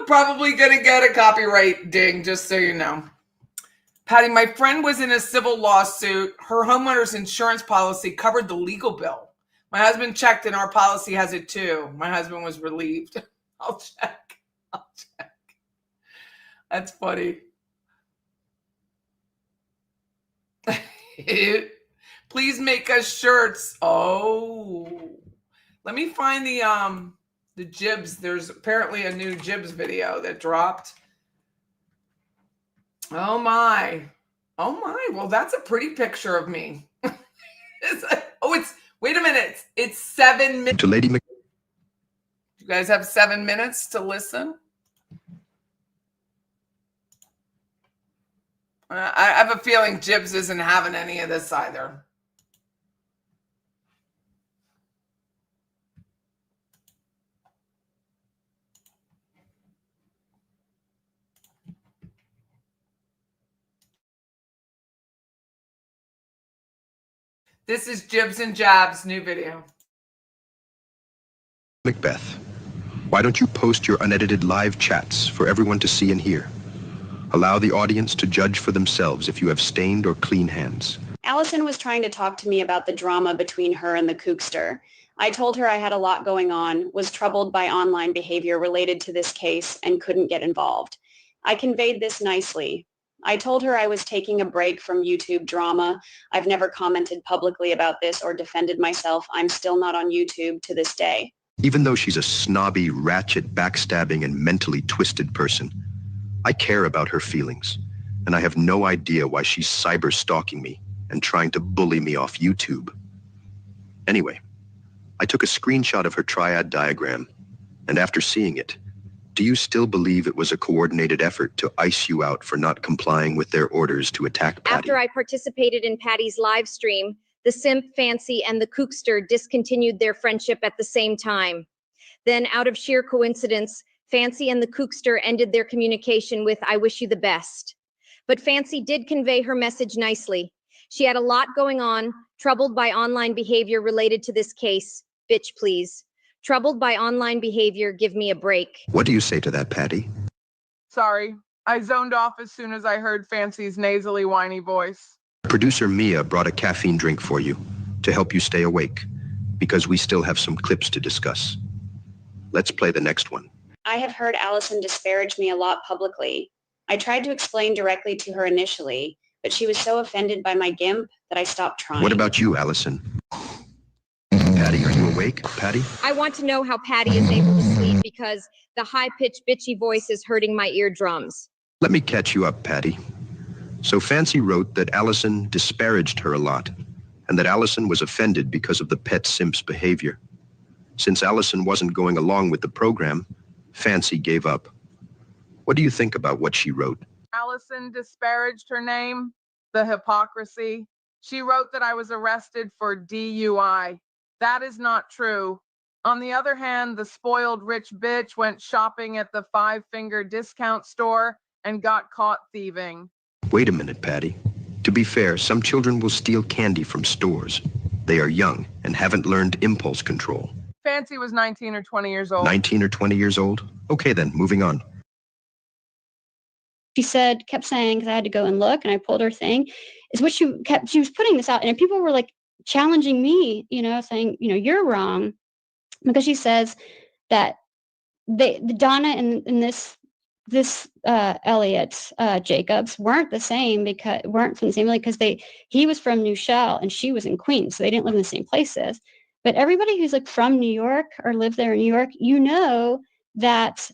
Probably gonna get a copyright ding, just so you know. Patty, my friend was in a civil lawsuit. Her homeowner's insurance policy covered the legal bill. My husband checked and our policy has it too. My husband was relieved. I'll check. That's funny. Please make us shirts. Oh, let me find the Jibs. There's apparently a new Jibs video that dropped. Oh my. Oh my. Well, that's a pretty picture of me. Wait a minute. It's 7 minutes. To Lady Mc. You guys have 7 minutes to listen. I have a feeling Jibs isn't having any of this either. This is Jibs and Jabs' new video. Macbeth, why don't you post your unedited live chats for everyone to see and hear? Allow the audience to judge for themselves if you have stained or clean hands. Adelson was trying to talk to me about the drama between her and the kookster. I told her I had a lot going on, was troubled by online behavior related to this case, and couldn't get involved. I conveyed this nicely. I told her I was taking a break from YouTube drama. I've never commented publicly about this or defended myself. I'm still not on YouTube to this day. Even though she's a snobby, ratchet, backstabbing, and mentally twisted person, I care about her feelings, and I have no idea why she's cyberstalking me and trying to bully me off YouTube. Anyway, I took a screenshot of her triad diagram, and after seeing it, do you still believe it was a coordinated effort to ice you out for not complying with their orders to attack Patty? After I participated in Patty's live stream, the simp, Fancy, and the kookster discontinued their friendship at the same time. Then, out of sheer coincidence, Fancy and the kookster ended their communication with, "I wish you the best." But Fancy did convey her message nicely. She had a lot going on, troubled by online behavior related to this case. Bitch, please. Troubled by online behavior, give me a break. What do you say to that, Patty? Sorry, I zoned off as soon as I heard Fancy's nasally, whiny voice. Producer Mia brought a caffeine drink for you to help you stay awake, because we still have some clips to discuss. Let's play the next one. I have heard Adelson disparage me a lot publicly. I tried to explain directly to her initially, but she was so offended by my gimp that I stopped trying. What about you, Adelson? Patty, are you awake? Patty? I want to know how Patty is able to sleep because the high-pitched bitchy voice is hurting my eardrums. Let me catch you up, Patty. So Fancy wrote that Adelson disparaged her a lot, and that Adelson was offended because of the pet simp's behavior. Since Adelson wasn't going along with the program, Fancy gave up. What do you think about what she wrote? Adelson disparaged her name, the hypocrisy. She wrote that I was arrested for DUI. That is not true. On the other hand, the spoiled rich bitch went shopping at the five-finger discount store and got caught thieving. Wait a minute, Patty. To be fair, some children will steal candy from stores. They are young and haven't learned impulse control. Fancy was 19 or 20 years old. 19 or 20 years old? Okay then, moving on. She kept saying, because I had to go and look, and I pulled her thing, is what she was putting this out, and people were like challenging me, saying, you're wrong, because she says that Donna and this Elliot Jacobs weren't from the same because he was from New Shell and she was in Queens, so they didn't live in the same places. But everybody who's like from New York or lived there in New York, that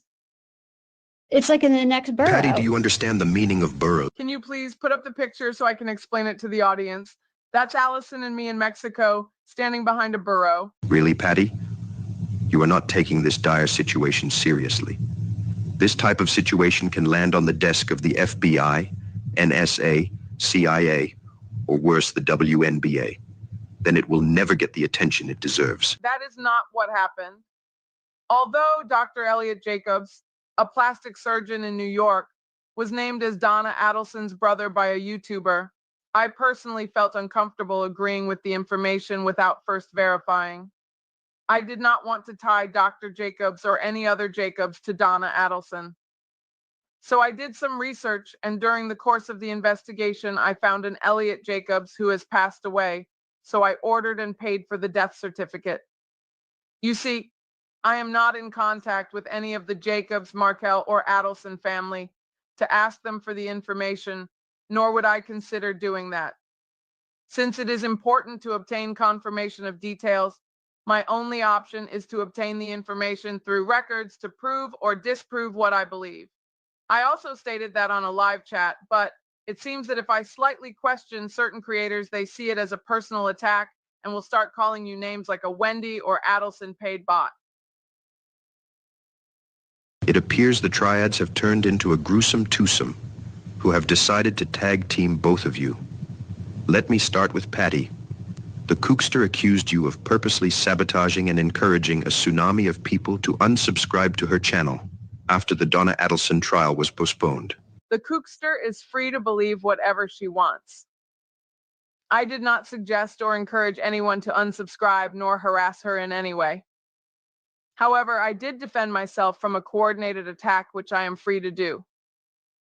it's like in the next borough. Patty, do you understand the meaning of borough? Can you please put up the picture so I can explain it to the audience? That's Adelson and me in Mexico standing behind a burrow. Really, Patty? You are not taking this dire situation seriously. This type of situation can land on the desk of the FBI, NSA, CIA, or worse, the WNBA. Then it will never get the attention it deserves. That is not what happened. Although Dr. Elliot Jacobs, a plastic surgeon in New York, was named as Donna Adelson's brother by a YouTuber, I personally felt uncomfortable agreeing with the information without first verifying. I did not want to tie Dr. Jacobs or any other Jacobs to Donna Adelson. So I did some research, and during the course of the investigation, I found an Elliot Jacobs who has passed away, so I ordered and paid for the death certificate. You see, I am not in contact with any of the Jacobs, Markel, or Adelson family to ask them for the information, nor would I consider doing that. Since it is important to obtain confirmation of details, my only option is to obtain the information through records to prove or disprove what I believe. I also stated that on a live chat, but it seems that if I slightly question certain creators, they see it as a personal attack and will start calling you names like a Wendy or Adelson paid bot. It appears the triads have turned into a gruesome twosome who have decided to tag team both of you. Let me start with Patty. The kookster accused you of purposely sabotaging and encouraging a tsunami of people to unsubscribe to her channel after the Donna Adelson trial was postponed. The kookster is free to believe whatever she wants. I did not suggest or encourage anyone to unsubscribe nor harass her in any way. However, I did defend myself from a coordinated attack, which I am free to do.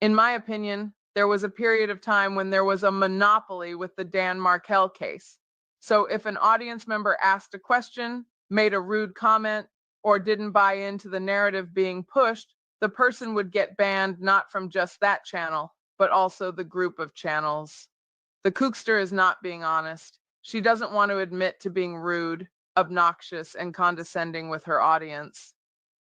In my opinion, there was a period of time when there was a monopoly with the Dan Markel case. So if an audience member asked a question, made a rude comment, or didn't buy into the narrative being pushed, the person would get banned not from just that channel, but also the group of channels. The kookster is not being honest. She doesn't want to admit to being rude, obnoxious, and condescending with her audience.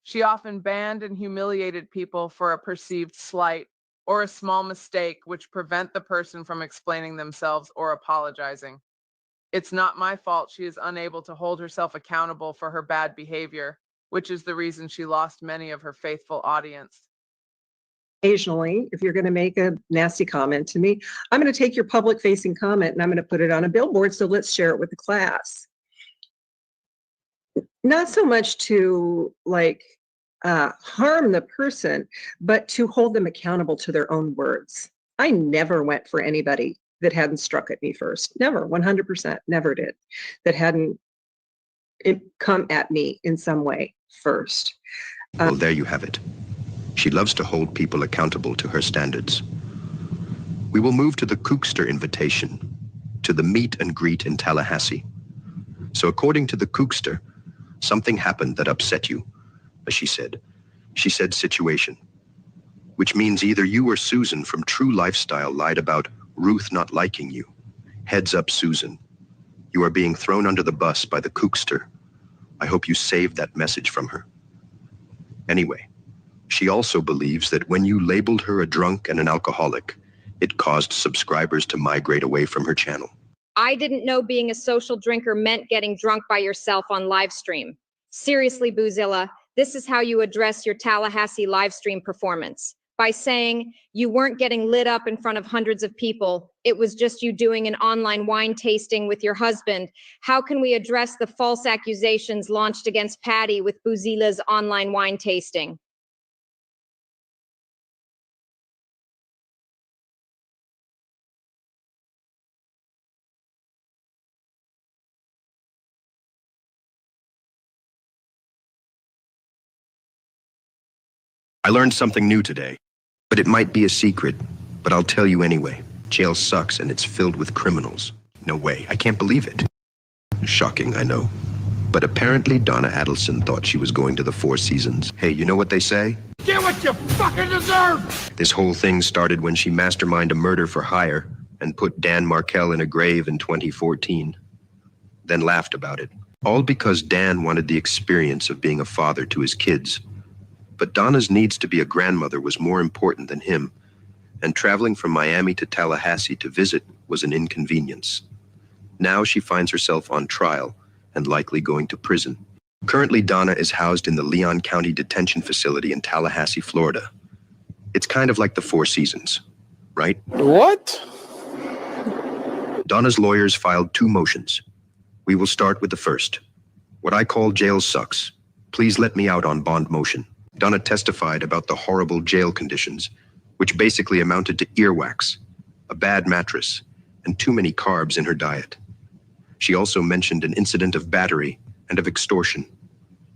She often banned and humiliated people for a perceived slight or a small mistake which prevent the person from explaining themselves or apologizing. It's not my fault she is unable to hold herself accountable for her bad behavior, which is the reason she lost many of her faithful audience. Occasionally, if you're going to make a nasty comment to me, I'm going to take your public facing comment and I'm going to put it on a billboard. So let's share it with the class. Not so much to harm the person, but to hold them accountable to their own words. I never went for anybody that hadn't struck at me first. Never, 100%, never did. That hadn't come at me in some way first. Well, there you have it. She loves to hold people accountable to her standards. We will move to the kookster invitation, to the meet and greet in Tallahassee. So according to the kookster, something happened that upset you, as she said. She said situation, which means either you or Susan from True Lifestyle lied about Ruth not liking you. Heads up, Susan. You are being thrown under the bus by the kookster. I hope you saved that message from her. Anyway, she also believes that when you labeled her a drunk and an alcoholic, it caused subscribers to migrate away from her channel. I didn't know being a social drinker meant getting drunk by yourself on live stream. Seriously, Boozilla, this is how you address your Tallahassee live stream performance. By saying you weren't getting lit up in front of hundreds of people. It was just you doing an online wine tasting with your husband. How can we address the false accusations launched against Patty with Boozilla's online wine tasting? I learned something new today, but it might be a secret, but I'll tell you anyway. Jail sucks and it's filled with criminals. No way, I can't believe it. Shocking, I know. But apparently Donna Adelson thought she was going to the Four Seasons. Hey, you know what they say? Get what you fucking deserve! This whole thing started when she masterminded a murder for hire and put Dan Markel in a grave in 2014. Then laughed about it. All because Dan wanted the experience of being a father to his kids. But Donna's needs to be a grandmother was more important than him, and traveling from Miami to Tallahassee to visit was an inconvenience. Now she finds herself on trial and likely going to prison. Currently, Donna is housed in the Leon County Detention Facility in Tallahassee, Florida. It's kind of like the Four Seasons, right? What? Donna's lawyers filed 2 motions. We will start with the first. What I call jail sucks. Please let me out on bond motion. Donna testified about the horrible jail conditions, which basically amounted to earwax, a bad mattress, and too many carbs in her diet. She also mentioned an incident of battery and of extortion.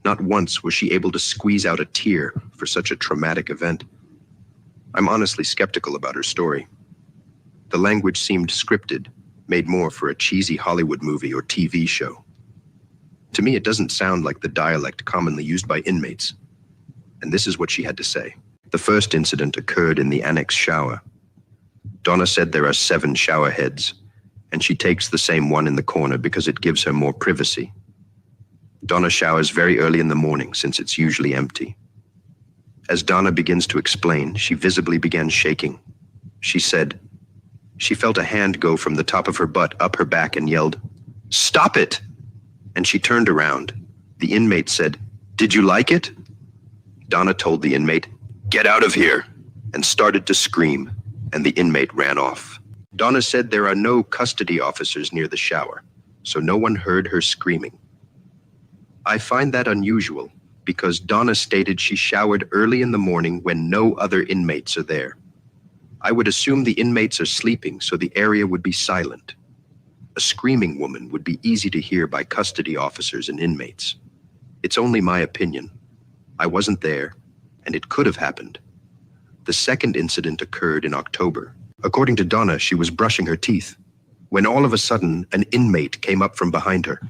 Not once was she able to squeeze out a tear for such a traumatic event. I'm honestly skeptical about her story. The language seemed scripted, made more for a cheesy Hollywood movie or TV show. To me, it doesn't sound like the dialect commonly used by inmates. And this is what she had to say. The first incident occurred in the annex shower. Donna said there are 7 shower heads, and she takes the same one in the corner because it gives her more privacy. Donna showers very early in the morning since it's usually empty. As Donna begins to explain, she visibly began shaking. She said, she felt a hand go from the top of her butt up her back and yelled, "Stop it!" And she turned around. The inmate said, "Did you like it?" Donna told the inmate, "Get out of here," and started to scream, and the inmate ran off. Donna said there are no custody officers near the shower, so no one heard her screaming. I find that unusual because Donna stated she showered early in the morning when no other inmates are there. I would assume the inmates are sleeping, so the area would be silent. A screaming woman would be easy to hear by custody officers and inmates. It's only my opinion. I wasn't there, and it could have happened. The second incident occurred in October. According to Donna, she was brushing her teeth when all of a sudden an inmate came up from behind her.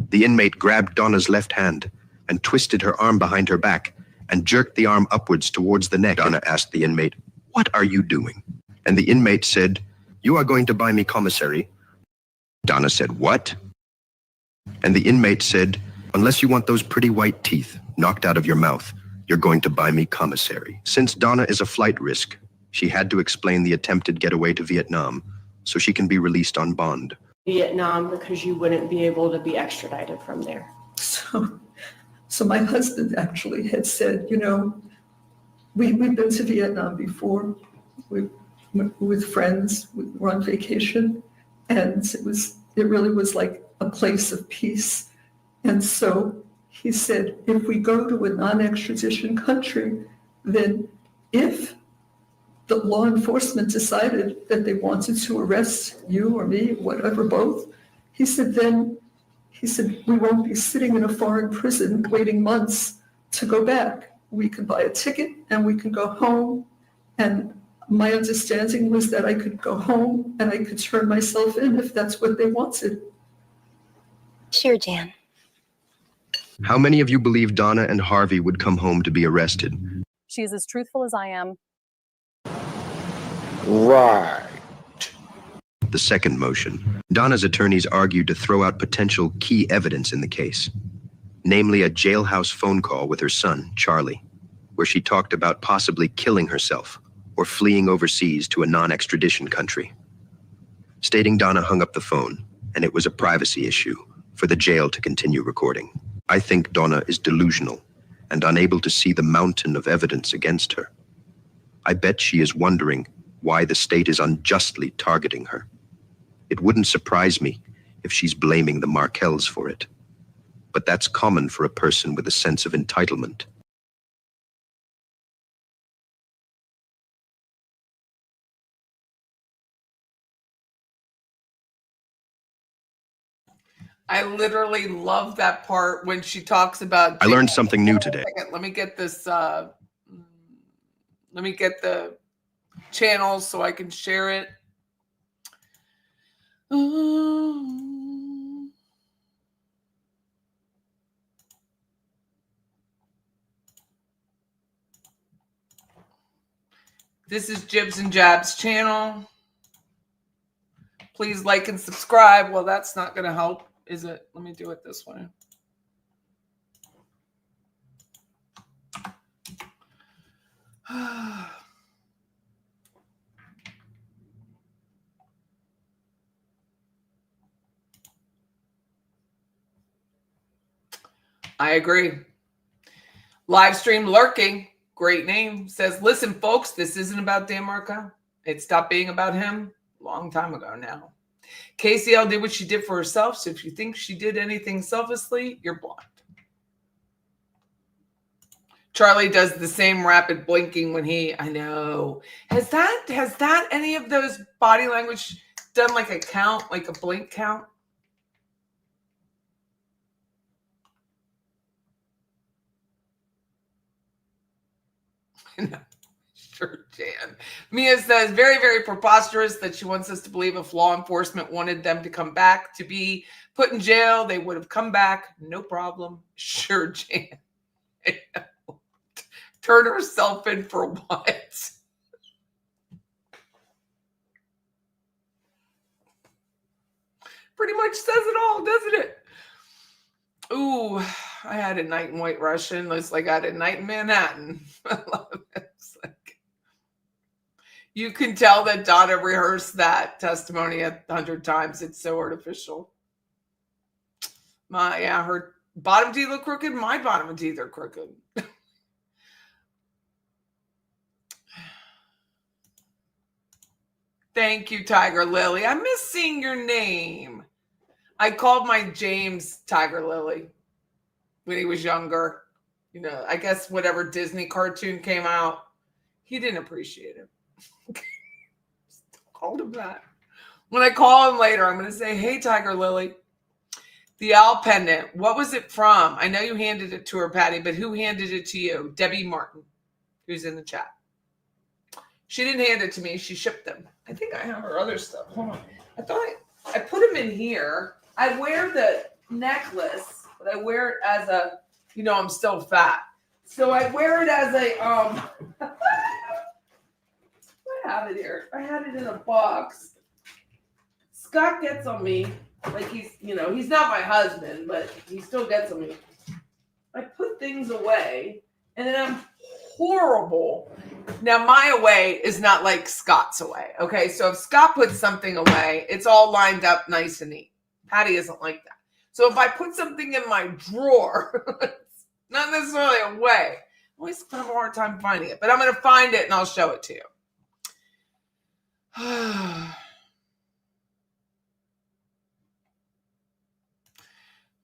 The inmate grabbed Donna's left hand and twisted her arm behind her back and jerked the arm upwards towards the neck. Donna asked the inmate, "What are you doing?" And the inmate said, "You are going to buy me commissary." Donna said, "What?" And the inmate said, "Unless you want those pretty white teeth knocked out of your mouth, you're going to buy me commissary." Since Donna is a flight risk, she had to explain the attempted getaway to Vietnam so she can be released on bond. Vietnam because you wouldn't be able to be extradited from there. So my husband actually had said, you know, we've been to Vietnam before with friends, we're on vacation, and it really was like a place of peace. And so he said, if we go to a non-extradition country, then if the law enforcement decided that they wanted to arrest you or me, whatever, both, he said, we won't be sitting in a foreign prison waiting months to go back. We can buy a ticket and we can go home. And my understanding was that I could go home and I could turn myself in if that's what they wanted. Sure, Jan. How many of you believe Donna and Harvey would come home to be arrested? She's as truthful as I am. Right. The second motion. Donna's attorneys argued to throw out potential key evidence in the case, namely a jailhouse phone call with her son, Charlie, where she talked about possibly killing herself or fleeing overseas to a non-extradition country, stating Donna hung up the phone and it was a privacy issue for the jail to continue recording. I think Donna is delusional and unable to see the mountain of evidence against her. I bet she is wondering why the state is unjustly targeting her. It wouldn't surprise me if she's blaming the Markels for it. But that's common for a person with a sense of entitlement. I literally love that part when she talks about. I learned something new today. Let me get this. Let me get the channels so I can share it. This is Jibs and Jabs channel. Please like and subscribe. Well, that's not going to help, is it? Let me do it this way. I agree. Live stream lurking, great name, says, listen, folks, this isn't about Dan Markel. It stopped being about him a long time ago now. KCL did what she did for herself, so if you think she did anything selflessly, you're blind. Charlie does the same rapid blinking when he, I know. Has that any of those body language done like a count, like a blink count? No, sure, Jan. Mia says, very, very preposterous that she wants us to believe if law enforcement wanted them to come back to be put in jail, they would have come back. No problem. Sure, Jan. Turn herself in for what? Pretty much says it all, doesn't it? Ooh, I had a night in White Russian. It's like I had a night in Manhattan. I love it. It's like, you can tell that Donna rehearsed that testimony 100 times. It's so artificial. Her bottom teeth look crooked. My bottom teeth are crooked. Thank you, Tiger Lily. I miss seeing your name. I called my James Tiger Lily when he was younger. You know, I guess whatever Disney cartoon came out, he didn't appreciate it. Called him that. When I call him later, I'm going to say, hey, Tiger Lily. The owl pendant, what was it from? I know you handed it to her, Patty, but who handed it to you? Debbie Martin, who's in the chat. She didn't hand it to me. She shipped them. I think I have her other stuff. Hold on. I thought I put them in here. I wear the necklace, but I wear it as a, you know, I'm still fat. So I wear it as a, I have it here. I had it in a box. Scott gets on me. Like he's, you know, he's not my husband, but he still gets on me. I put things away, and then I'm horrible. Now, my away is not like Scott's away. Okay, so if Scott puts something away, it's all lined up nice and neat. Patty isn't like that. So if I put something in my drawer, it's not necessarily away. I always have a hard time finding it, but I'm going to find it and I'll show it to you.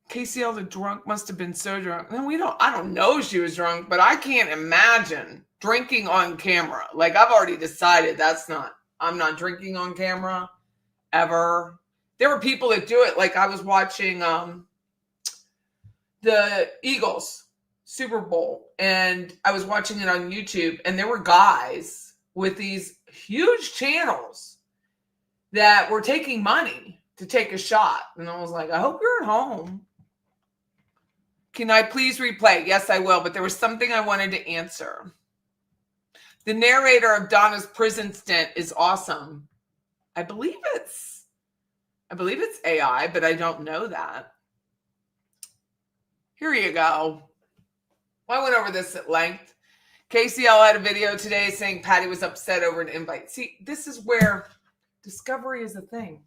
KCL the drunk must have been so drunk. And I don't know she was drunk, but I can't imagine drinking on camera. Like I've already decided I'm not drinking on camera ever. There were people that do it. Like I was watching the Eagles Super Bowl and I was watching it on YouTube and there were guys with these huge channels that were taking money to take a shot. And I was like, I hope you're at home. Can I please replay? Yes, I will. But there was something I wanted to answer. The narrator of Donna's prison stint is awesome. I believe it's AI, but I don't know that. Here you go. I went over this at length. KCL had a video today saying Patty was upset over an invite. See, this is where discovery is a thing.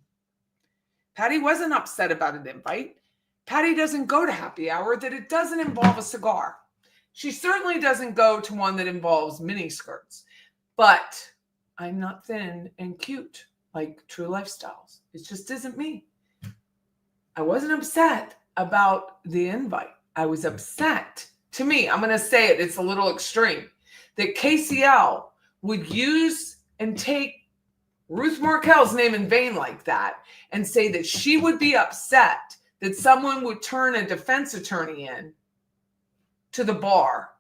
Patty wasn't upset about an invite. Patty doesn't go to happy hour that it doesn't involve a cigar. She certainly doesn't go to one that involves mini skirts. But I'm not thin and cute like True Lifestyles. It just isn't me. I wasn't upset about the invite. I was upset. To me, I'm going to say it. It's a little extreme. That KCL would use and take Ruth Markel's name in vain like that and say that she would be upset that someone would turn a defense attorney in to the bar.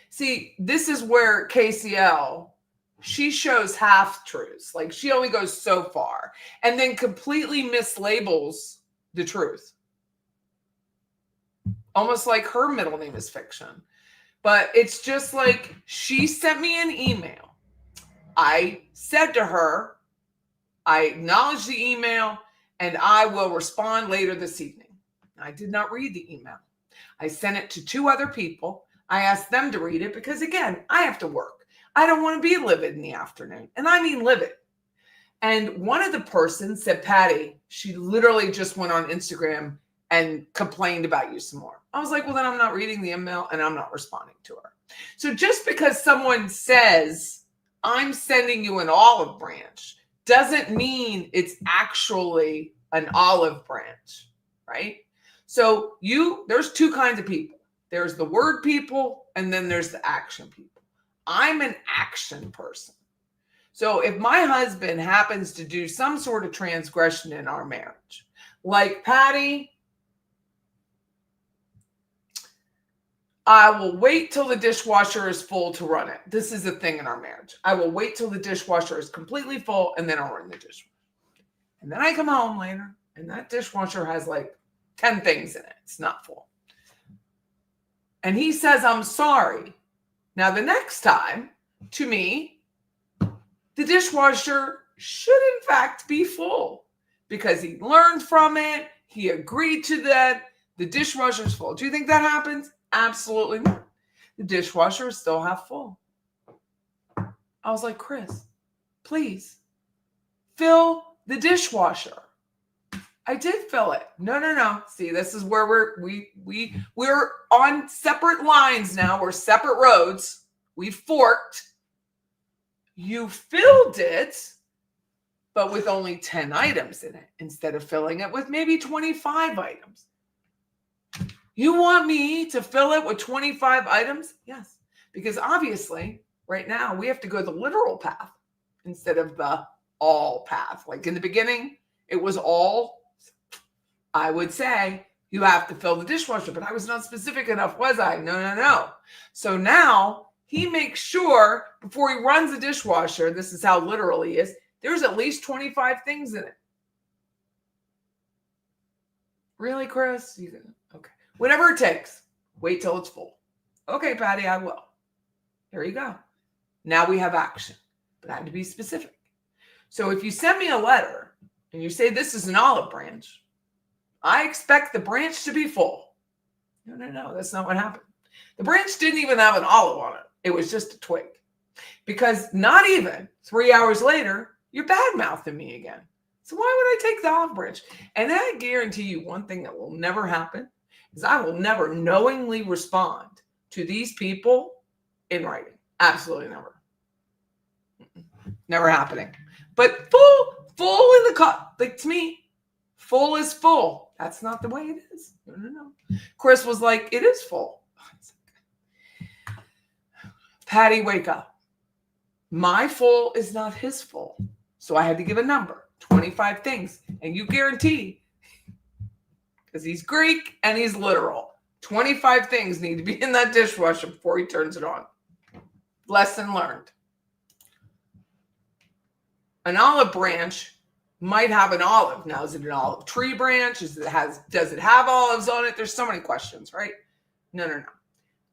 See, this is where KCL, she shows half-truths. Like she only goes so far and then completely mislabels the truth. Almost like her middle name is fiction. But it's just like she sent me an email. I said to her, I acknowledge the email and I will respond later this evening. I did not read the email. I sent it to 2 other people. I asked them to read it because, again, I have to work. I don't want to be livid in the afternoon. And I mean livid. And one of the persons said, Patty, she literally just went on Instagram and complained about you some more. I was like, well, then I'm not reading the email and I'm not responding to her. So just because someone says, I'm sending you an olive branch, doesn't mean it's actually an olive branch, right? So there's 2 kinds of people. There's the word people and then there's the action people. I'm an action person. So if my husband happens to do some sort of transgression in our marriage, like Patty, I will wait till the dishwasher is full to run it. This is a thing in our marriage. I will wait till the dishwasher is completely full and then I'll run the dishwasher. And then I come home later and that dishwasher has like 10 things in it. It's not full. And he says, I'm sorry. Now the next time, to me, the dishwasher should in fact be full because he learned from it. He agreed to that. The dishwasher's full. Do you think that happens? Absolutely not. The dishwasher is still half full. I was like, Chris, please fill the dishwasher. I did fill it. No. See, this is where we're on separate lines now. We're separate roads. We forked. You filled it, but with only 10 items in it instead of filling it with maybe 25 items. You want me to fill it with 25 items? Yes, because obviously right now we have to go the literal path instead of the all path. Like in the beginning, it was all, I would say you have to fill the dishwasher, but I was not specific enough, was I? No. So now he makes sure before he runs the dishwasher, this is how literal he is, there's at least 25 things in it. Really, Chris? Okay. Whatever it takes. Wait till it's full. Okay, Patty, I will. There you go. Now we have action, but I have to be specific. So if you send me a letter and you say this is an olive branch, I expect the branch to be full. No. That's not what happened. The branch didn't even have an olive on it. It was just a twig. Because not even 3 hours later, you're bad-mouthing me again. So why would I take the olive branch? And I guarantee you one thing that will never happen is I will never knowingly respond to these people in writing. Absolutely never. Never happening. But full in the cup. Like to me, full is full. That's not the way it is. No. Chris was like, it is full. Patty, wake up. My full is not his full. So I had to give a number, 25 things. And you guarantee, because he's Greek and he's literal, 25 things need to be in that dishwasher before he turns it on. Lesson learned. An olive branch might have an olive. Now, is it an olive tree branch? Does it have olives on it? There's so many questions, right? No.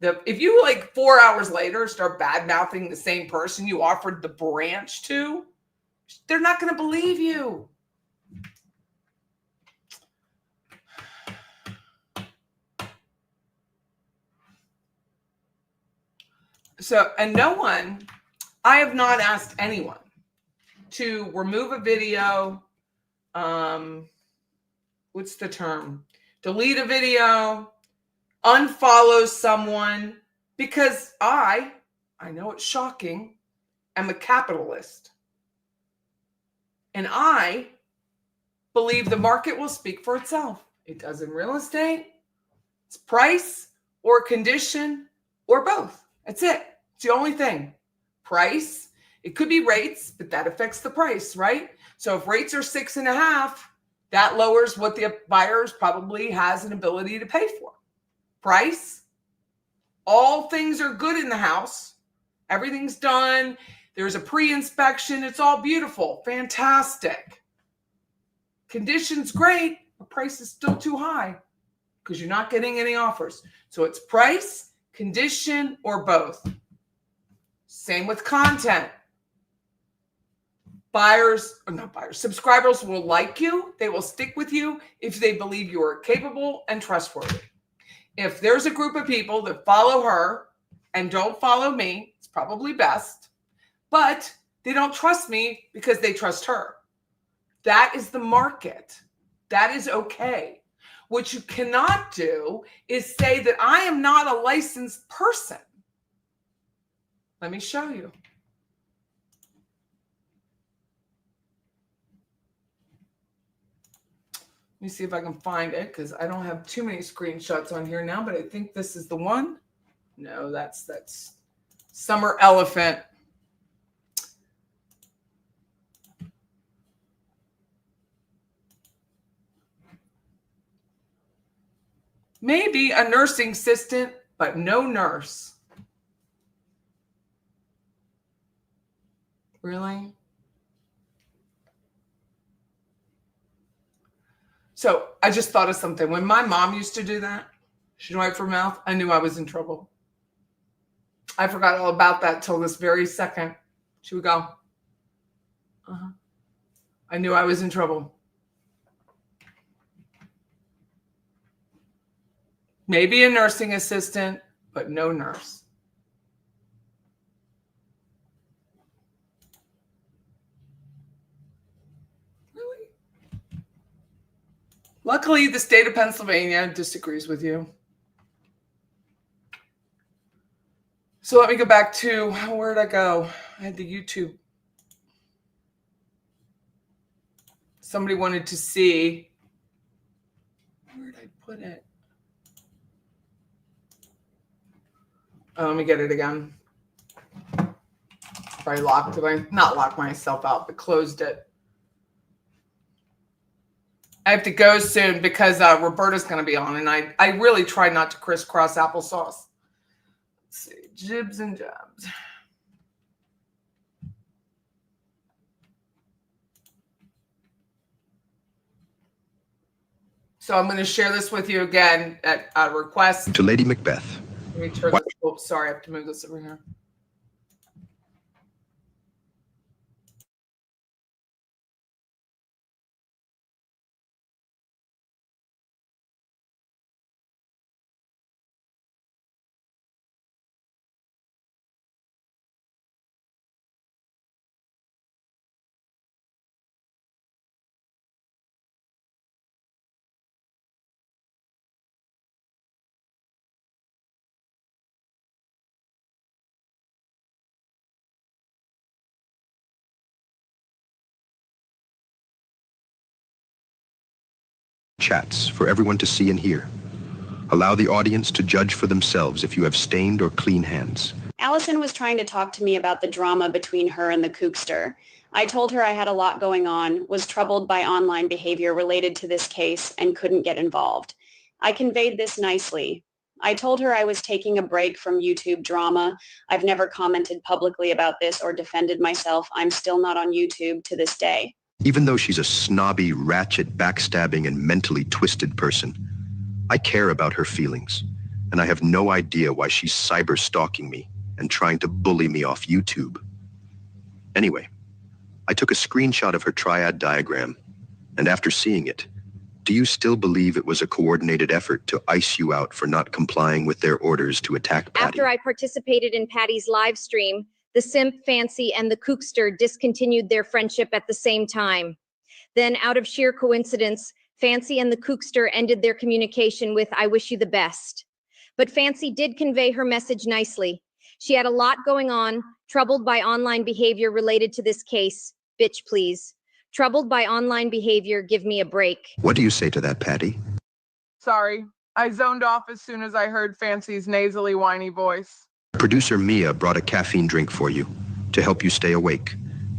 If you 4 hours later start bad-mouthing the same person you offered the branch to, they're not going to believe you. So, and I have not asked anyone to remove a video. What's the term? Delete a video, unfollow someone, because I know it's shocking, am a capitalist. And I believe the market will speak for itself. It does in real estate. It's price or condition or both. That's it. It's the only thing. Price. It could be rates, but that affects the price, right? So if rates are 6.5, that lowers what the buyers probably has an ability to pay for. Price. All things are good in the house. Everything's done. There's a pre-inspection. It's all beautiful. Fantastic. Condition's great. The price is still too high because you're not getting any offers. So it's price, condition, or both. Same with content. Subscribers will like you. They will stick with you if they believe you are capable and trustworthy. If there's a group of people that follow her and don't follow me, it's probably best. But they don't trust me because they trust her. That is the market. That is okay. What you cannot do is say that I am not a licensed person. Let me show you. Let me see if I can find it because I don't have too many screenshots on here now, but I think this is the one. No, that's Summer Elephant. Maybe a nursing assistant, but no nurse. Really? So I just thought of something. When my mom used to do that, she'd wipe her mouth, I knew I was in trouble. I forgot all about that till this very second. She would go, I knew I was in trouble. Maybe a nursing assistant, but no nurse. Really? Luckily, the state of Pennsylvania disagrees with you. So let me go back to, where did I go? I had the YouTube. Somebody wanted to see, where did I put it? Oh, let me get it again. Probably locked it. Not locked myself out, but closed it. I have to go soon because Roberta's going to be on, and I really try not to crisscross applesauce. Let's see, Jibs and Jabs. So I'm going to share this with you again at a request. To Lady Macbeth. Let me turn this. Oh, sorry, I have to move this over here. Chats for everyone to see and hear. Allow the audience to judge for themselves if you have stained or clean hands. Allison was trying to talk to me about the drama between her and the kookster. I told her I had a lot going on, was troubled by online behavior related to this case, and couldn't get involved. I conveyed this nicely. I told her I was taking a break from YouTube drama. I've never commented publicly about this or defended myself. I'm still not on YouTube to this day. Even though she's a snobby, ratchet, backstabbing, and mentally twisted person, I care about her feelings, and I have no idea why she's cyberstalking me and trying to bully me off YouTube. Anyway, I took a screenshot of her triad diagram, and after seeing it, do you still believe it was a coordinated effort to ice you out for not complying with their orders to attack Patty? After I participated in Patty's live stream, the simp, Fancy, and the kookster discontinued their friendship at the same time. Then, out of sheer coincidence, Fancy and the kookster ended their communication with, "I wish you the best." But Fancy did convey her message nicely. She had a lot going on, troubled by online behavior related to this case. Bitch, please. Troubled by online behavior, give me a break. What do you say to that, Patty? Sorry, I zoned off as soon as I heard Fancy's nasally, whiny voice. Producer Mia brought a caffeine drink for you to help you stay awake,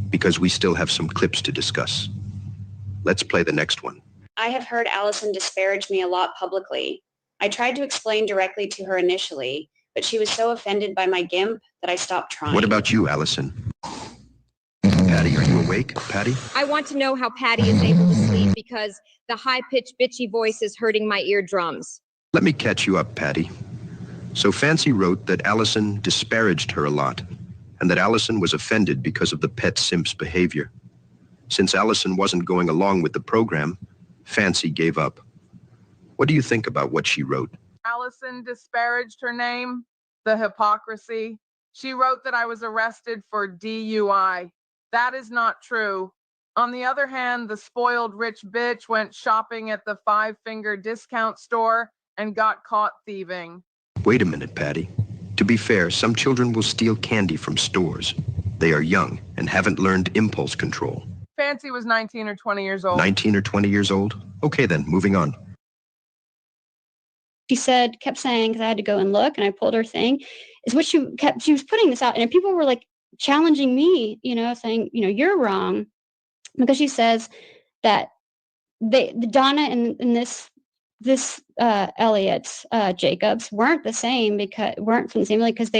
because we still have some clips to discuss. Let's play the next one. I have heard Allison disparage me a lot publicly. I tried to explain directly to her initially, but she was so offended by my gimp that I stopped trying. What about you, Allison? Patty, are you awake? Patty? I want to know how Patty is able to sleep because the high-pitched bitchy voice is hurting my eardrums. Let me catch you up, Patty. So Fancy wrote that Allison disparaged her a lot, and that Allison was offended because of the pet simp's behavior. Since Allison wasn't going along with the program, Fancy gave up. What do you think about what she wrote? Allison disparaged her name, the hypocrisy. She wrote that I was arrested for DUI. That is not true. On the other hand, the spoiled rich bitch went shopping at the five-finger discount store and got caught thieving. Wait a minute, Patty. To be fair, some children will steal candy from stores. They are young and haven't learned impulse control. Fancy was 19 or 20 years old. 19 or 20 years old? Okay then, moving on. She said, kept saying, because I had to go and look, and I pulled her thing, is what she was putting this out, and people were like challenging me, saying, you're wrong, because she says that Donna and this Elliot Jacobs weren't the same weren't from the same because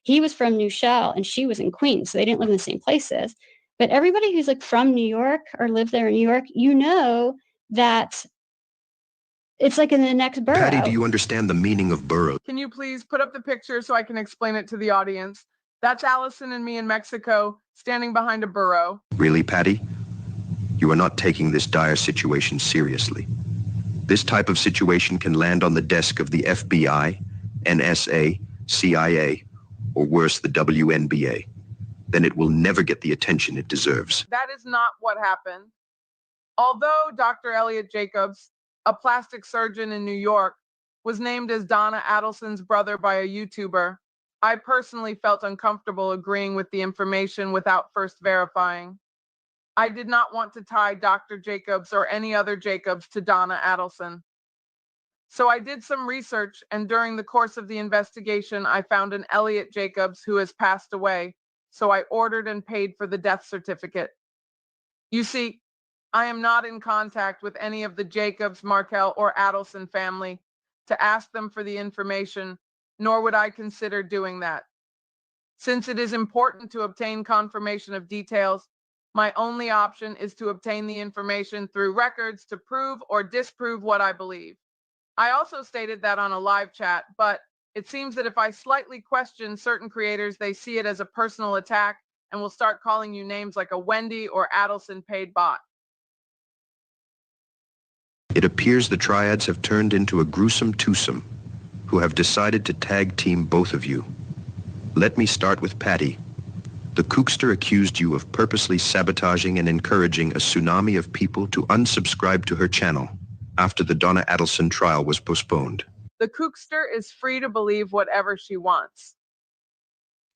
he was from New Shell and she was in Queens, so they didn't live in the same places. But everybody who's like from New York or lived there in New York, that it's like in the next borough. Patty, do you understand the meaning of borough? Can you please put up the picture so I can explain it to the audience? That's Allison and me in Mexico standing behind a burrow. Really, Patty? You are not taking this dire situation seriously. This type of situation can land on the desk of the FBI, NSA, CIA, or worse, the WNBA. Then it will never get the attention it deserves. That is not what happened. Although Dr. Elliot Jacobs, a plastic surgeon in New York, was named as Donna Adelson's brother by a YouTuber, I personally felt uncomfortable agreeing with the information without first verifying. I did not want to tie Dr. Jacobs or any other Jacobs to Donna Adelson. So I did some research, and during the course of the investigation, I found an Elliot Jacobs who has passed away, so I ordered and paid for the death certificate. You see, I am not in contact with any of the Jacobs, Markel, or Adelson family to ask them for the information, nor would I consider doing that. Since it is important to obtain confirmation of details, my only option is to obtain the information through records to prove or disprove what I believe. I also stated that on a live chat, but it seems that if I slightly question certain creators, they see it as a personal attack and will start calling you names like a Wendy or Adelson paid bot. It appears the triads have turned into a gruesome twosome who have decided to tag team both of you. Let me start with Patty. The kookster accused you of purposely sabotaging and encouraging a tsunami of people to unsubscribe to her channel after the Donna Adelson trial was postponed. The kookster is free to believe whatever she wants.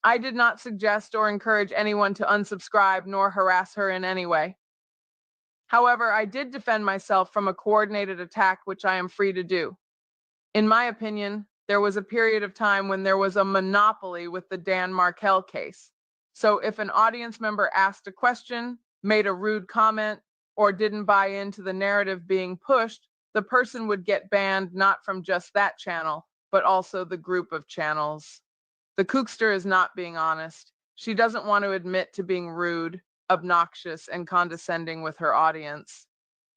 I did not suggest or encourage anyone to unsubscribe nor harass her in any way. However, I did defend myself from a coordinated attack, which I am free to do. In my opinion, there was a period of time when there was a monopoly with the Dan Markel case. So if an audience member asked a question, made a rude comment, or didn't buy into the narrative being pushed, the person would get banned not from just that channel, but also the group of channels. The kookster is not being honest. She doesn't want to admit to being rude, obnoxious, and condescending with her audience.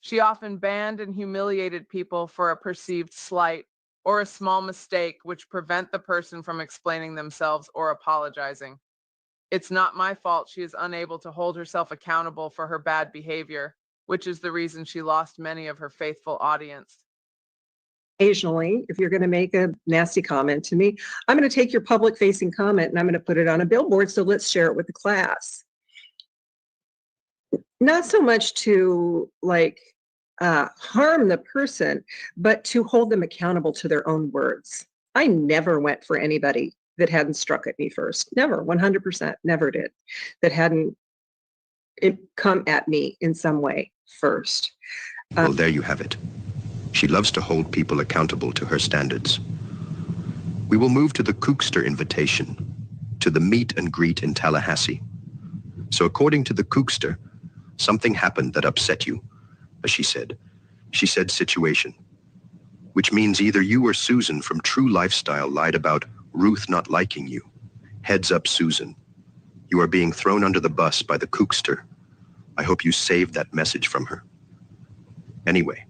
She often banned and humiliated people for a perceived slight or a small mistake which prevent the person from explaining themselves or apologizing. It's not my fault she is unable to hold herself accountable for her bad behavior, which is the reason she lost many of her faithful audience. Occasionally, if you're going to make a nasty comment to me, I'm going to take your public-facing comment and I'm going to put it on a billboard, so let's share it with the class. Not so much to harm the person, but to hold them accountable to their own words. I never went for anybody that hadn't struck at me first. Never, 100%, never did. That hadn't come at me in some way first. Well, there you have it. She loves to hold people accountable to her standards. We will move to the kookster invitation, to the meet and greet in Tallahassee. So according to the kookster, something happened that upset you, as she said. She said situation, which means either you or Susan from True Lifestyle lied about Ruth not liking you. Heads up, Susan. You are being thrown under the bus by the kookster. I hope you saved that message from her. Anyway,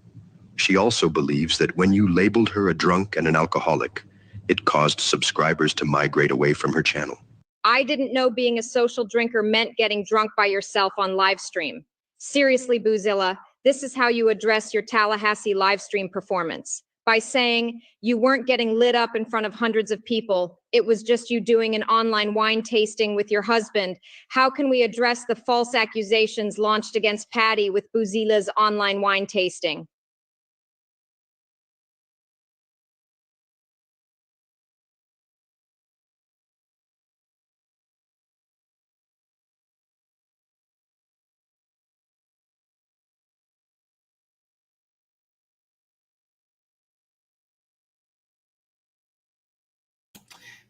she also believes that when you labeled her a drunk and an alcoholic, it caused subscribers to migrate away from her channel. I didn't know being a social drinker meant getting drunk by yourself on live stream. Seriously, Boozilla, this is how you address your Tallahassee live stream performance. By saying you weren't getting lit up in front of hundreds of people. It was just you doing an online wine tasting with your husband. How can we address the false accusations launched against Patty with Boozilla's online wine tasting?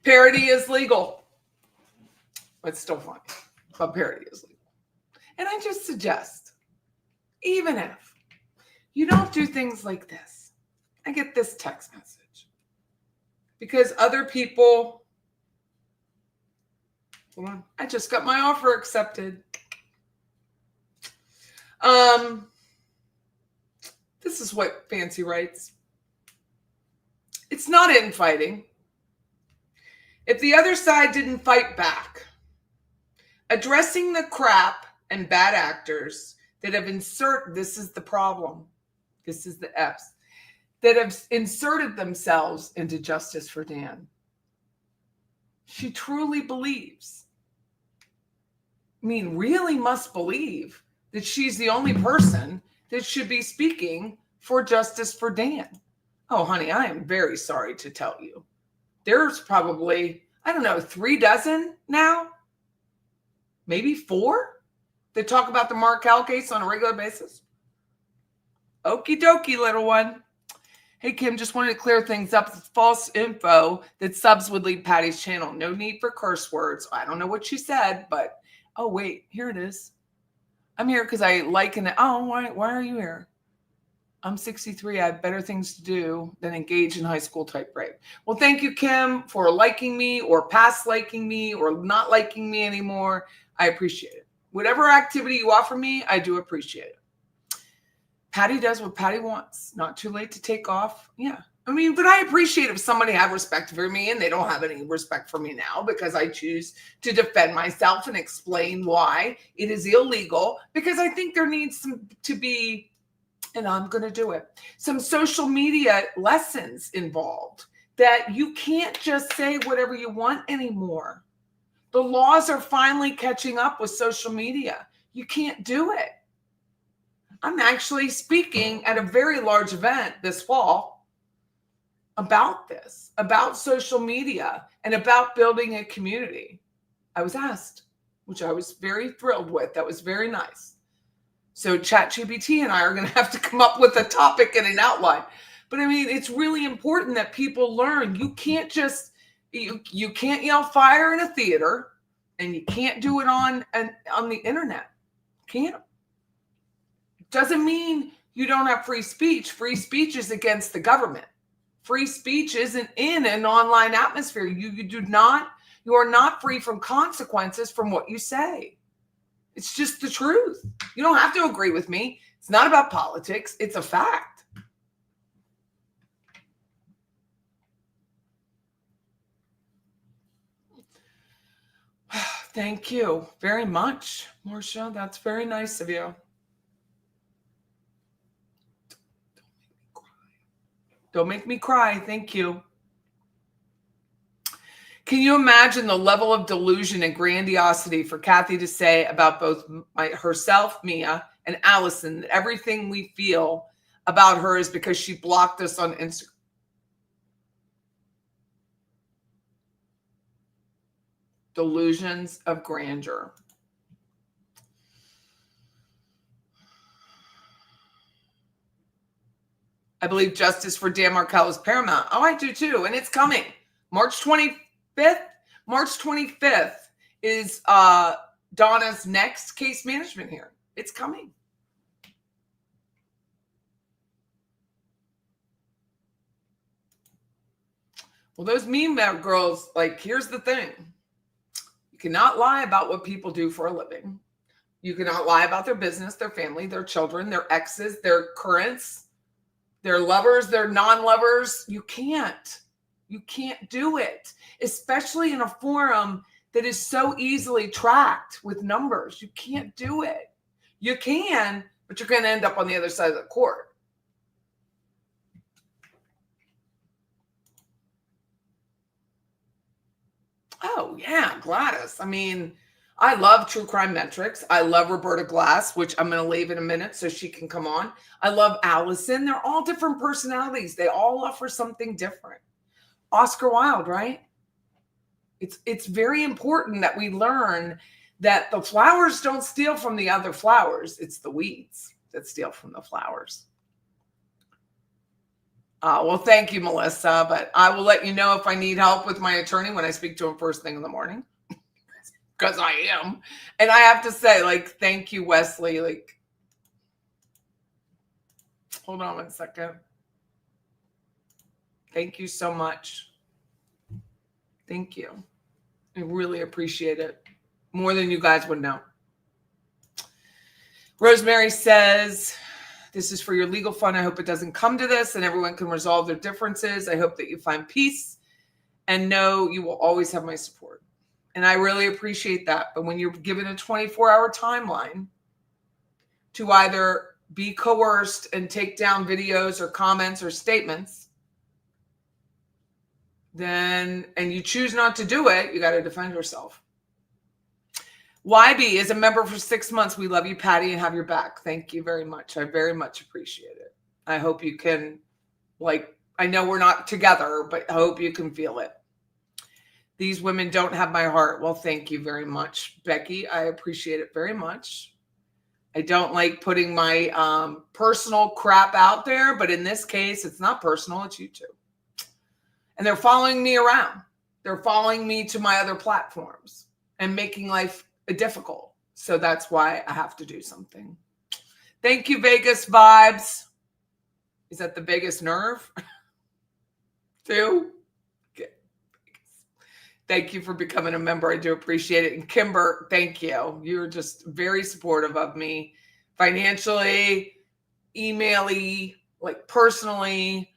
Parody is legal. It's still funny, but parody is legal. And I just suggest, even if you don't do things like this, I get this text message. Because other people, hold on, I just got my offer accepted. This is what Fancy writes. It's not infighting. If the other side didn't fight back, addressing the crap and bad actors that have inserted, this is the problem. This is the F's. that have inserted themselves into Justice for Dan. She truly believes, I mean, really must believe that she's the only person that should be speaking for Justice for Dan. Oh, honey, I am very sorry to tell you. There's probably, I don't know, 36 now? Maybe 4 that talk about the Markel case on a regular basis. Okie dokie, little one. Hey, Kim, just wanted to clear things up. It's false info that subs would leave Patty's channel. No need for curse words. I don't know what she said, but, oh, wait, here it is. I'm here because I like and, oh, why are you here? I'm 63. I have better things to do than engage in high school type rape. Well, thank you, Kim, for liking me or past liking me or not liking me anymore. I appreciate it. Whatever activity you offer me, I do appreciate it. Patty does what Patty wants. Not too late to take off. Yeah. I mean, but I appreciate if somebody had respect for me, and they don't have any respect for me now because I choose to defend myself and explain why it is illegal, because I think there needs to be, and I'm going to do it, some social media lessons involved, that you can't just say whatever you want anymore. The laws are finally catching up with social media. You can't do it. I'm actually speaking at a very large event this fall about this, about social media and about building a community. I was asked, which I was very thrilled with. That was very nice. So ChatGPT and I are going to have to come up with a topic and an outline. But I mean, it's really important that people learn. You can't just, you can't yell fire in a theater, and you can't do it on the internet. Can't. Doesn't mean you don't have free speech. Free speech is against the government. Free speech isn't in an online atmosphere. You are not free from consequences from what you say. It's just the truth. You don't have to agree with me. It's not about politics. It's a fact. Thank you very much, Marcia. That's very nice of you. Don't make me cry. Thank you. Can you imagine the level of delusion and grandiosity for Kathy to say about both herself, Mia, and Adelson, that everything we feel about her is because she blocked us on Instagram? Delusions of grandeur. I believe justice for Dan Markel is paramount. Oh, I do too. And it's coming. March 25th. March 25th is Donna's next case management hearing. It's coming. Well, those meme girls, like, here's the thing. You cannot lie about what people do for a living. You cannot lie about their business, their family, their children, their exes, their currents, their lovers, their non-lovers. You can't. You can't do it, especially in a forum that is so easily tracked with numbers. You can't do it. You can, but you're going to end up on the other side of the court. Oh, yeah, Gladys. I mean, I love True Crime Metrics. I love Roberta Glass, which I'm going to leave in a minute so she can come on. I love Adelson. They're all different personalities. They all offer something different. Oscar Wilde, right? It's very important that we learn that the flowers don't steal from the other flowers. It's the weeds that steal from the flowers. Well, thank you, Melissa, but I will let you know if I need help with my attorney when I speak to him first thing in the morning, because I am. And I have to say, like, thank you, Wesley. Like, hold on 1 second. Thank you so much. Thank you. I really appreciate it. More than you guys would know. Rosemary says, this is for your legal fund. I hope it doesn't come to this and everyone can resolve their differences. I hope that you find peace and know you will always have my support. And I really appreciate that. But when you're given a 24-hour timeline to either be coerced and take down videos or comments or statements, then, and you choose not to do it, you got to defend yourself. YB is a member for 6 months. We love you, Patty, and have your back. Thank you very much. I very much appreciate it. I hope you can, like, I know we're not together, but I hope you can feel it. These women don't have my heart. Well, thank you very much, Becky. I appreciate it very much. I don't like putting my personal crap out there, but in this case, it's not personal. It's YouTube. And they're following me around. They're following me to my other platforms and making life difficult. So that's why I have to do something. Thank you, Vegas Vibes. Is that the Vegas nerve? Too? Okay. Thank you for becoming a member. I do appreciate it. And Kimber, thank you. You're just very supportive of me financially, email-y, like personally.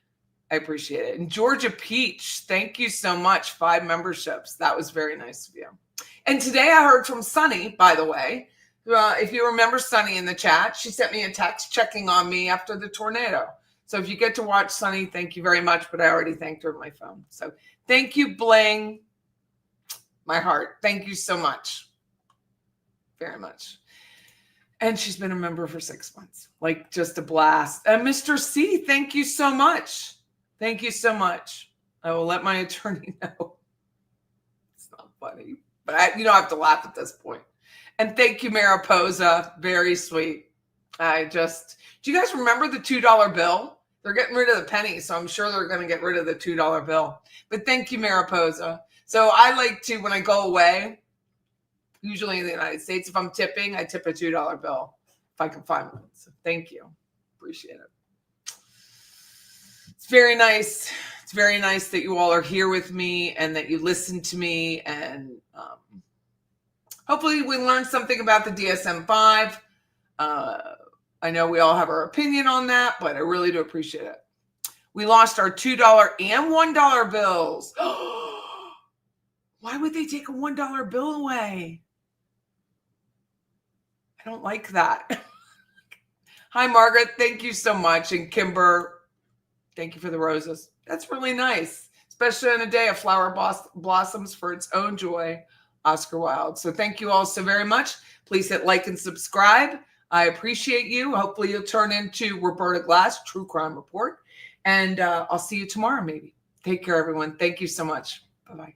I appreciate it. And Georgia Peach, thank you so much. 5 memberships. That was very nice of you. And today I heard from Sunny, by the way. If you remember Sunny in the chat, she sent me a text checking on me after the tornado. So if you get to watch Sunny, thank you very much. But I already thanked her on my phone. So thank you, Bling. My heart. Thank you so much. Very much. And she's been a member for 6 months. Like, just a blast. And Mr. C, thank you so much. Thank you so much. I will let my attorney know. It's not funny. But I have to laugh at this point. And thank you, Mariposa. Very sweet. Do you guys remember the $2 bill? They're getting rid of the penny, so I'm sure they're going to get rid of the $2 bill. But thank you, Mariposa. So I like to, when I go away, usually in the United States, if I'm tipping, I tip a $2 bill if I can find one. So thank you. Appreciate it. It's very nice. It's very nice that you all are here with me and that you listen to me. And hopefully we learned something about the DSM-5. I know we all have our opinion on that, but I really do appreciate it. We lost our $2 and $1 bills. Why would they take a $1 bill away? I don't like that. Hi, Margaret. Thank you so much. And Kimber, thank you for the roses. That's really nice, especially on a day of flower blossoms for its own joy, Oscar Wilde. So thank you all so very much. Please hit like and subscribe. I appreciate you. Hopefully you'll turn into Roberta Glass, True Crime Report. And I'll see you tomorrow, maybe. Take care, everyone. Thank you so much. Bye-bye.